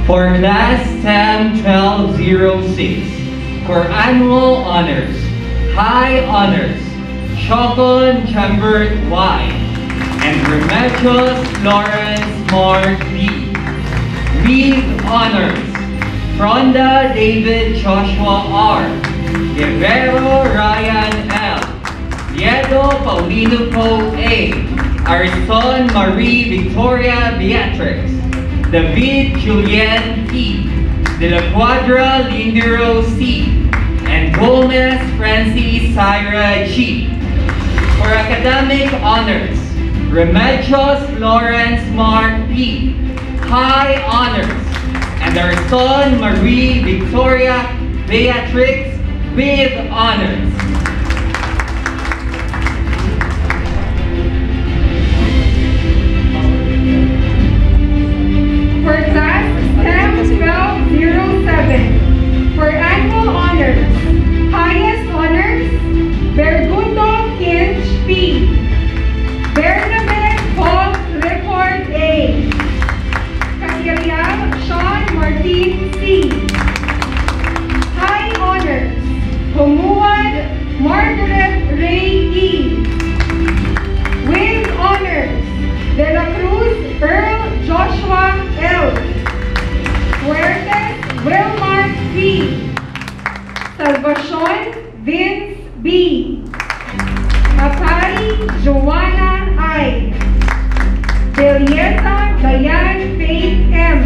For Class 10-1206, for annual honors, high honors, Chocon Chambert Y, and Remedios Lawrence Mark B. With honors, Fronda David Joshua R, Guerrero Ryan L, Diego Paulino Po A, Ariston Marie Victoria Beatrix, David Julian P, De La Cuadra Lindero C, and Gomez Francis Syra G. For academic honors, Remedios Lawrence Mark P, high honors, and Ariston Marie Victoria Beatrix with honors. For Class 10-1207, for annual honors, highest honors, Bergundo Kinch P, Bernabé Paul Clifford A, Casirial Sean Martin C, high honors, Humuad Margaret Ray E, with honors, De La Cruz Earl Joshua L, Fuertes Wilmar P, Salvacion Vince B, Apari Joanna I, Delieta Diane Faith M,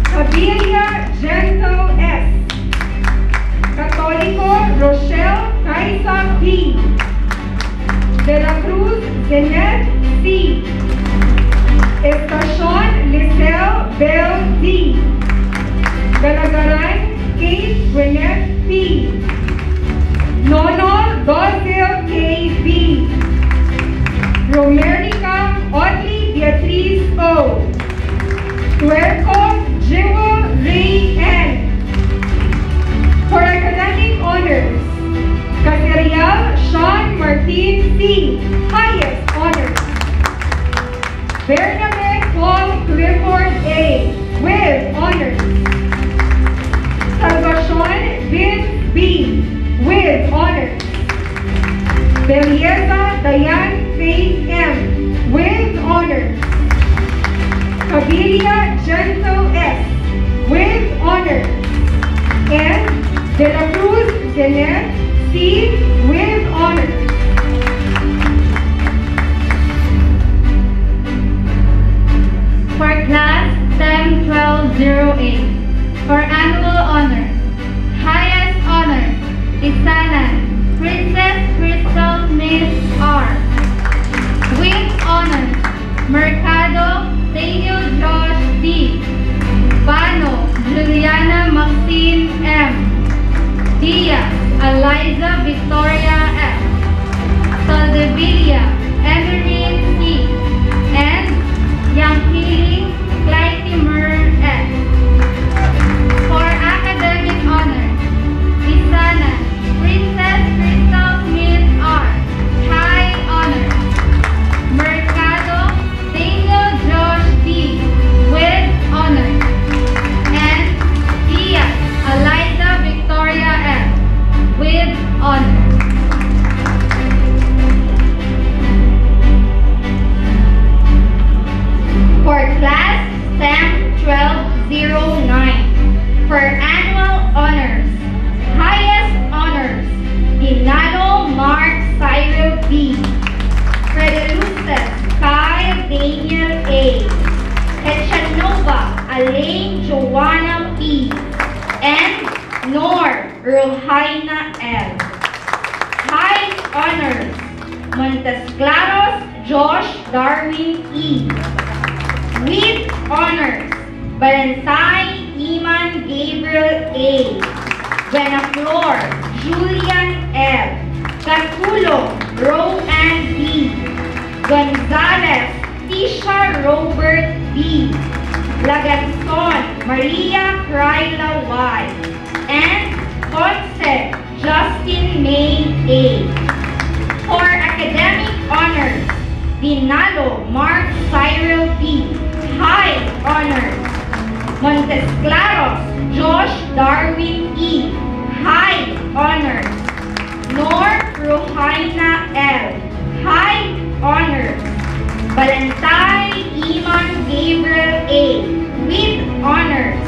Cabilia Gentle S, Católico Rochelle Kaisa P, De La Cruz Zenet C, Estación Liceo Bell D, Galagaran Kate Gwyneth P, Nono Dosdale K B, Romerica Audrey Beatriz O, Tuerco Jewel Ray N. For academic honors, Casirial Sean Martin C, highest honors, Bernabé Paul Clifford A, with honors, Salvacion Vince B, with honors, Belieza Diane Faith M, with honors, Cabilia Gentle S, with honors, and De La Cruz Zenet C, with honors. For Class 10-1208, for annual honors, highest honors, Isanan, Princess Crystal Miss R. With honors, Mercado Tenyo Josh D. Bano Juliana Maxine M. Diaz Eliza Victoria F. Soldevilla Emerine C. and Yanghiling Clytimer S. For academic honors, Isana Princess Crystal Echanova Elaine Joanna P. and NOTRE Rohaina L. High honors Montesclaros Josh Darwin E. With honors Balansay Iman Gabriel A. Benaflor Julian L. Catulong Roanne B. Gonzalez Tisha Robert B. Laganson Maria Kryla Y. and Concept Justin May A. For academic honors, Dinalo Mark Cyril B. High honors, Montesclaros Josh Darwin E. High honors, NOTRE Rohaina L. High honors, Balantay Iman Gabriel A. with honors,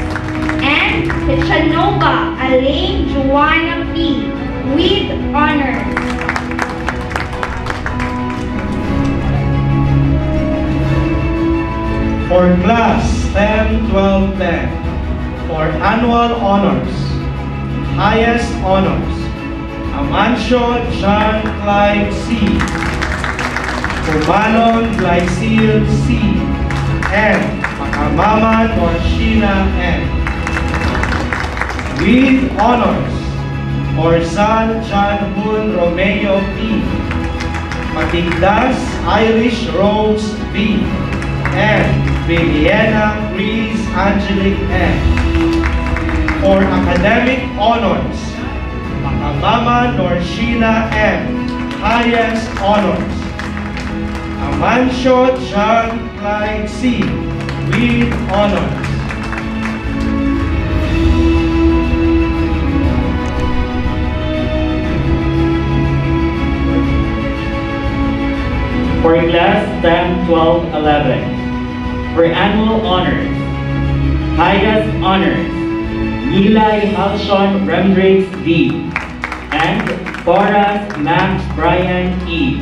and Echanova Elaine Joanna P. with honors. For class 10-12-10, for annual honors, highest honors, Amancio John Clyde C. Pumalon Glycil C. and Makamama Norshina N. With honors, for San John Hun Romeo P. Matigdas Irish Rose B. and Viliana Chris Angelic N. For academic honors, Makamama Norshina M. Highest honors, Amancio John Clyde C. with honors. For class 10, 12, 11, for annual honors, highest honors, Nilay Halshon Rembriggs D. and Boras Max Brian E.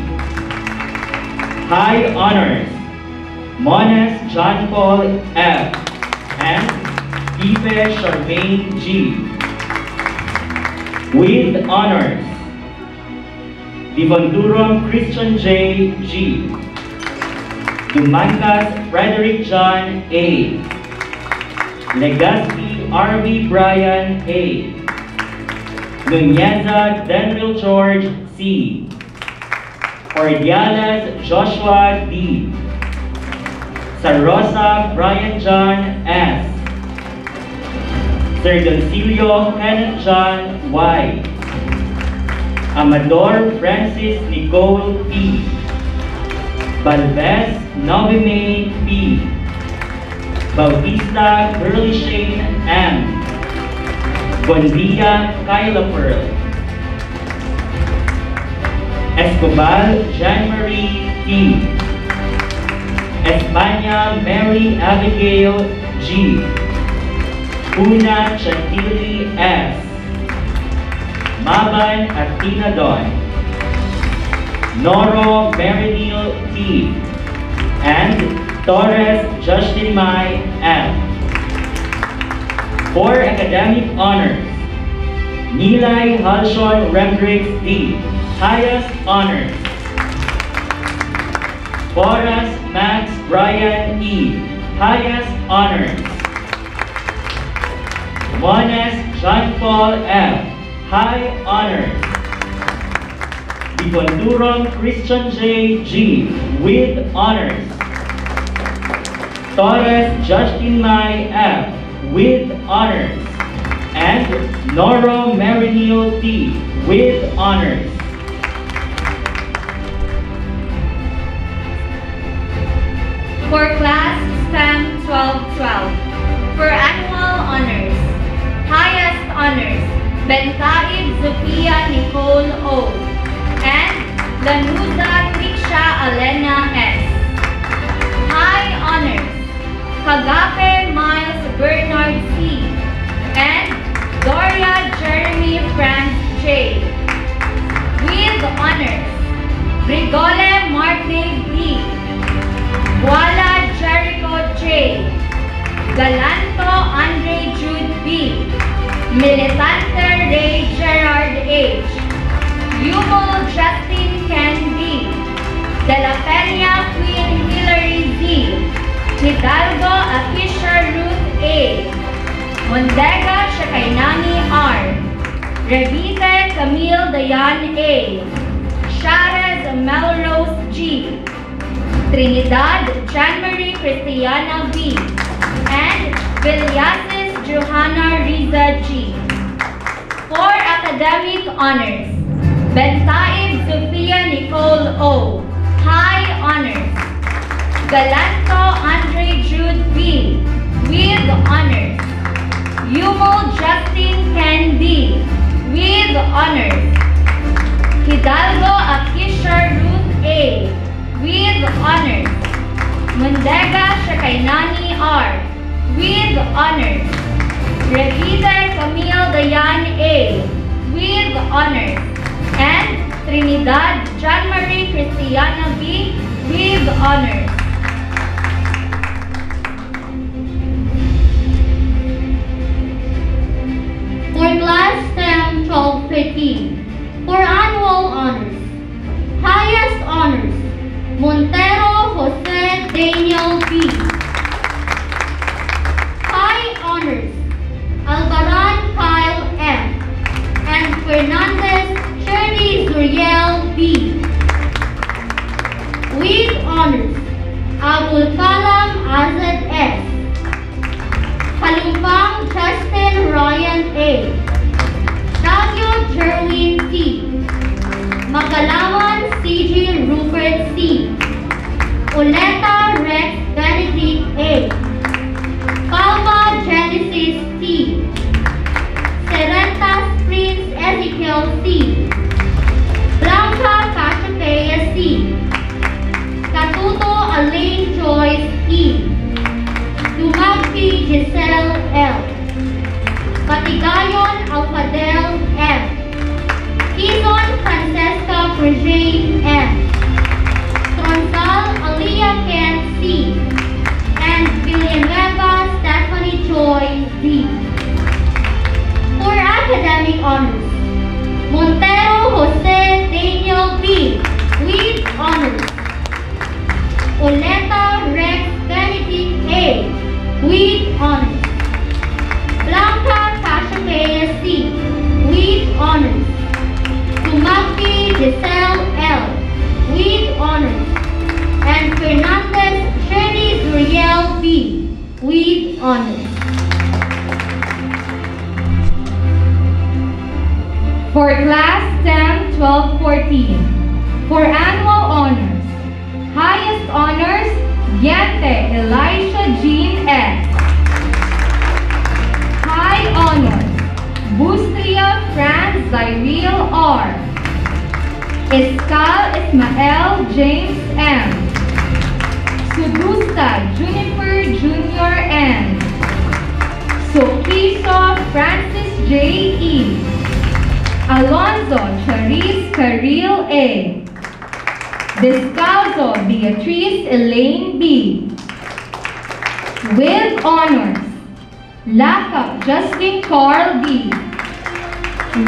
High honors, Mones John Paul F. and Tipe Charmaine G. With honors, Divondurum Christian J. G. Dumangas Frederick John A. Legaspi R.V. Brian A. Nuneza Denril George C. Ordiales Joshua D. Sarosa Brian John S. Sir Doncilio Kenneth John Y. Amador Francis Nicole P. Balvez Novime P. Bautista Curly Shane M. Bondia Kyla Pearl. Escobar Jean-Marie T. España Mary Abigail G. Una Chantilly S. Maban Athena Don. Noro Marinil T. and Torres Justin Mai M. For academic honors, Nilay Halshon Rembriggs D. Highest honors. Boras Max Brian E. Highest honors. Mones John Paul F. High honors. Divondurum Christian J. G. with honors. Torres Justin Mai F. with honors. And Noro Marinil T. with honors. For class STEM 12-12, for annual honors, highest honors, Bentaib Zofia Nicole O. and Lanuda Tricia Alena S. High honors, Kagape Miles Bernard C. and Doria Jeremy Franz J. With honors, Brigole Mark Dave D. Wala Jericho De La Peña Queen Hilary Z, Hidalgo Akisha Ruth A, Mondega Shakainani R, Revite Camille Dayan A, Sharez Melrose G, Trinidad Jean-Marie Cristiana V, and Vilyasis Johanna Riza G. For academic honors, Bentaib Sophia Nicole O, High Honors. Galanto Andre Jude B, with honors. Yumo Justin Ken D, with honors. Hidalgo Akisha Ruth A, with honors. Mundega Shakainani R, with honors. Revite Camille Dayan A, with honors. And Trinidad Jean-Marie Cristiana B, with honors. For Class STEM 1213, for annual honors, highest honors, Montero Jose Daniel B. High honors, Albaran Kyle M. and Fernandez Shirley Zuriel B. With honors, Abul Kalam Azad S. Kalumpang Justin Ryan A. Tagyo Jerwin T. Magalawan CG Rupert C. Uleta Rex Benedict A. Palma Genesis T. Serentas Prince Ezekiel C. Blanca Cassiopeia C. Katuto Alain Joyce E. Dumagpi Giselle L. Patigayon Alfadel M. Quizon Francesca Prejane M. Tronsal Aliyah Ken C. and Villanueva Stephanie Joy D. For academic honors, Montero Jose Daniel B. with honors. Oleta Rex Benedict A. with honors. Blanca Cassiopeia C. with honors. Tumagpi Giselle L. with honors. And Fernandez Shirley Zuriel B. with honors. For Class STEM 1214, for annual honors, highest honors, Yente Elisha Jean S. High honors, Bustria Franz Zyril R. Iskal Ismael James M. Sudusta Juniper Jr. N. Sokiso Francis J. E. Alonzo Charis Caril A. Descalzo Beatrice Elaine B. With honors, Lakap Justin Carl B.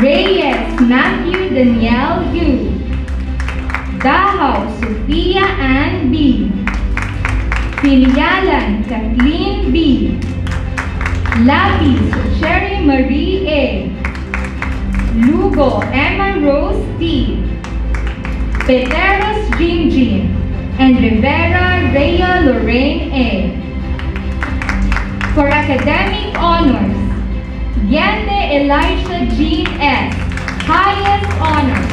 Reyes Matthew Danielle U. Dahaw Sophia Ann B. Filialan Kathleen B. Lapis Cherry Marie A. Lugo Emma Rose D. Peteros Jean Jean and Rivera Rhea Lorraine A. For academic honors, Yende Elisha Jean S. Highest honors.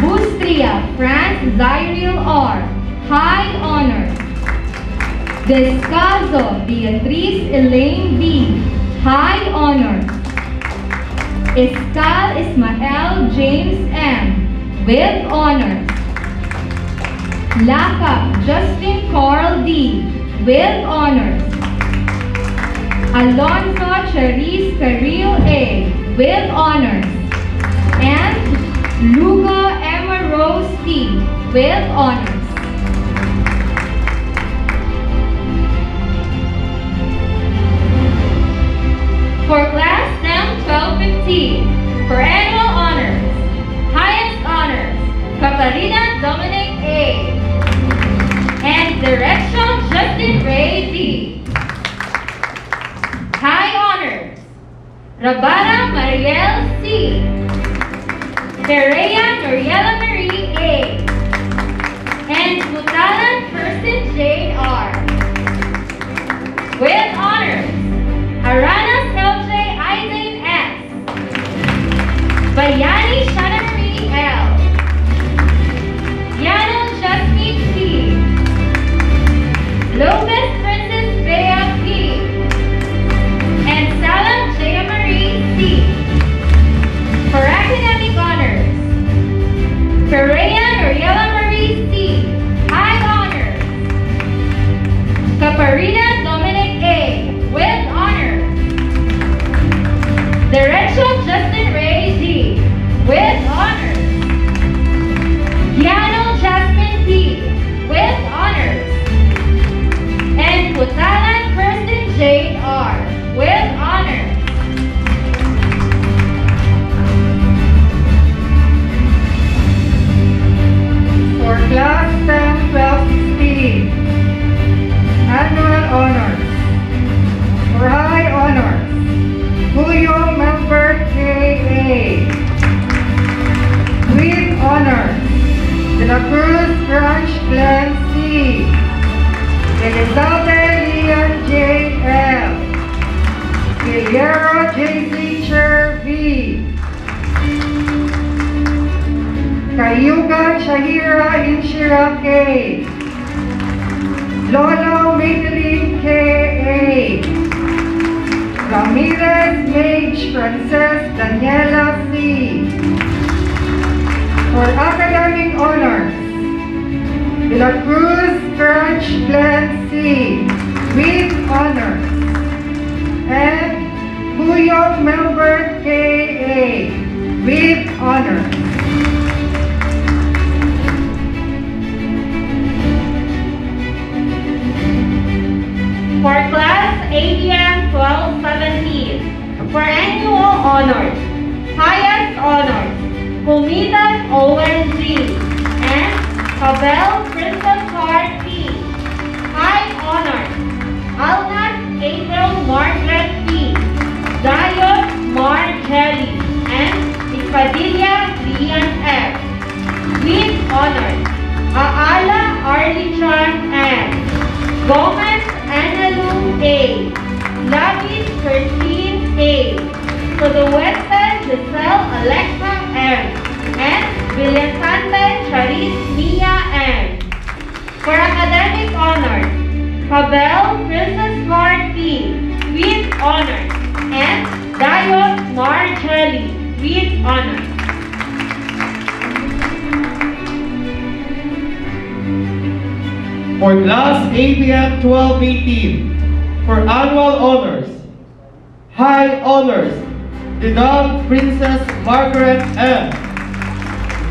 Bustria Franz Zyril R. High honors. Descalzo Beatrice Elaine B. High honors. Iskal Ismael James M. with honors. Lakap Justin Carl D. with honors. Alonzo Charis Caril A. with honors. And Lugo Emma Rose T. with honors. For Class STEM 1215, for annual honors, highest honors, Katarina Dominic A. Rabara Mariel C. Perea Noriela Marie A. And Butalan Kirsten Jade R. With honors, Aranas LJ Aiden S. Bayani Shana Marie L. Yano Jasmine P. Lopez Princess Bea P. And Salam Jaya Marie C. For academic honors, Perea Noriela Marie C. High honors. Caparina Dominic A. With honors. Derecho Justin Ray D. With honors. Yano Jasmine P. With honors. And Putalan Kirsten Jade R. With honors. For class 10, 12, 16, annual honors. For high honors, Huyo member KA. With honors, De La Cruz Branch Glen C. Elizalde Leon J.L. Guillermo J.C. Chair V. Kayugan Shahira Inshira K. Lolo Madeline K.A. Ramirez Mage Frances Daniela C. For academic honors, De La Cruz Branch Glen C. With honors. And Huyong member K.A. With honors. For class ADM 1217, for annual honors, highest honors, Kumitas Owen G. And Cabell Princess Hart P. High honors, Alnas April Margaret P. Dayot Margelli and Espadilla Lian F. With honors, Aala Arlichan and Gomez Analu A. Labis Christine A. To the Western Giselle Alexa M. And Villasante Charis Mia M. For academic honors, Cabell Princess Hart P. With honors. And Dayot Margelli with honors. For class ABM 1218, for annual honors, high honors, Vidal Princess Margaret M.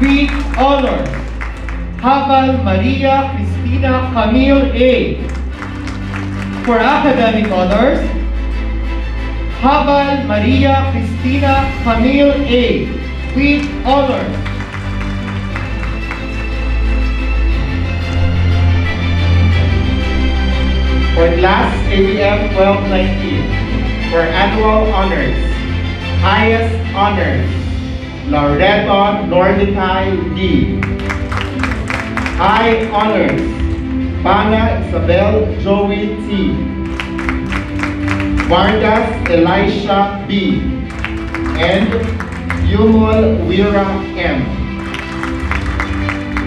With honors, Habal Maria Cristina Camille A. For academic honors, Habal Maria Cristina Camille A. With honors. For class ABM 1219, for annual honors, highest honors, Loreto Norditai D. High honors, Bana Isabel Joey T. Vargas Elisha B. And Yumol Wira M.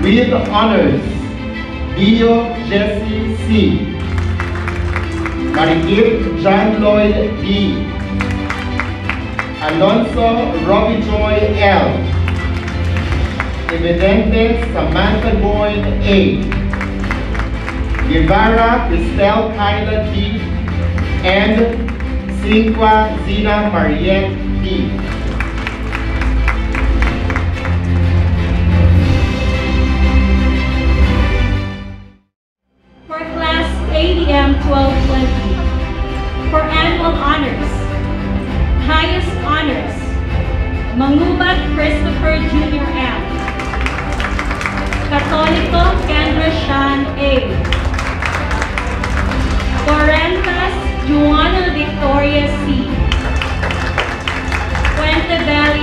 With honors, Dio Jesse C. Marikip John Lloyd D. Alonso Robbie Joy L. Evidente Samantha Boyd A. Guevara Cristel Kyla D. And Cinqua Zina Mariette D. For class ADM 1220, for annual honors, highest honors, Mangubat Christopher Jr. M. Católico Kendra Shan A. Torrentas Juana Victoria C.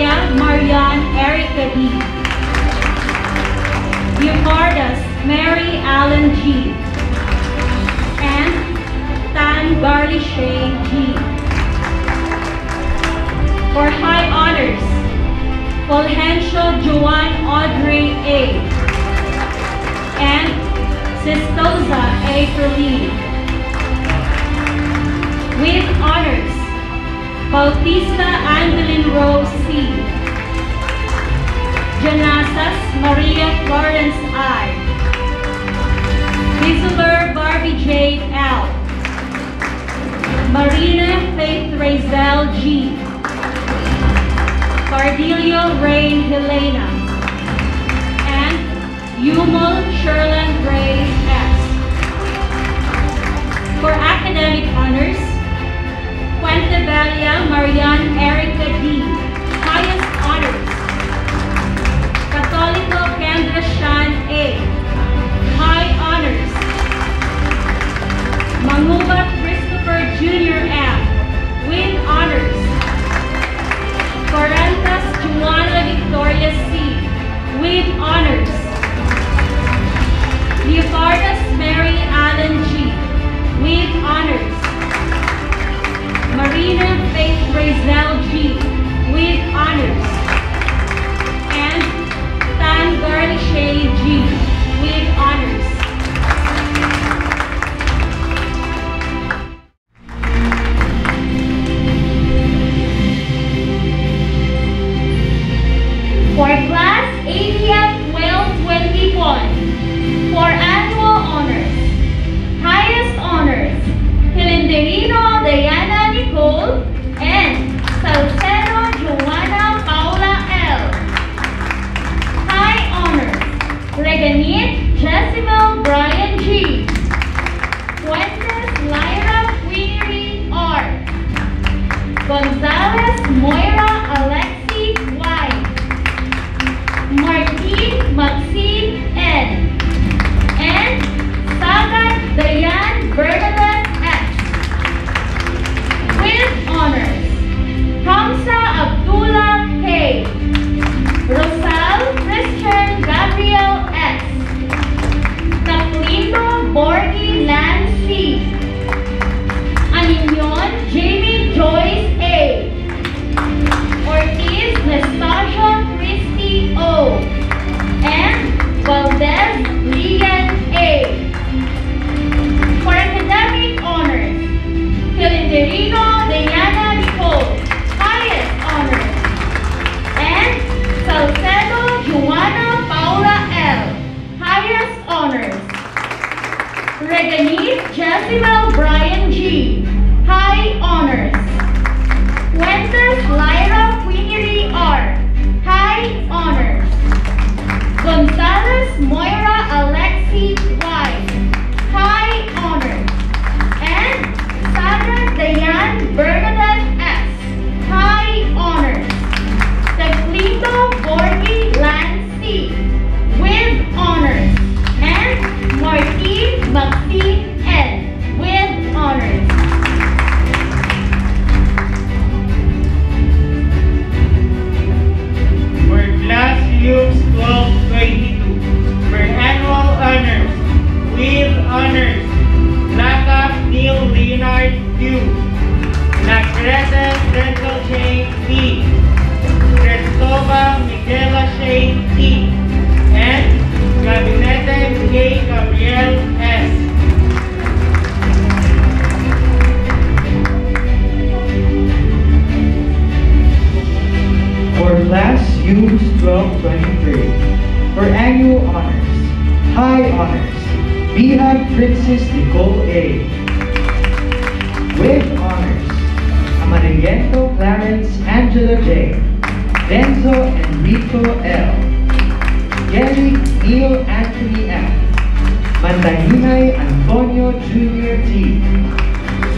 Belia Marian Erica D. Euphonious Mary Allen G. And Tan Garly Shane G. For high honors, Fulgencio Joan Audrey A. And Sistoza A. Ferlin. With honors, Bautista Angeline Rose C. Janasas Maria Florence I. Bisuler Barbie Jade L. Marina Faith Razel G. Cardillo Rain Helena. And Yumul Sherland Ray S. For academic honors, Fuente Belia Marian Erica D. Highest honors. Catholico Kendra Shan A. High honors. Mangubat Christopher Jr. M. With honors. Corantas Juana Victoria C. With honors. Leopardas Mary Allen G. With honors. Marina Faith Razel G. With honors. And Tan Garly Shay G. With honors. For class ADF 1221, for annual honors, highest honors, Hilinderino Diana Nicole and Salcedo Joanna Paula L. High honors, Reganit Jezebel Brian G. Fuentes Lyra Query R. Gonzalez Moira Alexi Y. Martin Maxine N. And Sagat Dayan Bernadette S. With honors, Hamza Abdullah K. Rosal Christian Gabriel S. Taplito Borgi Nancy. Aninion Jamie Joyce A. Ortiz Nastasia Christy O. And Valdez Lian A. For academic honors, Hilinderino Diana Nicole, highest honors. And Salcedo Joanna Paula L, highest honors. Reganit Jezebel Brian G, high honors. Fuentes Lyra Queenie R, high honors. Gonzalez Moira Alexi Y, high honors. And Sarah Dayan Bernadette S, high honors. Teclito Borgi Lancy, with honors. And Martin Maxine N, with honors. For class Hughes 1222, for annual honors, with honors, Lakap Neil Leonard Q, Nagrete Dental Shane T, Cristobal Miguela Shane T, and Gabinete K. Gabriel S. For class Hughes 1223, for annual honors, high honors, Bihag Princess Nicole A. With honors, Amarillento Clarence Angela J. Denzo Enrico L. Gary Neil Anthony F. Mandahinay Antonio Jr. T.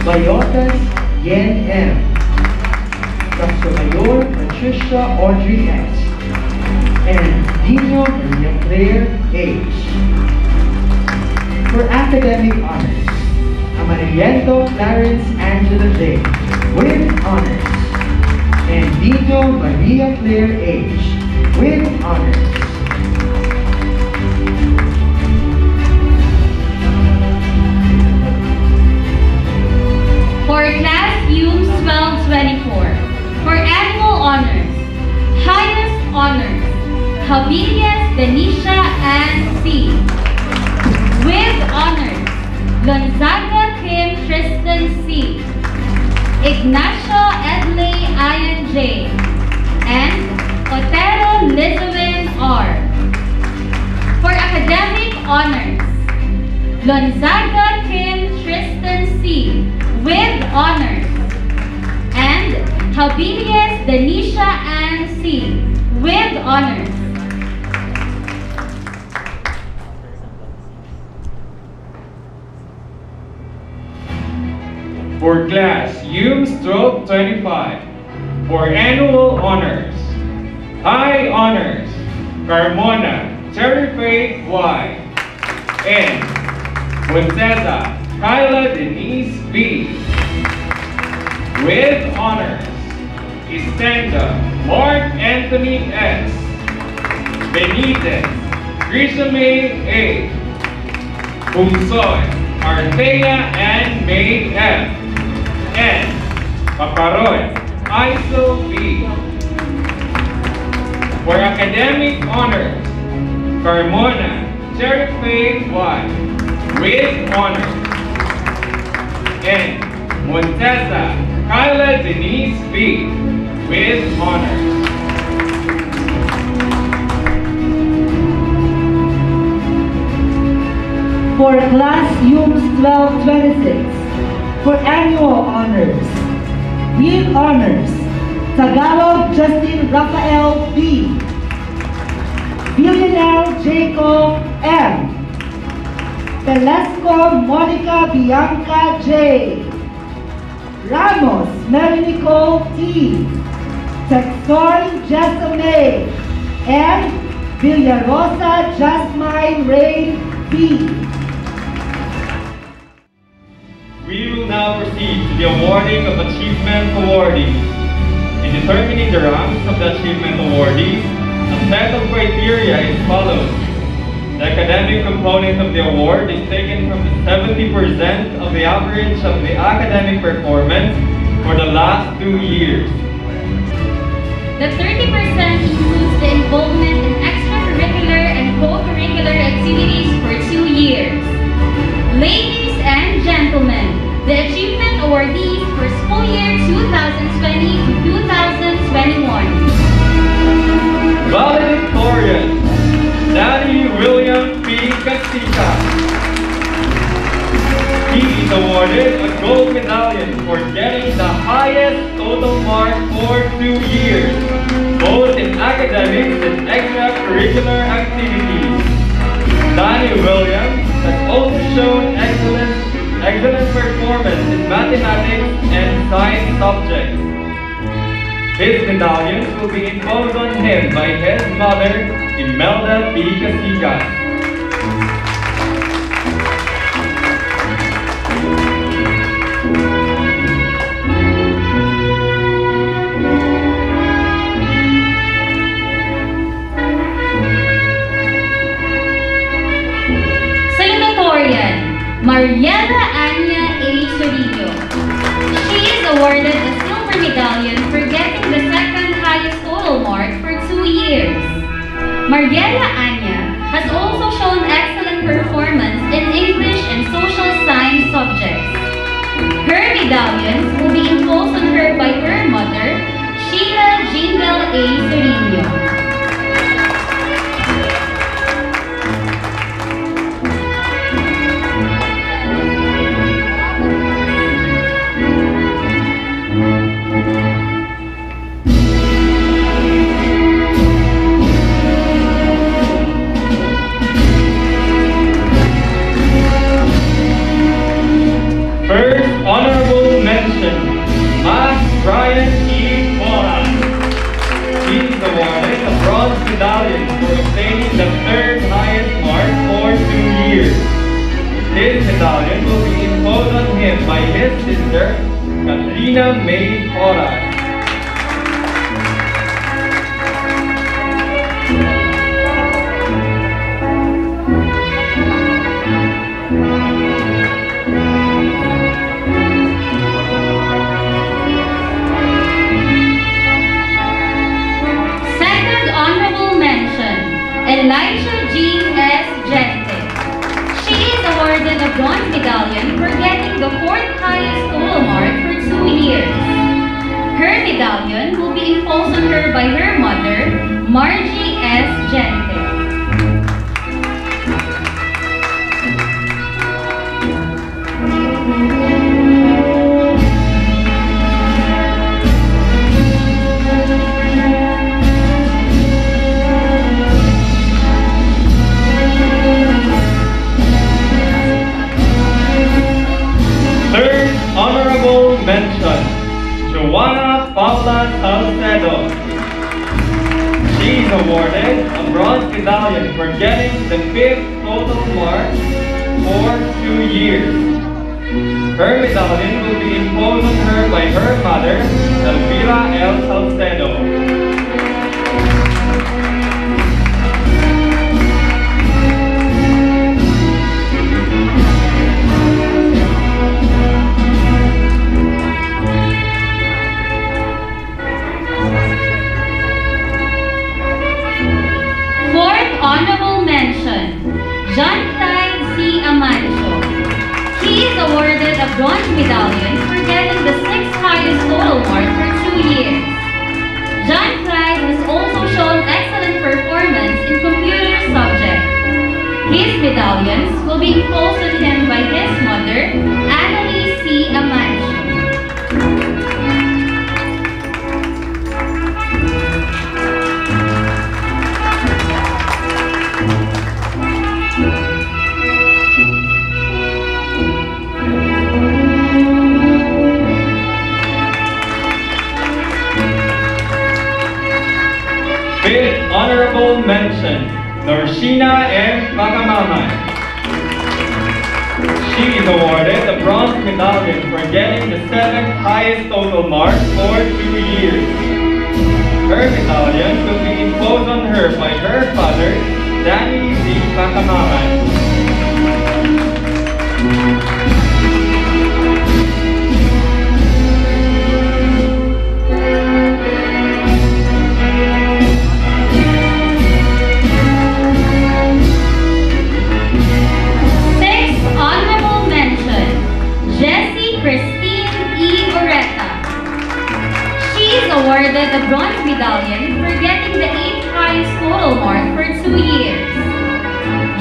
Bayotas Yen M. Mayor Patricia Audrey S. and Dino Maria Claire H. For academic honors, Amarillento Clarence Angela J. with honors. and Nddu Maria Claire H. with honors. For Class UMS 1224, for annual honors, highest honors, Habilias Denisha Ann C. With honors, Gonzaga Kim Tristan C. Ignacio Edley Ian J. and Otero Lizawin R. For academic honors, Gonzaga Kim Tristan C. with honors, and Habilias Denisha Ann C. with honors. For Class UMS 1225, for annual honors, high honors, Carmona Cherry Faith Y. and Montesa Kyla Denise B. With honors, Istenda Mark Anthony S. Benitez Grisame A. Bunsoy Artea and May F. and Paparoy Iso B. For academic honors, Carmona Cherry Faith Y. with honors, and Montesa Kyla Denise B. with honors. For Class UMS 1226, for annual honors, with honors, Tagalog Justin Rafael B. Billionaire Jacob M. Telesco Monica Bianca J. Ramos Mary Nicole T. Texoy Jessamay and Villarosa Jasmine Ray B. We will now proceed to the awarding of Achievement Awardees. In determining the ranks of the Achievement Awardees, a set of criteria is followed. The academic component of the award is taken from the 70% of the average of the academic performance for the last 2 years. The 30% includes the involvement in extracurricular and co-curricular activities for 2 years. Ladies and gentlemen, the Achievement Awardees for school year 2020 to 2021. Valedictorian, Daddy William P. Casita. He is awarded a gold medallion for getting the highest total mark for 2 years, both in academics and extracurricular activities. Danny Williams has also shown excellent performance in mathematics and science subjects. His medallions will be imposed on him by his mother, Imelda P. Casigas. Mariela Anya A. Sorillo. She is awarded a silver medallion for getting the second highest total mark for 2 years. Mariela Anya has also shown excellent performance in English and social science subjects. Her medallions will be imposed on her by her mother, Sheila Jingle A. Sorillo. First honorable mention, Mas Brian E. Mora. He is awarded a bronze medallion for obtaining the third highest mark for 2 years. This medallion will be imposed on him by his sister, Katrina May Horas. getting the 5th total mark for 2 years. Her medallion will be imposed on her by her mother, Elvira L. Salcedo. 4th honorable mention, John Clyde C. Amancio. He is awarded a bronze medallion for getting the 6th highest total mark for 2 years. John Clyde has also shown excellent performance in computer subject. His medallions will be imposed on him by his mother, Annalie C. Amancio. Honorable mention, Norshina M. Pagamaman. She is awarded the bronze medallion for getting the 7th highest total mark for 2 years. Her medallion will be imposed on her by her father, Danny Z. Pagamaman. 6th Christine E. Oreta. She is awarded the bronze medallion for getting the 8th highest total mark for 2 years.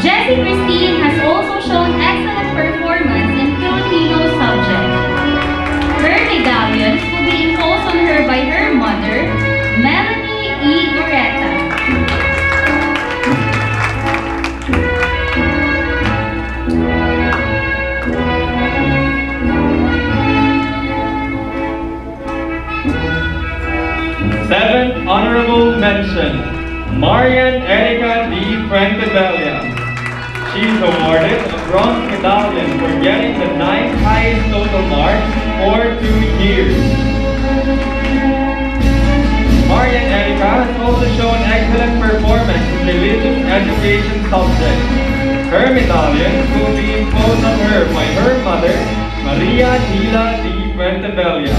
Jessie Christine has also shown excellent performance in Filipino subject. Her medallions will be imposed on her by her mother, Melanie E. Oreta. 7th honorable mention, Marian Erica D. Fuentebella. She is awarded a bronze medallion for getting the 9th highest total mark for 2 years. Marian Erica has also shown excellent performance in religious education subject. Her medallion will be imposed on her by her mother, Maria Nila D. Fuentebella.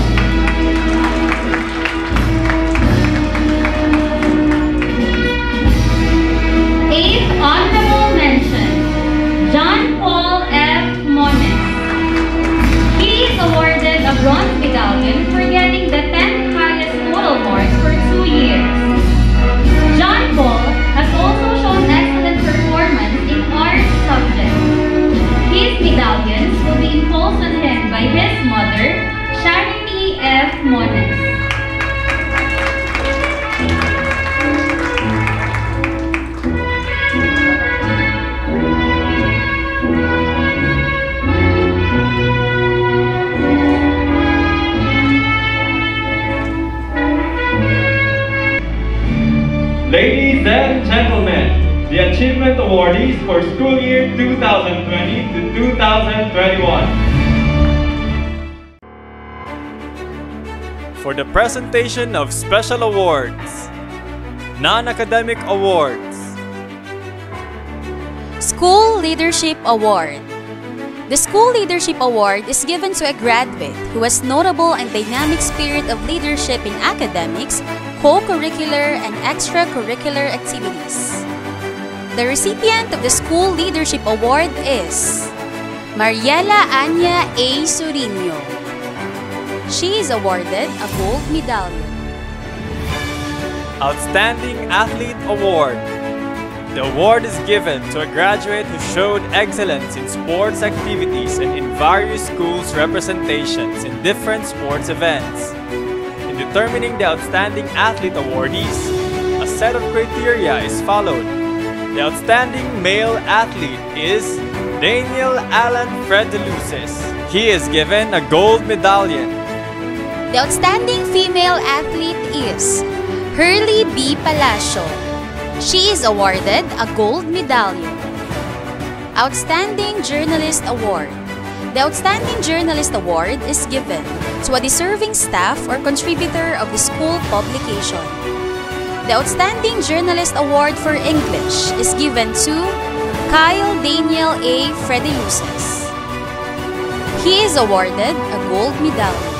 8th honorable mention, John Paul F. Mones. He is awarded a bronze medallion for getting the 10th highest total mark for 2 years. John Paul has also shown excellent performance in art subject. His medallions will be imposed on him by his mother, Charity F. Mones. 'Ladies and gentlemen, the Achievement Awardees for school year 2020 to 2021. For the presentation of special awards, non-academic awards, School Leadership Award. The School Leadership Award is given to a graduate who has notable and dynamic spirit of leadership in academics, co-curricular, and extracurricular activities. The recipient of the School Leadership Award is Mariela Anya A. Surino. She is awarded a gold medallion. Outstanding Athlete Award. The award is given to a graduate who showed excellence in sports activities and in various schools' representations in different sports events. In determining the Outstanding Athlete awardees, a set of criteria is followed. The Outstanding Male Athlete is Daniel Alan Fredeluces. He is given a gold medallion. The Outstanding Female Athlete is Hurley B. Palacio. She is awarded a gold medallion. Outstanding Journalist Award. The Outstanding Journalist Award is given to a deserving staff or contributor of the school publication. The Outstanding Journalist Award for English is given to Kyle Daniel A. Frediluces. He is awarded a gold medallion.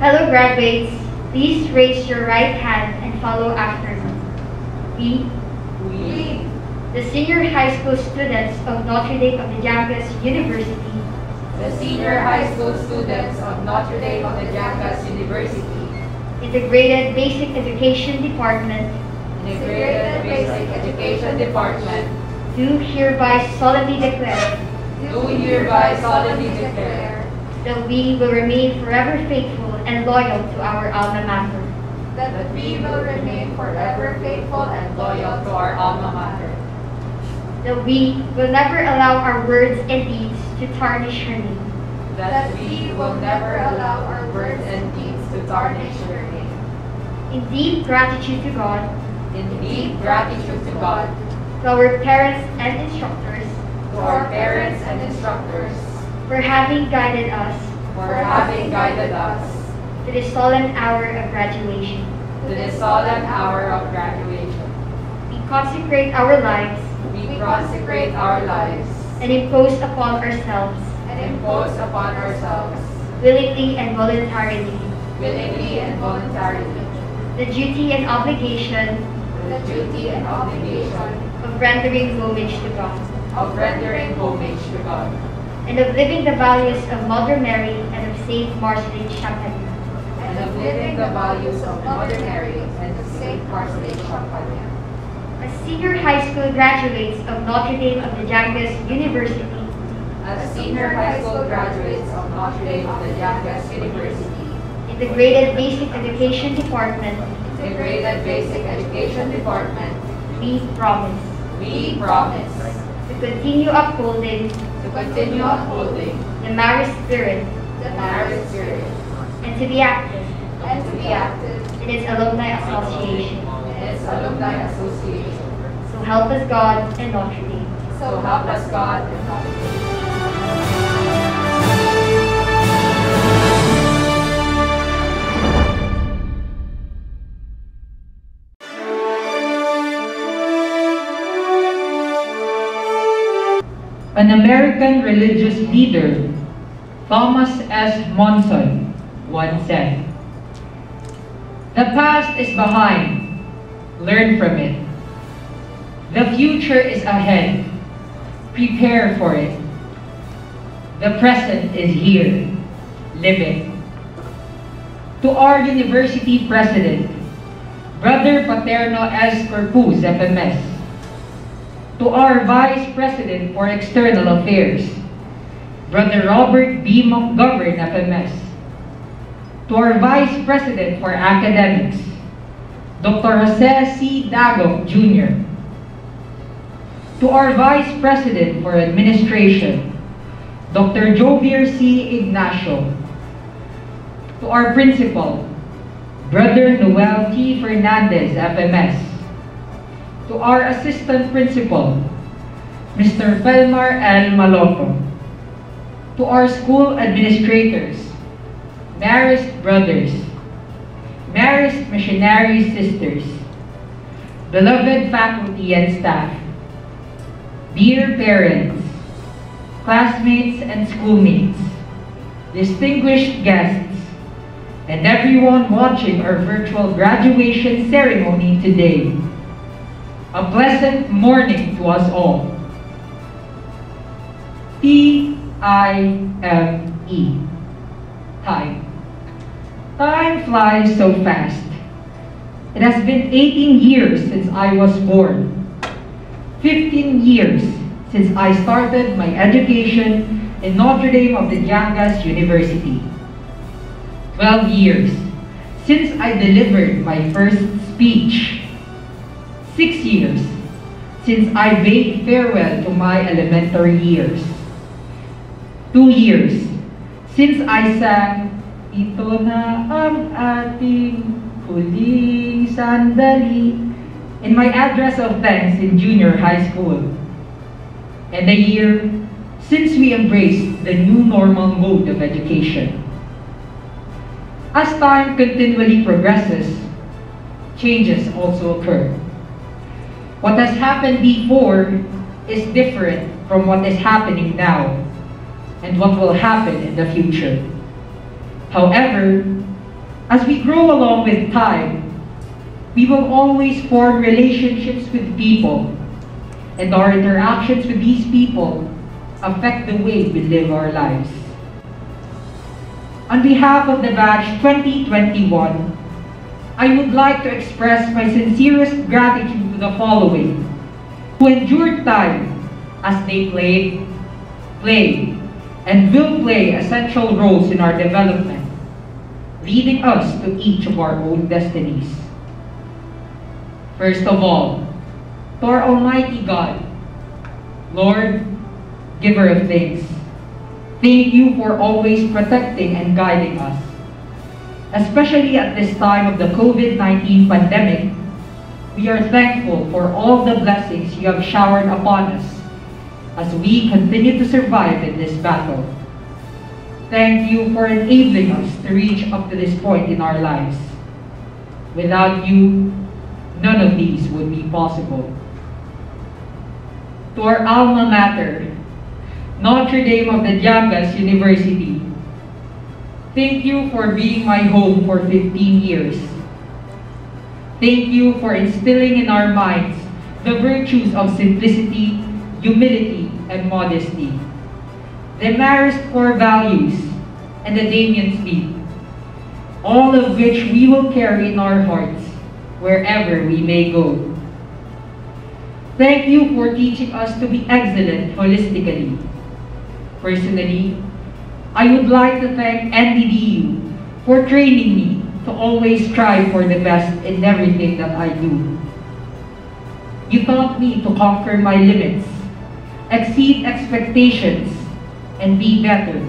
Hello graduates, please raise your right hand and follow after me. We, the senior high school students of Notre Dame of the DADIANGAS University. The senior high school students of Notre Dame of the DADIANGAS University. Integrated Basic Education Department. Integrated Basic Education Department. Do hereby solemnly declare. Do hereby solemnly declare. That we will remain forever faithful and loyal to our alma mater. That we will remain forever faithful and loyal to our alma mater. That we will never allow our words and deeds to tarnish her name. That we will never allow our words and deeds to tarnish her name. In deep gratitude to God. In deep gratitude to God. To our parents and instructors. To our parents and instructors. For having guided us. For having guided us. To the solemn hour of graduation. To the solemn hour of graduation. We consecrate our lives. We consecrate our lives. And impose upon ourselves. And impose upon ourselves. Willingly and voluntarily. Willingly and voluntarily. The duty and obligation. The duty and obligation. Of rendering homage to God. Of rendering homage to God. And of living the values of Mother Mary and of Saint Marcelline Champagne. And of living the values of Mother Mary and of Saint Marcelline Champagne. As senior high school graduates of Notre Dame of the DADIANGAS University. As senior high school graduates of Notre Dame of the DADIANGAS University. Integrated Basic Education Department. Integrated Basic Education Department. We promise. We promise. To continue upholding. To continue upholding. The marriage spirit. The marriage spirit. And to be active. And to be active. In its alumni association. In its alumni association. So help us God and Notre Dame. So help us God and Notre Dame. An American religious leader, Thomas S. Monson, once said, "The past is behind. Learn from it. The future is ahead. Prepare for it. The present is here. Live it." To our university president, Brother Paterno S. Corpus, FMS. To our Vice President for External Affairs, Brother Robert B. McGovern, FMS. To our Vice President for Academics, Dr. Jose C. Dagok, Jr. To our Vice President for Administration, Dr. Jovier C. Ignacio. To our Principal, Brother Noel T. Fernandez, FMS. To our Assistant Principal, Mr. Felmar L. Maloto. To our school administrators, Marist Brothers, Marist Missionary Sisters, beloved faculty and staff, dear parents, classmates and schoolmates, distinguished guests, and everyone watching our virtual graduation ceremony today. A pleasant morning to us all. T-I-M-E. Time. Time flies so fast. It has been 18 years since I was born. 15 years since I started my education in Notre Dame of the DADIANGAS University. 12 years since I delivered my first speech. 6 years since I bade farewell to my elementary years. 2 years since I sang, "Ito na ang ating huling sandali," in my address of thanks in junior high school. And a year since we embraced the new normal mode of education. As time continually progresses, changes also occur. What has happened before is different from what is happening now and what will happen in the future. However, as we grow along with time, we will always form relationships with people, and our interactions with these people affect the way we live our lives. On behalf of the batch 2021, I would like to express my sincerest gratitude to the following, who endured time as they played, play, and will play essential roles in our development, leading us to each of our own destinies. First of all, to our Almighty God, Lord, giver of things, thank you for always protecting and guiding us. Especially at this time of the COVID-19 pandemic, we are thankful for all the blessings you have showered upon us as we continue to survive in this battle. Thank you for enabling us to reach up to this point in our lives. Without you, none of these would be possible. To our alma mater, Notre Dame of the DADIANGAS University, thank you for being my home for 15 years. Thank you for instilling in our minds the virtues of simplicity, humility, and modesty, the Marist core values, and the Damien speed, all of which we will carry in our hearts wherever we may go. Thank you for teaching us to be excellent holistically. Personally, I would like to thank Nddu for training me to always strive for the best in everything that I do. You taught me to conquer my limits, exceed expectations, and be better,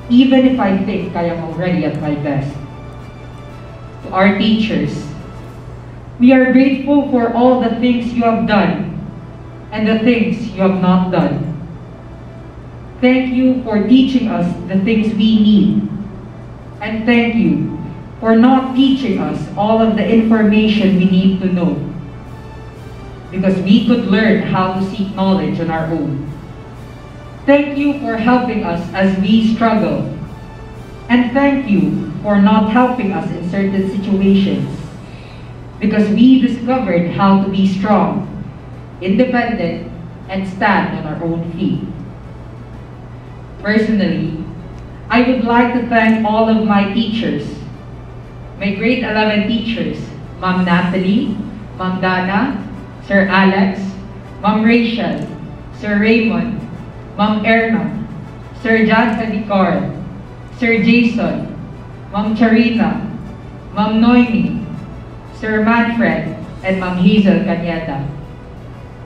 even if I think I am already at my best. To our teachers, we are grateful for all the things you have done and the things you have not done. Thank you for teaching us the things we need. And thank you for not teaching us all of the information we need to know, because we could learn how to seek knowledge on our own. Thank you for helping us as we struggle. And thank you for not helping us in certain situations, because we discovered how to be strong, independent, and stand on our own feet. Personally, I would like to thank all of my teachers, my grade 11 teachers, Ma'am Natalie, Ma'am Dana, Sir Alex, Ma'am Rachel, Sir Raymond, Ma'am Erna, Sir John Sadicar, Sir Jason, Ma'am Charina, Ma'am Noemi, Sir Manfred, and Ma'am Hazel Cañeda.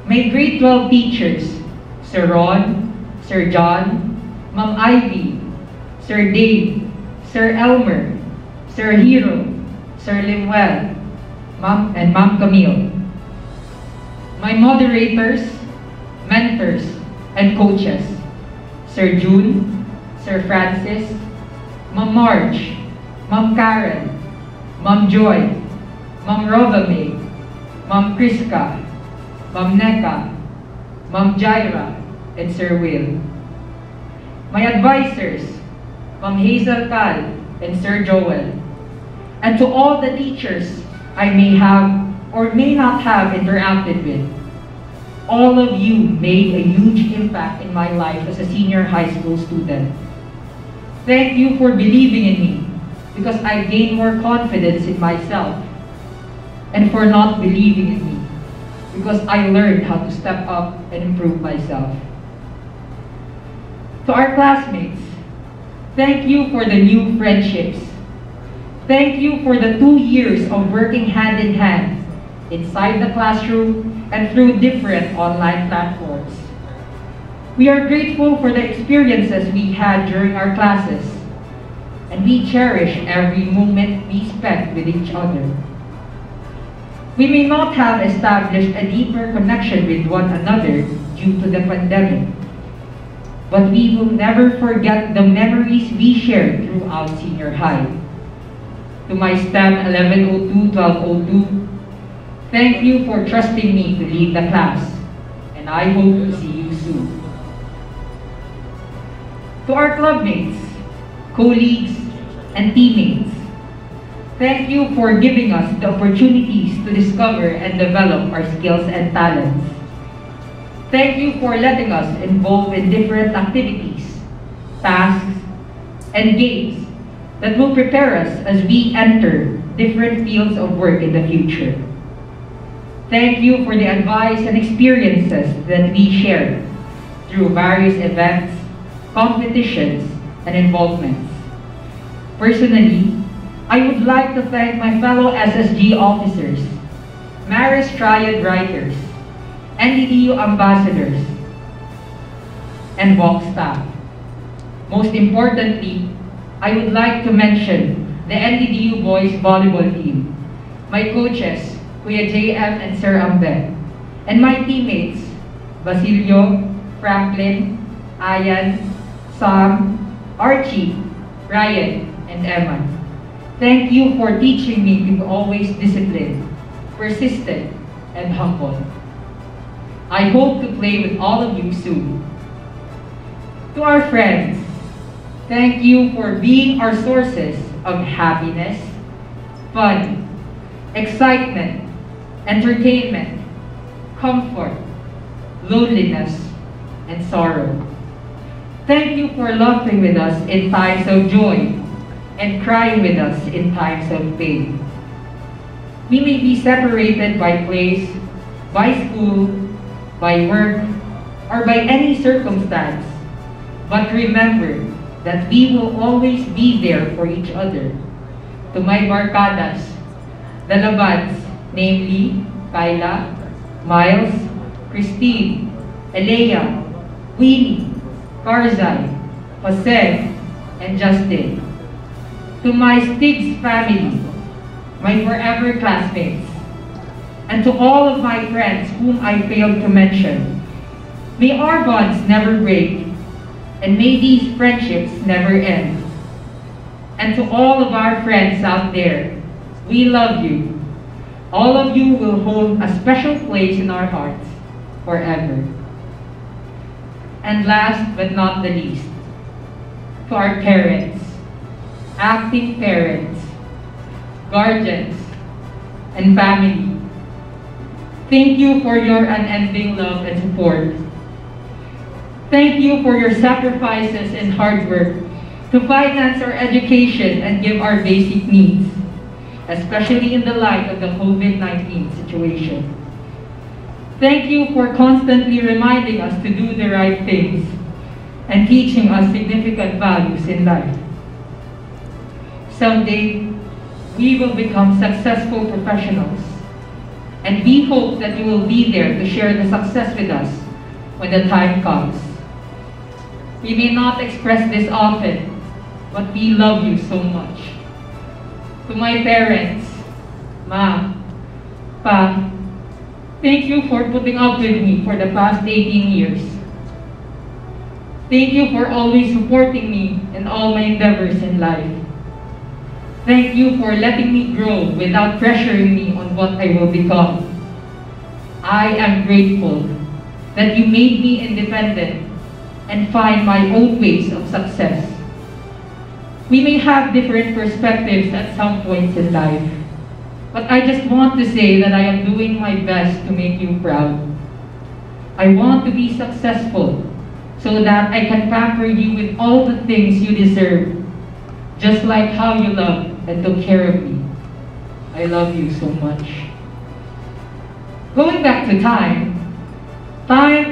My grade 12 teachers, Sir Ron, Sir John, Ma'am Ivy, Sir Dave, Sir Elmer, Sir Hero, Sir Limuel, Ma'am and Ma'am Camille. My moderators, mentors, and coaches, Sir June, Sir Francis, Ma'am Marge, Ma'am Karen, Ma'am Joy, Ma'am Rovame, Ma'am Priska, Ma'am Neka, Ma'am Jaira, and Sir Will. My advisors, Ma'am Hazel Cal and Sir Joel, and to all the teachers I may have or may not have interacted with, all of you made a huge impact in my life as a senior high school student. Thank you for believing in me, because I gained more confidence in myself, and for not believing in me, because I learned how to step up and improve myself. To our classmates, thank you for the new friendships. Thank you for the 2 years of working hand in hand inside the classroom and through different online platforms. We are grateful for the experiences we had during our classes, and we cherish every moment we spent with each other. We may not have established a deeper connection with one another due to the pandemic, but we will never forget the memories we shared throughout senior high. To my STEM 1102-1202, thank you for trusting me to lead the class, and I hope to see you soon. To our clubmates, colleagues, and teammates, thank you for giving us the opportunities to discover and develop our skills and talents. Thank you for letting us involve in different activities, tasks, and games that will prepare us as we enter different fields of work in the future. Thank you for the advice and experiences that we shared through various events, competitions, and involvements. Personally, I would like to thank my fellow SSG officers, Maris Triad writers, NDDU ambassadors, and WOC staff. Most importantly, I would like to mention the NDDU boys volleyball team, my coaches, Kuya JM and Sir Ambe, and my teammates, Basilio, Franklin, Ayan, Sam, Archie, Ryan, and Emma. Thank you for teaching me to be always disciplined, persistent, and humble. I hope to play with all of you soon. To our friends, thank you for being our sources of happiness, fun, excitement, entertainment, comfort, loneliness, and sorrow. Thank you for laughing with us in times of joy and crying with us in times of pain. We may be separated by place, by school, by work, or by any circumstance, but remember that we will always be there for each other. To my barkadas, the Labads, namely Kyla, Miles, Christine, Elea, Winnie, Karzai, Jose, and Justin. To my Stig's family, my forever classmates, and to all of my friends whom I failed to mention, may our bonds never break, and may these friendships never end. And to all of our friends out there, we love you. All of you will hold a special place in our hearts forever. And last but not the least, to our parents, acting parents, guardians, and family, thank you for your unending love and support. Thank you for your sacrifices and hard work to finance our education and give our basic needs, especially in the light of the COVID-19 situation. Thank you for constantly reminding us to do the right things and teaching us significant values in life. Someday, we will become successful professionals, and we hope that you will be there to share the success with us when the time comes. We may not express this often, but we love you so much. To my parents, Ma, Pa, thank you for putting up with me for the past 18 years. Thank you for always supporting me in all my endeavors in life. Thank you for letting me grow without pressuring me on what I will become. I am grateful that you made me independent and find my own ways of success. We may have different perspectives at some points in life, but I just want to say that I am doing my best to make you proud. I want to be successful so that I can pamper you with all the things you deserve, just like how you loved and took care of me. I love you so much. Going back to time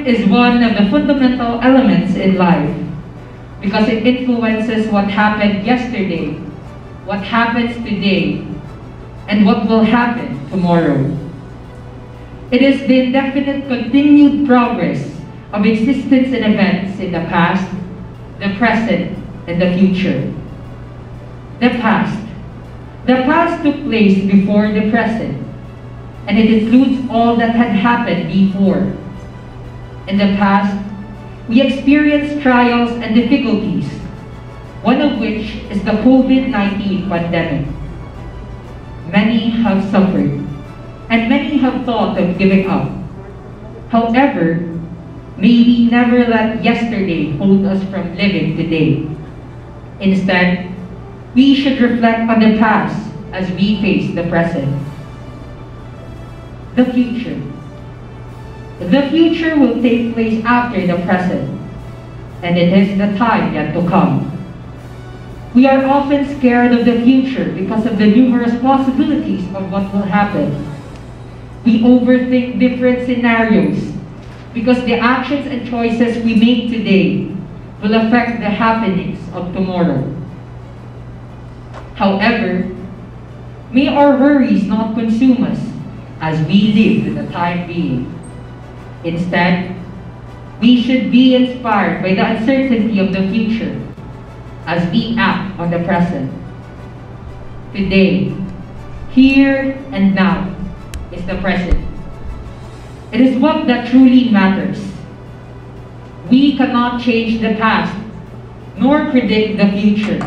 is one of the fundamental elements in life because it influences what happened yesterday, what happens today, and what will happen tomorrow. It is the indefinite continued progress of existence and events in the past, the present, and the future. The past. The past took place before the present, and it includes all that had happened before. In the past, we experienced trials and difficulties, one of which is the COVID-19 pandemic. Many have suffered, and many have thought of giving up. However, may we never let yesterday hold us from living today. Instead, we should reflect on the past as we face the present. The future. The future will take place after the present, and it is the time yet to come. We are often scared of the future because of the numerous possibilities of what will happen. We overthink different scenarios because the actions and choices we make today will affect the happenings of tomorrow. However, may our worries not consume us as we live in the time being. Instead, we should be inspired by the uncertainty of the future as we act on the present. Today, here and now, is the present. It is what that truly matters. We cannot change the past, nor predict the future.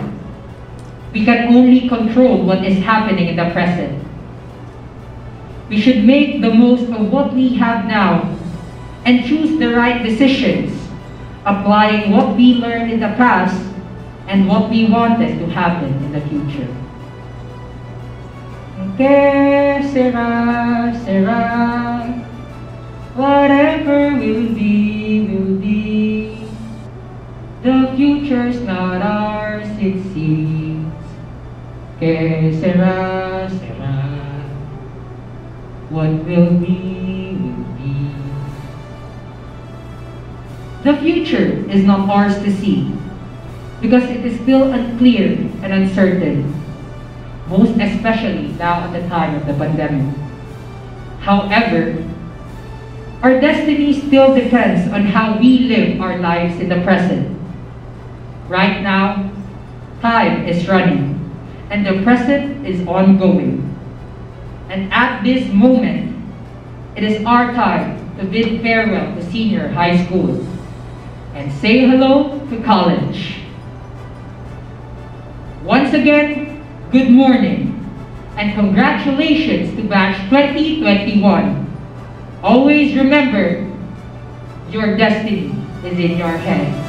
We can only control what is happening in the present. We should make the most of what we have now and choose the right decisions, applying what we learned in the past and what we wanted to happen in the future. Que sera, sera, whatever will be, will be. The future's not ours, it seems. Que sera, sera, what will be, will be. The future is not ours to see, because it is still unclear and uncertain, most especially now at the time of the pandemic. However, our destiny still depends on how we live our lives in the present. Right now, time is running, and the present is ongoing. And at this moment, it is our time to bid farewell to senior high school and say hello to college. Once again, good morning, and congratulations to batch 2021. Always remember, your destiny is in your hands.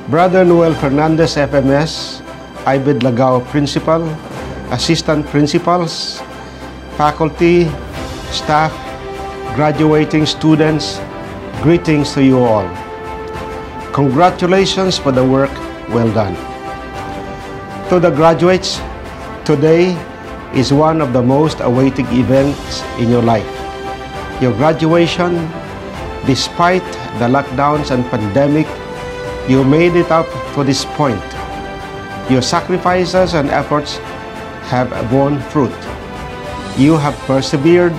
Brother Noel Fernandez, FMS, IBED-Lagao Principal, Assistant Principals, Faculty, Staff, graduating students, greetings to you all. Congratulations for the work well done. To the graduates, today is one of the most awaited events in your life. Your graduation, despite the lockdowns and pandemic, you made it up to this point. Your sacrifices and efforts have borne fruit. You have persevered,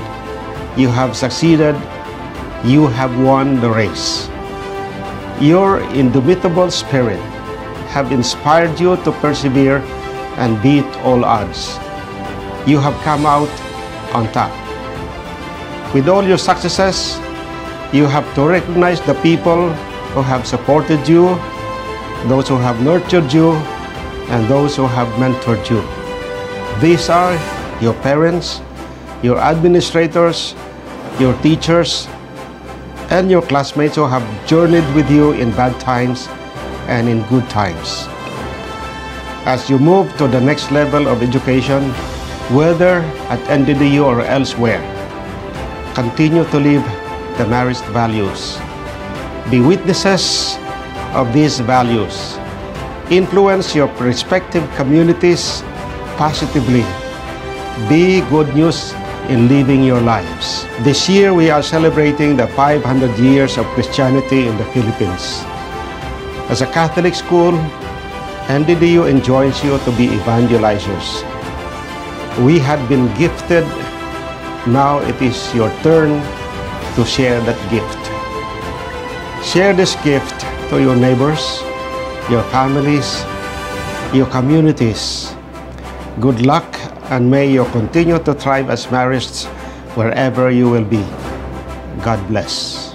you have succeeded, you have won the race. Your indomitable spirit have inspired you to persevere and beat all odds. You have come out on top. With all your successes, you have to recognize the people who have supported you, those who have nurtured you, and those who have mentored you. These are your parents, your administrators, your teachers, and your classmates who have journeyed with you in bad times and in good times. As you move to the next level of education, whether at NDU or elsewhere, continue to live the Marist values. Be witnesses of these values. Influence your respective communities positively. Be good news in living your lives. This year, we are celebrating the 500 years of Christianity in the Philippines. As a Catholic school, NDDU enjoins you to be evangelizers. We had been gifted. Now it is your turn to share that gift. Share this gift to your neighbors, your families, your communities. Good luck, and may you continue to thrive as Marists wherever you will be. God bless.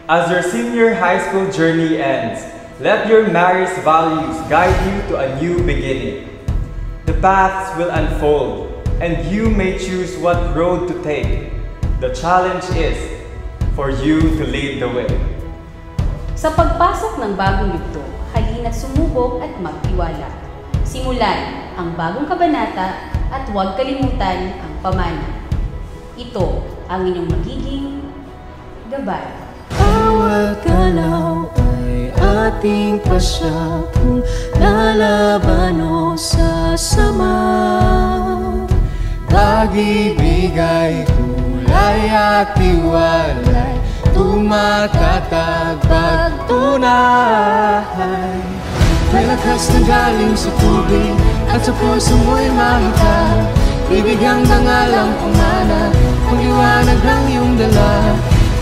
As your senior high school journey ends, let your Marist values guide you to a new beginning. The paths will unfold, and you may choose what road to take. The challenge is for you to lead the way. Sa pagpasok ng bagong yugto, halina't sumubok at magtiwala. Simulan ang bagong kabanata at huwag kalimutan ang pamana. Ito ang inyong magiging gabay. Bawat galaw ay ating pasya kung lalaban o sasama. Pag-ibigay, kulay at tiwalay, tumatatag pagtunay. May lakas na galing sa tubig at sa puso mo'y mahika. Ibigang dangalang pamana, pagliwanag ng iyong dala.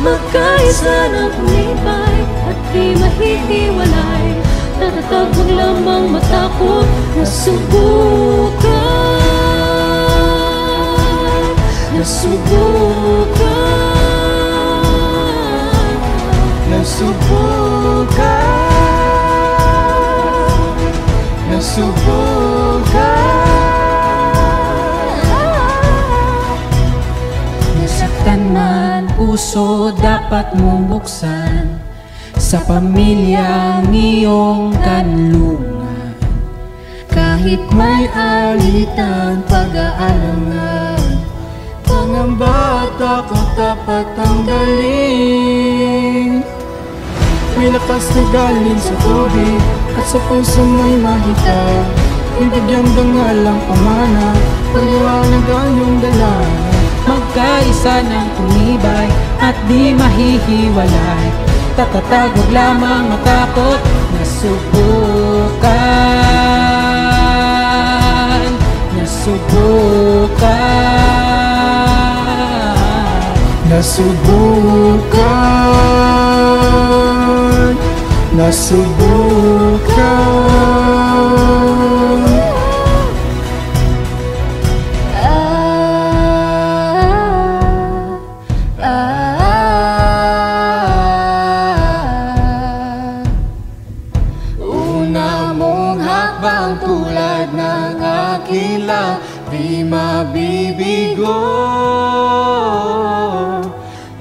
Magkaisa ng pumipay at di mahihiwalay. Tatatag wag lamang matakot na subukan. Nasubukan. Nasubukan. Nasubukan. Nasaktan man puso dapat mong buksan sa pamilyang iyong kanlungan. Kahit may alitan, pag-aalangan, pangamba at takot dapat tanggalin. May lakas na galing sa tubig at sa puso mo'y mahika. Ibigyang dangalang pamana, paliwanag ang iyong dala. Magkaisa ng tumibay at di mahihiwalay. Tatatag wag lamang matakot, nasubukan. Nasubukan. Nasubukan. Nasubukan. Di mabibigo.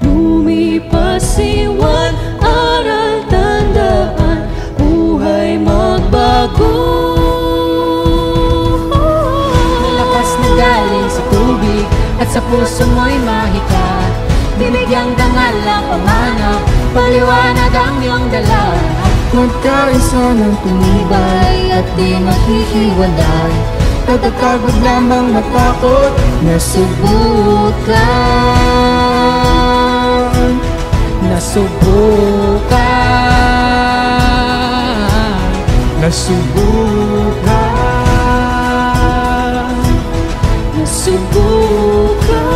Lumipas iwan, aral tandaan, buhay magbago. Lakas na galing sa tubig at sa puso mo'y mahika. Bibigyang dangal ang pamana, paliwanag ang iyong dala. Magkaisa ng tumibay at di mahihiwalay. Tatatagod lamang matakot, nasubukan. Nasubukan. Nasubukan. Nasubukan.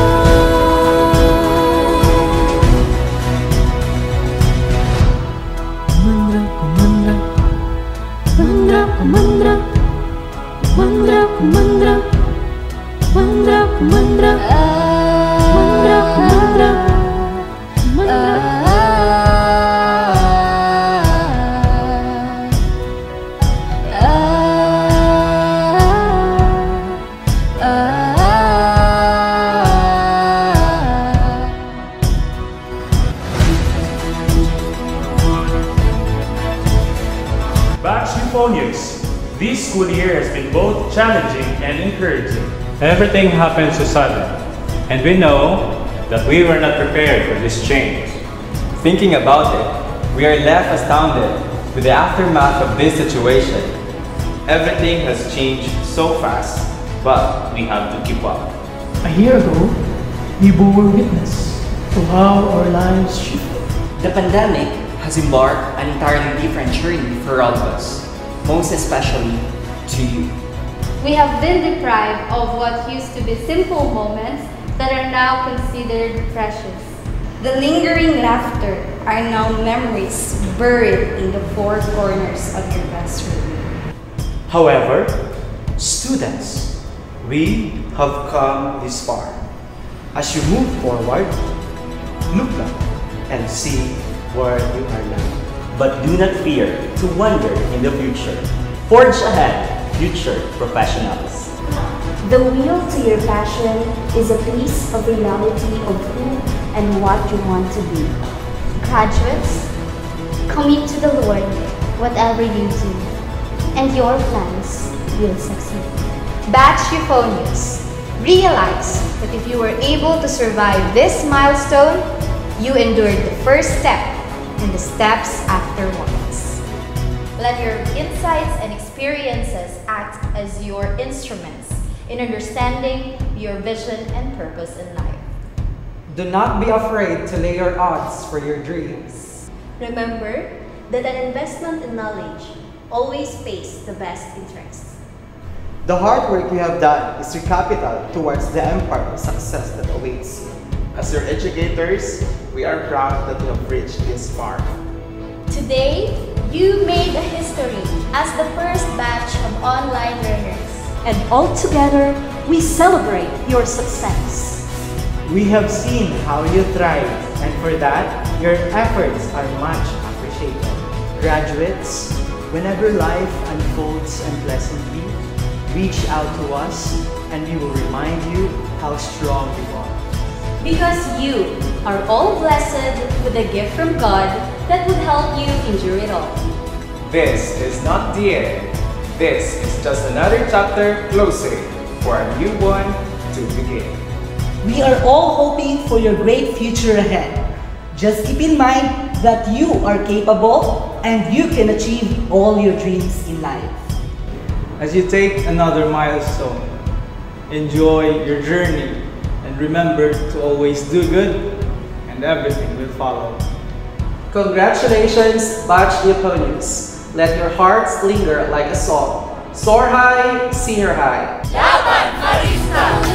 Kumandra, kumandra, kumandra, kumandra. Kumandra, kumandra, kumandra, kumandra, kumandra, kumandra, Batch Euphonious. This school year has been both challenging and encouraging. Everything happens so sudden, and we know that we were not prepared for this change. Thinking about it, we are left astounded with the aftermath of this situation. Everything has changed so fast, but we have to keep up. A year ago, we bore witness to how our lives shifted. The pandemic has embarked an entirely different journey for all of us, most especially to you. We have been deprived of what used to be simple moments that are now considered precious. The lingering laughter are now memories buried in the four corners of your classroom. However, students, we have come this far. As you move forward, look back and see where you are now. But do not fear to wander in the future. Forge ahead, future professionals. The wheel to your passion is a piece of reality of who and what you want to be. Graduates, commit to the Lord whatever you do, and your plans will succeed. Batch Euphonious, realize that if you were able to survive this milestone, you endured the first step and the steps afterwards. Let your insights and experiences act as your instruments in understanding your vision and purpose in life. Do not be afraid to lay your odds for your dreams. Remember that an investment in knowledge always pays the best interest. The hard work you have done is your capital towards the empire of success that awaits you. As your educators, we are proud that you have reached this far. Today, you made a history as the first batch of online learners. And all together, we celebrate your success. We have seen how you thrive, and for that, your efforts are much appreciated. Graduates, whenever life unfolds unpleasantly, reach out to us and we will remind you how strong you are. Because you are all blessed with a gift from God that would help you endure it all. This is not the end. This is just another chapter closing for a new one to begin. We are all hoping for your great future ahead. Just keep in mind that you are capable and you can achieve all your dreams in life. As you take another milestone, enjoy your journey and remember to always do good and everything will follow. Congratulations, Batch Euphonious. Let your hearts linger like a song. Soar high, senior high. Dapat Marista!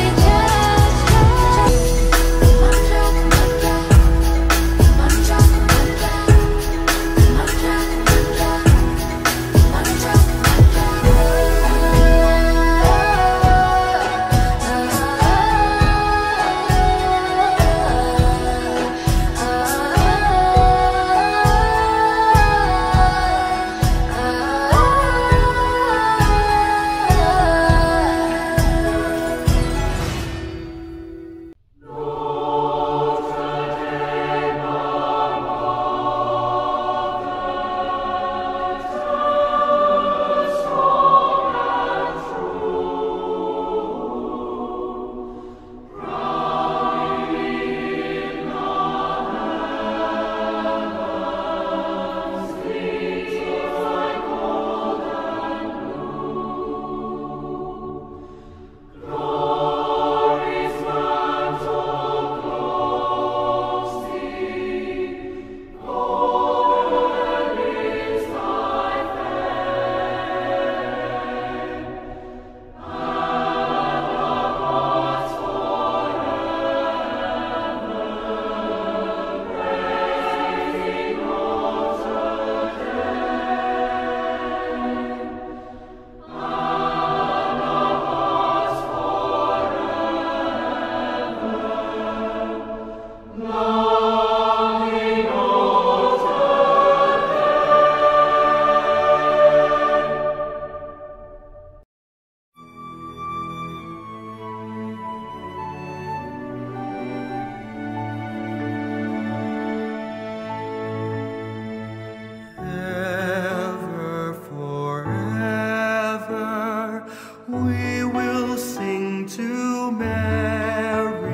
We will sing to Mary,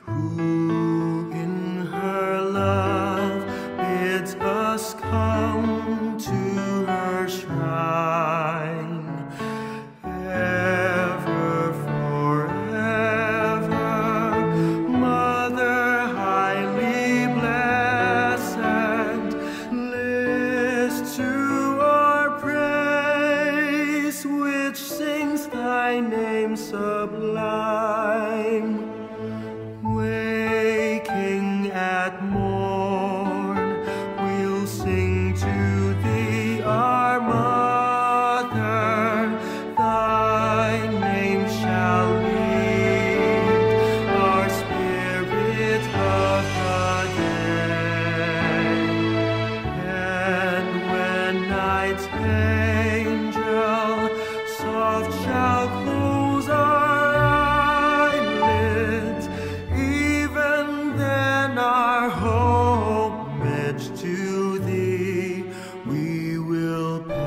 who sings thy name sublime. Waking at morn, we'll sing to thee, our Mother. Thy name shall lead our spirit of the day. And when night's angel soft shall close our eyelids, even then our homage to thee we will pay.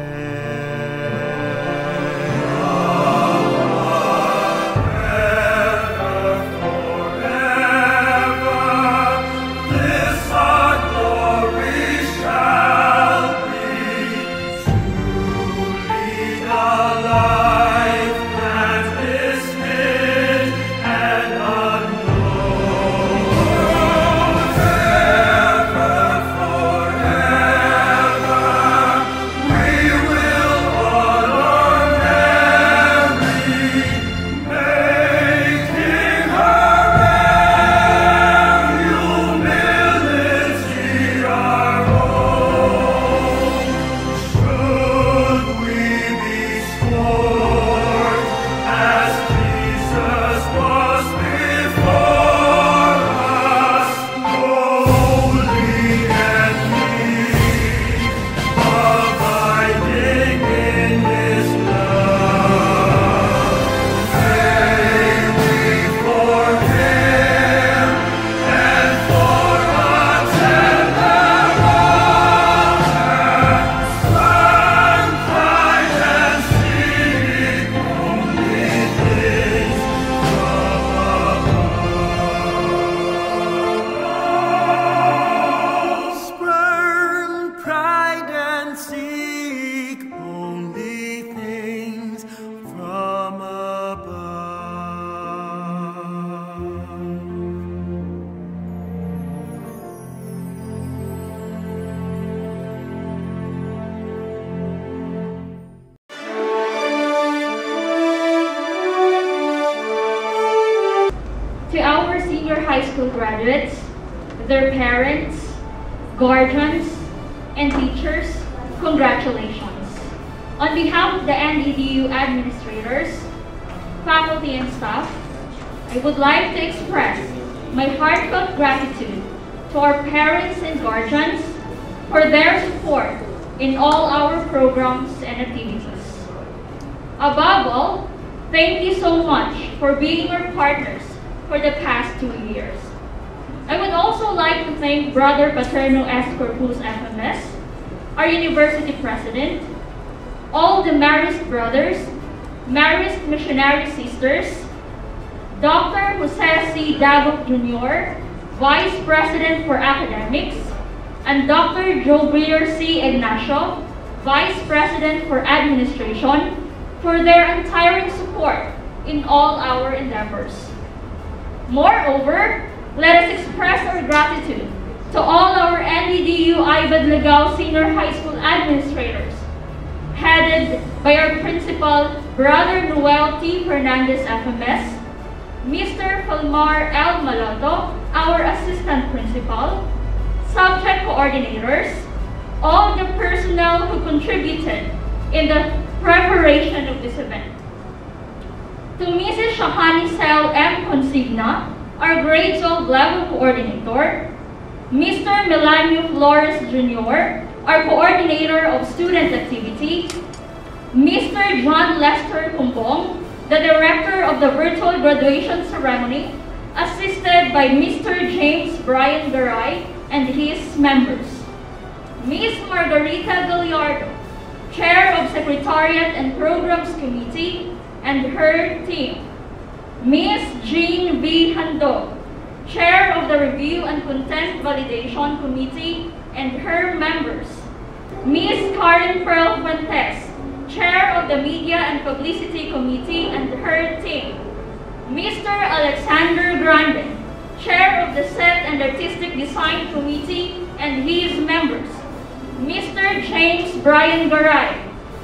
To our senior high school graduates, their parents, guardians, and teachers, congratulations. On behalf of the NDDU administrators, faculty, and staff, I would like to express my heartfelt gratitude to our parents and guardians for their support in all our programs and activities. Above all, thank you so much for being our partners for the past 2 years. I would also like to thank Brother Paterno S. Corpus FMS, our university president, all the Marist brothers, Marist missionary sisters, Dr. Jose C. Davok Jr., Vice President for Academics, and Dr. Joe Breer C. Ignacio, Vice President for Administration, for their untiring support in all our endeavors. Moreover, let us express our gratitude to all our NDDU IBED-Lagao Senior High School administrators, headed by our principal, Brother Noel T. Fernandez FMS, Mr. Falmar L. Maloto, our assistant principal, subject coordinators, all the personnel who contributed in the preparation of this event. To Mrs. Shahani Sel M. Consigna, our grade 12 level coordinator, Mr. Melanio Flores Jr., our coordinator of student activity, Mr. John Lester Kumbong, the director of the virtual graduation ceremony, assisted by Mr. James Brian Garay and his members, Ms. Margarita Gallardo, Chair of Secretariat and Programs Committee, and her team, Ms. Jean B. Handog, Chair of the Review and Content Validation Committee, and her members, Ms. Karen Pearl Fuentes, Chair of the Media and Publicity Committee, and her team, Mr. Alexander Grande, Chair of the Set and Artistic Design Committee, and his members, Mr. James Brian Garay,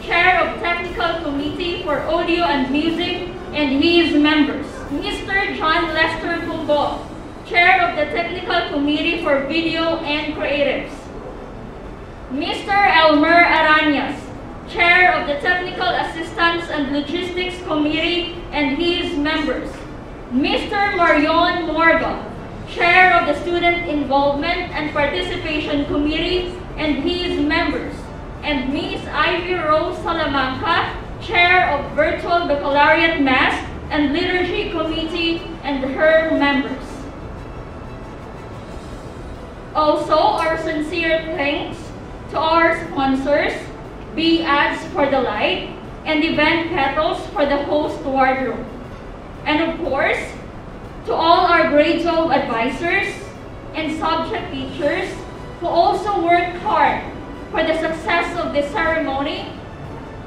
Chair of Technical Committee for Audio and Music, and his members. Mr. John Lester Kumbo, Chair of the Technical Committee for Video and Creatives. Mr. Elmer Aranyas, Chair of the Technical Assistance and Logistics Committee, and his members. Mr. Marion Morgan, Chair of the Student Involvement and Participation Committee, and his members. And Ms. Ivy Rose Salamanca, Chair of Virtual Baccalaureate Mass and Liturgy Committee, and her members. Also, our sincere thanks to our sponsors, B Ads for the Light, and Event Petals for the host wardrobe. And of course, to all our grade 12 advisors and subject teachers who also worked hard for the success of this ceremony,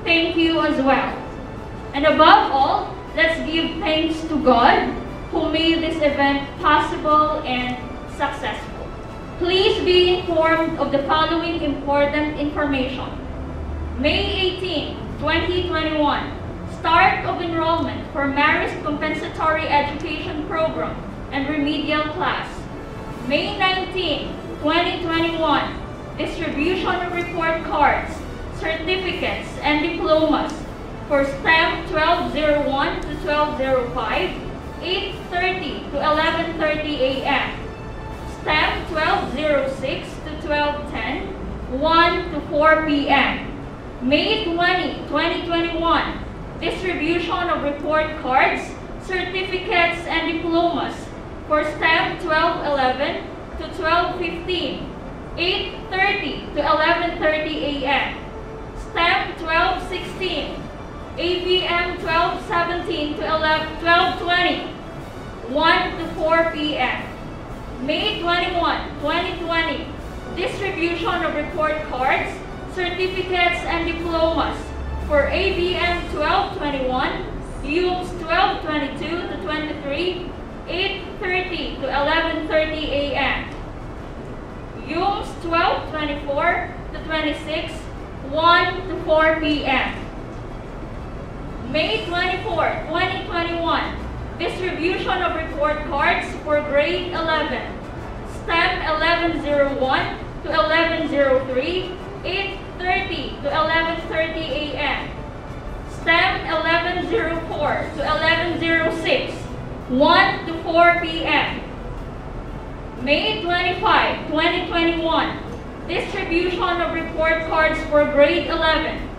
thank you as well. And above all, let's give thanks to God who made this event possible and successful. Please be informed of the following important information. May 18, 2021, start of enrollment for Marist Compensatory Education Program and Remedial Class. May 19, 2021, distribution of report cards, certificates, and diplomas for STEM 1201 to 1205, 8:30 to 11:30 a.m. STEM 1206 to 1210, 1 to 4 p.m. May 20, 2021, distribution of report cards, certificates, and diplomas for STEM 1211 to 1215, 8:30 to 11:30 a.m. STEM 1216, ABM 1217 to 1220, 1 to 4 p.m. May 21, 2020, distribution of report cards, certificates, and diplomas for ABM 1221, UMS 1222 to 23, 8:30 to 11:30 a.m. UMS 1224 to 26, 1 to 4 p.m. May 24, 2021, distribution of report cards for grade 11, STEM 1101 to 1103, 8:30 to 11:30 a.m. STEM 1104 to 1106, 1 to 4 p.m. May 25, 2021, distribution of report cards for grade 11,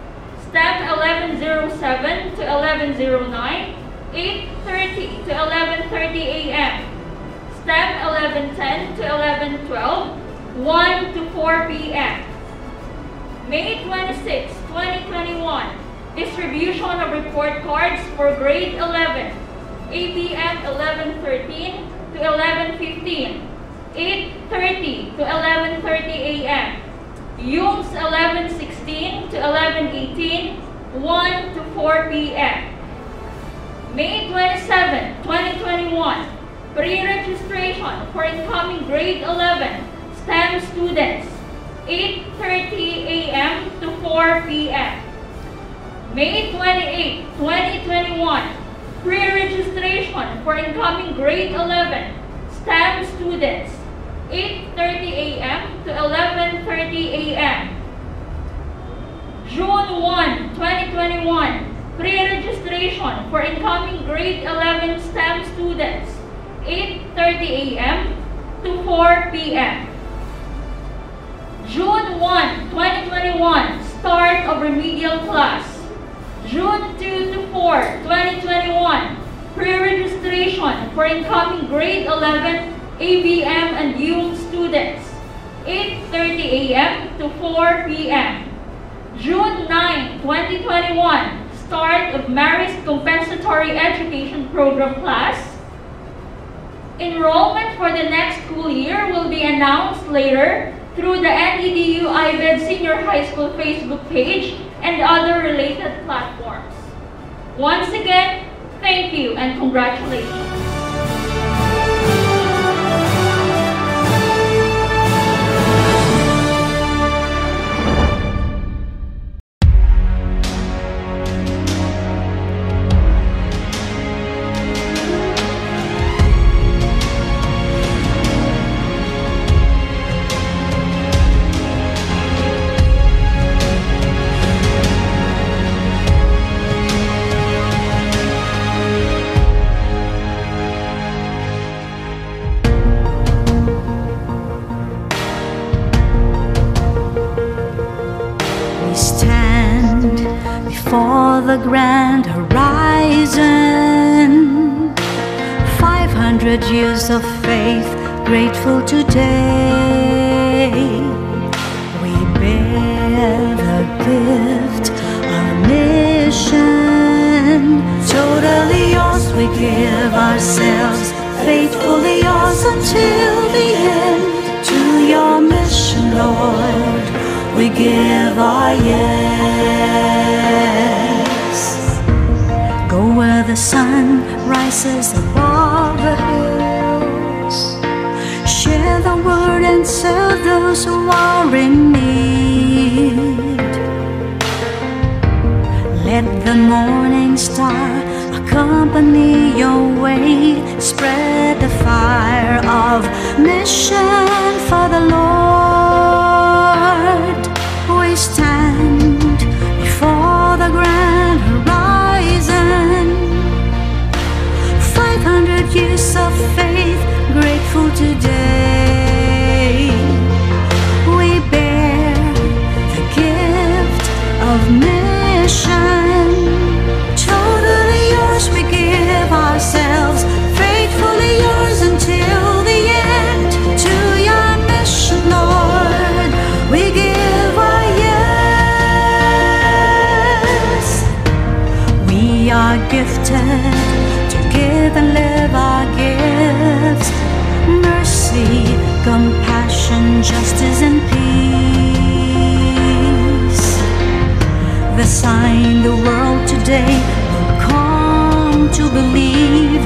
STEM 1107 to 1109, 8:30 to 11:30 a.m. STEM 1110 to 1112, 1 to 4 p.m. May 26, 2021, distribution of report cards for grade 11, ABM 1113 to 1115, 8:30 to 11:30 a.m. UMS 1116 to 1118, 1 to 4 p.m. May 27, 2021, pre-registration for incoming grade 11 STEM students, 8:30 a.m. to 4 p.m. May 28, 2021, pre-registration for incoming grade 11 STEM students, 8:30 a.m. to 11:30 a.m. June 1, 2021, pre-registration for incoming grade 11 STEM students, 8:30 a.m. to 4 p.m. June 1, 2021, start of remedial class. June 2 to 4, 2021, pre-registration for incoming grade 11 ABM and UM students, 8:30 a.m. to 4 p.m. June 9, 2021, start of Marist Compensatory Education Program class. Enrollment for the next school year will be announced later through the NEDU IBED Senior High School Facebook page and other related platforms. Once again, thank you and congratulations. 100 years of faith, grateful today. We bear the gift of mission. Totally yours, we give ourselves, faithfully yours until the end. To your mission, Lord, we give our yes. Go where the sun rises above the hills. Share the word and serve those who are in need. Let the morning star accompany your way. Spread the fire of mission for the Lord. We stand before the grand horizon. 500 years of faith, grateful today. We bear the gift of mission. Totally yours, we give ourselves, faithfully yours until the end. To your mission, Lord, we give our yes. We are gifted to give and live our gifts. Mercy, compassion, justice and peace. The sign the world today will come to believe.